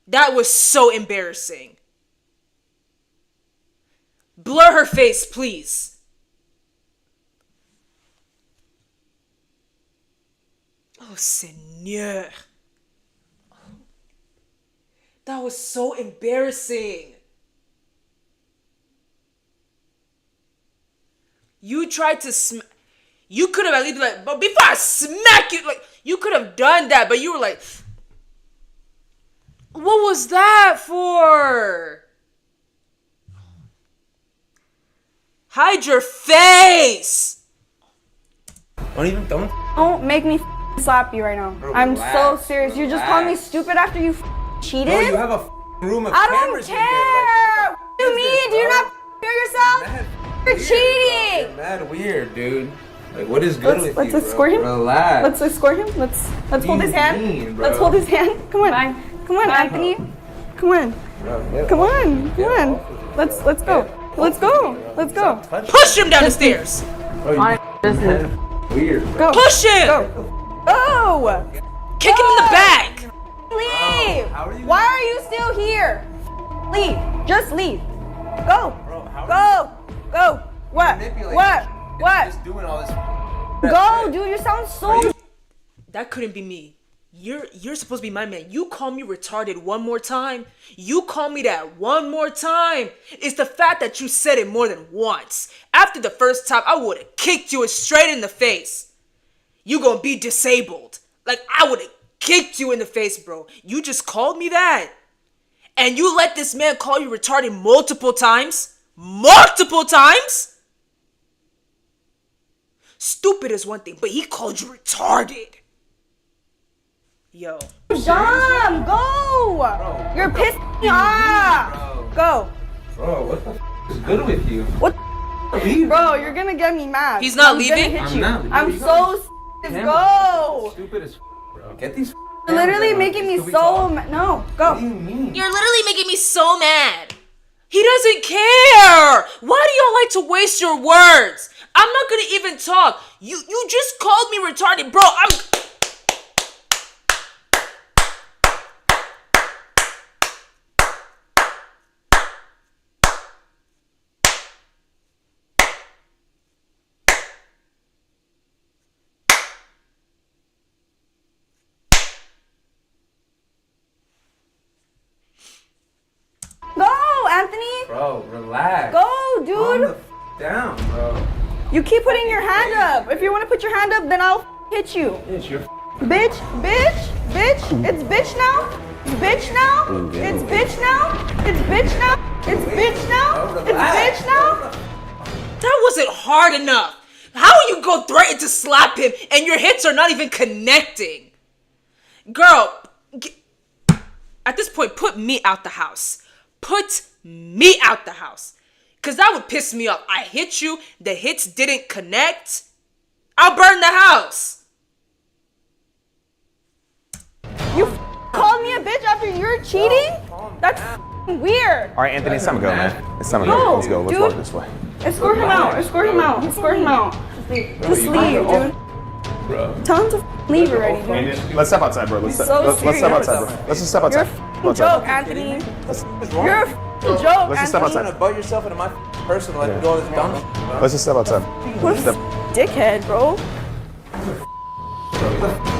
Speaker 1: That was so embarrassing. Blur her face, please. Oh, Seigneur. That was so embarrassing. You tried to you could have at least been like, but before I smack you, like, you could have done that, but you were like, what was that for? Hide your face.
Speaker 12: Don't make me slap you right now.
Speaker 13: Bro,
Speaker 12: I'm
Speaker 13: relax,
Speaker 12: so serious. You just called me stupid after you cheated?
Speaker 13: Bro, you have a room of
Speaker 12: I don't
Speaker 13: cameras
Speaker 12: care.
Speaker 13: in here.
Speaker 12: What do you mean? Do you not hear yourself? You're cheating.
Speaker 13: You're mad weird, dude. Like, what is good with
Speaker 12: Let's
Speaker 13: you,
Speaker 12: escort
Speaker 13: bro?
Speaker 12: him.
Speaker 13: Relax.
Speaker 12: Let's escort him. Let's hold his hand.
Speaker 13: mean, bro?
Speaker 12: Let's hold his hand. Come on. Come on, Anthony. Come on. Come on. Come on. Let's go. Let's go. Let's go.
Speaker 1: Push him down the stairs.
Speaker 13: Weird.
Speaker 12: Go.
Speaker 1: Push him.
Speaker 12: Go.
Speaker 1: Kick him in the back.
Speaker 12: Leave. Why are you still here? Leave. Just leave. Go. Go. What?
Speaker 13: Just doing all this.
Speaker 12: Go, dude. You sound so.
Speaker 1: That couldn't be me. You're supposed to be my man. You call me retarded one more time. You call me that one more time. It's the fact that you said it more than once. After the first time, I would have kicked you straight in the face. You gonna be disabled. Like, I would have kicked you in the face, bro. You just called me that. And you let this man call you retarded multiple times? Multiple times? Stupid is one thing, but he called you retarded. Yo.
Speaker 12: Dom, go! You're pissing me off. Go.
Speaker 13: Bro, what the f is good with you?
Speaker 12: What? Bro, you're gonna get me mad.
Speaker 1: He's not
Speaker 12: I'm
Speaker 1: leaving?
Speaker 12: Gonna hit you.
Speaker 13: I'm not leaving.
Speaker 12: I'm so go.
Speaker 13: Stupid as f, bro. Get these.
Speaker 12: You're literally making me so mad. No, go.
Speaker 1: You're literally making me so mad. He doesn't care. Why do y'all like to waste your words? I'm not gonna even talk. You just called me retarded, bro.
Speaker 12: Go, Anthony.
Speaker 13: Bro, relax.
Speaker 12: Go, dude.
Speaker 13: Calm the f down, bro.
Speaker 12: You keep putting your hand up. If you want to put your hand up, then I'll hit you.
Speaker 13: Bitch, you're
Speaker 12: Bitch, bitch, bitch. It's bitch now. It's bitch now. It's bitch now. It's bitch now. It's bitch now. It's bitch now.
Speaker 1: That wasn't hard enough. How you go threaten to slap him and your hits are not even connecting? Girl, at this point, put me out the house. Put me out the house. Because that would piss me off. I hit you, the hits didn't connect. I'll burn the house.
Speaker 12: You called me a bitch after you're cheating? That's weird.
Speaker 10: All right, Anthony, it's time to go, man. It's time to go.
Speaker 12: No,
Speaker 10: Let's go. Let's
Speaker 12: dude.
Speaker 10: walk this way.
Speaker 12: Escort him out. Escort him out. Escort him out. Just leave, dude.
Speaker 13: bro.
Speaker 12: Tell him to leave already, dude.
Speaker 10: Let's step outside, bro. Let's step outside, bro. Let's just step outside.
Speaker 12: You're a joke, Anthony. You're a joke,
Speaker 10: Let's just step outside.
Speaker 13: You're gonna butt yourself into my personal life and do all this dumb shit.
Speaker 10: Let's just step outside.
Speaker 12: What a dickhead, bro.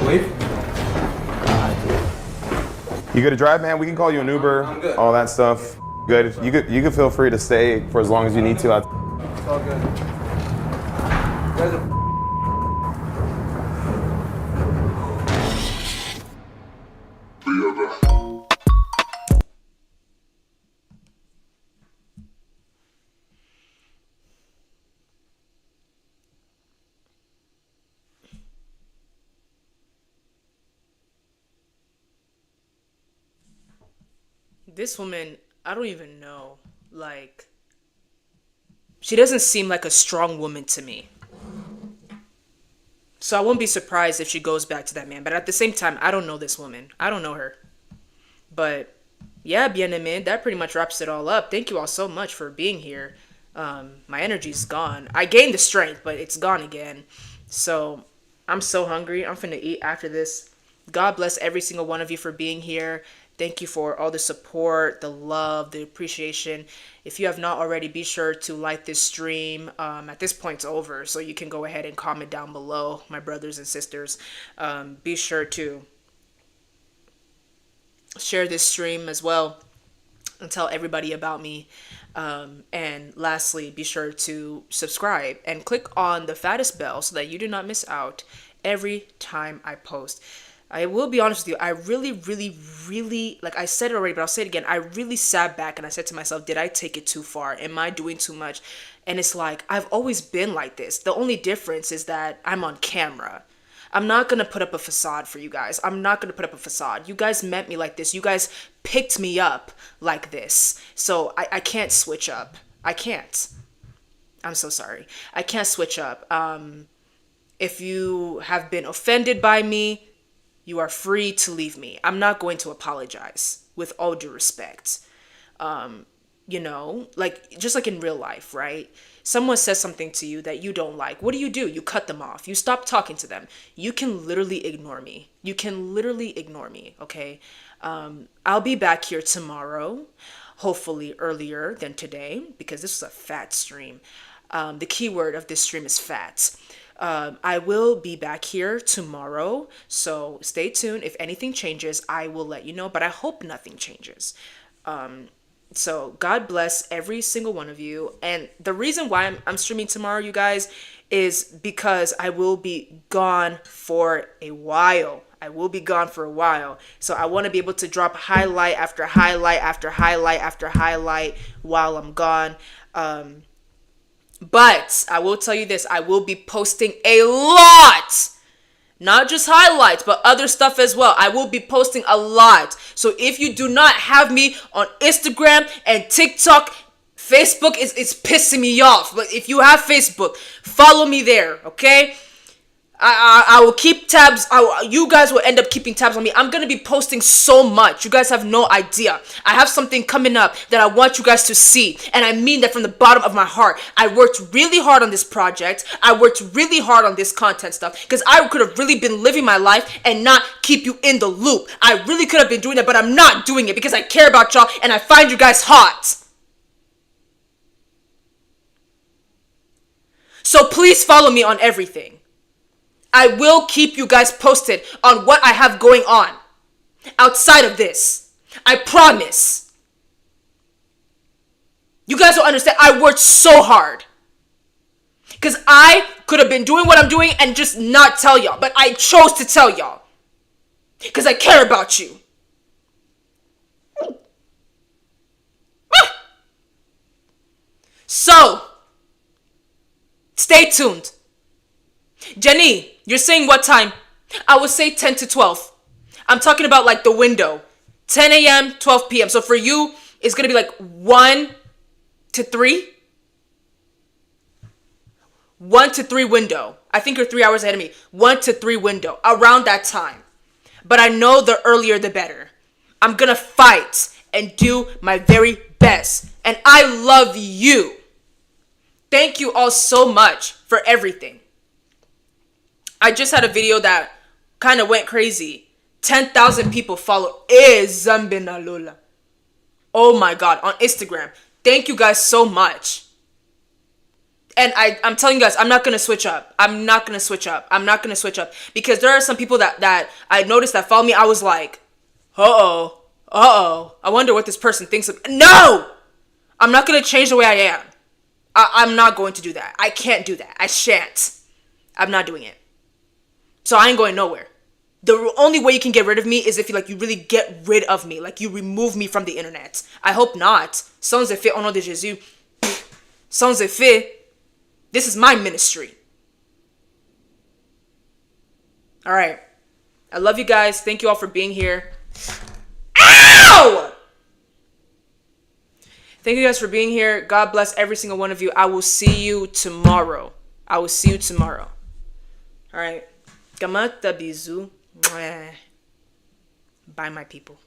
Speaker 13: Wait.
Speaker 10: You good to drive, man? We can call you an Uber, all that stuff. Good. You could feel free to stay for as long as you need to.
Speaker 13: It's all good. You guys are
Speaker 1: This woman, I don't even know. Like, she doesn't seem like a strong woman to me. So I won't be surprised if she goes back to that man. But at the same time, I don't know this woman. I don't know her. But yeah, bien-aimé, that pretty much wraps it all up. Thank you all so much for being here. My energy's gone. I gained the strength, but it's gone again. So I'm so hungry. I'm finna eat after this. God bless every single one of you for being here. Thank you for all the support, the love, the appreciation. If you have not already, be sure to like this stream. At this point, it's over, so you can go ahead and comment down below, my brothers and sisters. Be sure to share this stream as well and tell everybody about me. And lastly, be sure to subscribe and click on the fattest bell so that you do not miss out every time I post. I will be honest with you, I really, like I said it already, but I'll say it again, I really sat back and I said to myself, did I take it too far? Am I doing too much? And it's like, I've always been like this. The only difference is that I'm on camera. I'm not going to put up a facade for you guys. I'm not going to put up a facade. You guys met me like this. You guys picked me up like this. So I can't switch up. I can't. I'm so sorry. I can't switch up. If you have been offended by me, you are free to leave me. I'm not going to apologize, with all due respect. You know, like, just like in real life, right? Someone says something to you that you don't like. What do? You cut them off. You stop talking to them. You can literally ignore me. You can literally ignore me, okay? I'll be back here tomorrow, hopefully earlier than today, because this was a fat stream. The keyword of this stream is fat. I will be back here tomorrow, so stay tuned. If anything changes, I will let you know, but I hope nothing changes. So God bless every single one of you. And the reason why I'm streaming tomorrow, you guys, is because I will be gone for a while. I will be gone for a while. So I want to be able to drop highlight after highlight after highlight after highlight while I'm gone. But I will tell you this, I will be posting a lot. Not just highlights, but other stuff as well. I will be posting a lot. So if you do not have me on Instagram and TikTok, Facebook is pissing me off. But if you have Facebook, follow me there, okay? I will keep tabs. You guys will end up keeping tabs on me. I'm going to be posting so much. You guys have no idea. I have something coming up that I want you guys to see. And I mean that from the bottom of my heart. I worked really hard on this project. I worked really hard on this content stuff. Because I could have really been living my life and not keep you in the loop. I really could have been doing it, but I'm not doing it because I care about y'all and I find you guys hot. So please follow me on everything. I will keep you guys posted on what I have going on outside of this. I promise. You guys don't understand. I worked so hard. Because I could have been doing what I'm doing and just not tell y'all. But I chose to tell y'all. Because I care about you. So, stay tuned. Jenny, you're saying what time? I would say 10 to 12. I'm talking about like the window. 10 a.m., 12 p.m. So for you, it's going to be like 1 to 3. 1 to 3 window. I think you're 3 hours ahead of me. 1 to 3 window. Around that time. But I know the earlier the better. I'm going to fight and do my very best. And I love you. Thank you all so much for everything. I just had a video that kind of went crazy. 10,000 people follow Zambinalula. Oh my God, on Instagram. Thank you guys so much. And I'm telling you guys, I'm not going to switch up. I'm not going to switch up. I'm not going to switch up. Because there are some people that I noticed that follow me. I was like, I wonder what this person thinks of. No! I'm not going to change the way I am. I'm not going to do that. I can't do that. I shan't. I'm not doing it. So I ain't going nowhere. The only way you can get rid of me is if you really get rid of me. Like you remove me from the internet. I hope not. Sans effet, au nom de Jésus. Sans effet. This is my ministry. Alright. I love you guys. Thank you all for being here. Ow! Thank you guys for being here. God bless every single one of you. I will see you tomorrow. Alright. Gamata bisou. Bye, my people.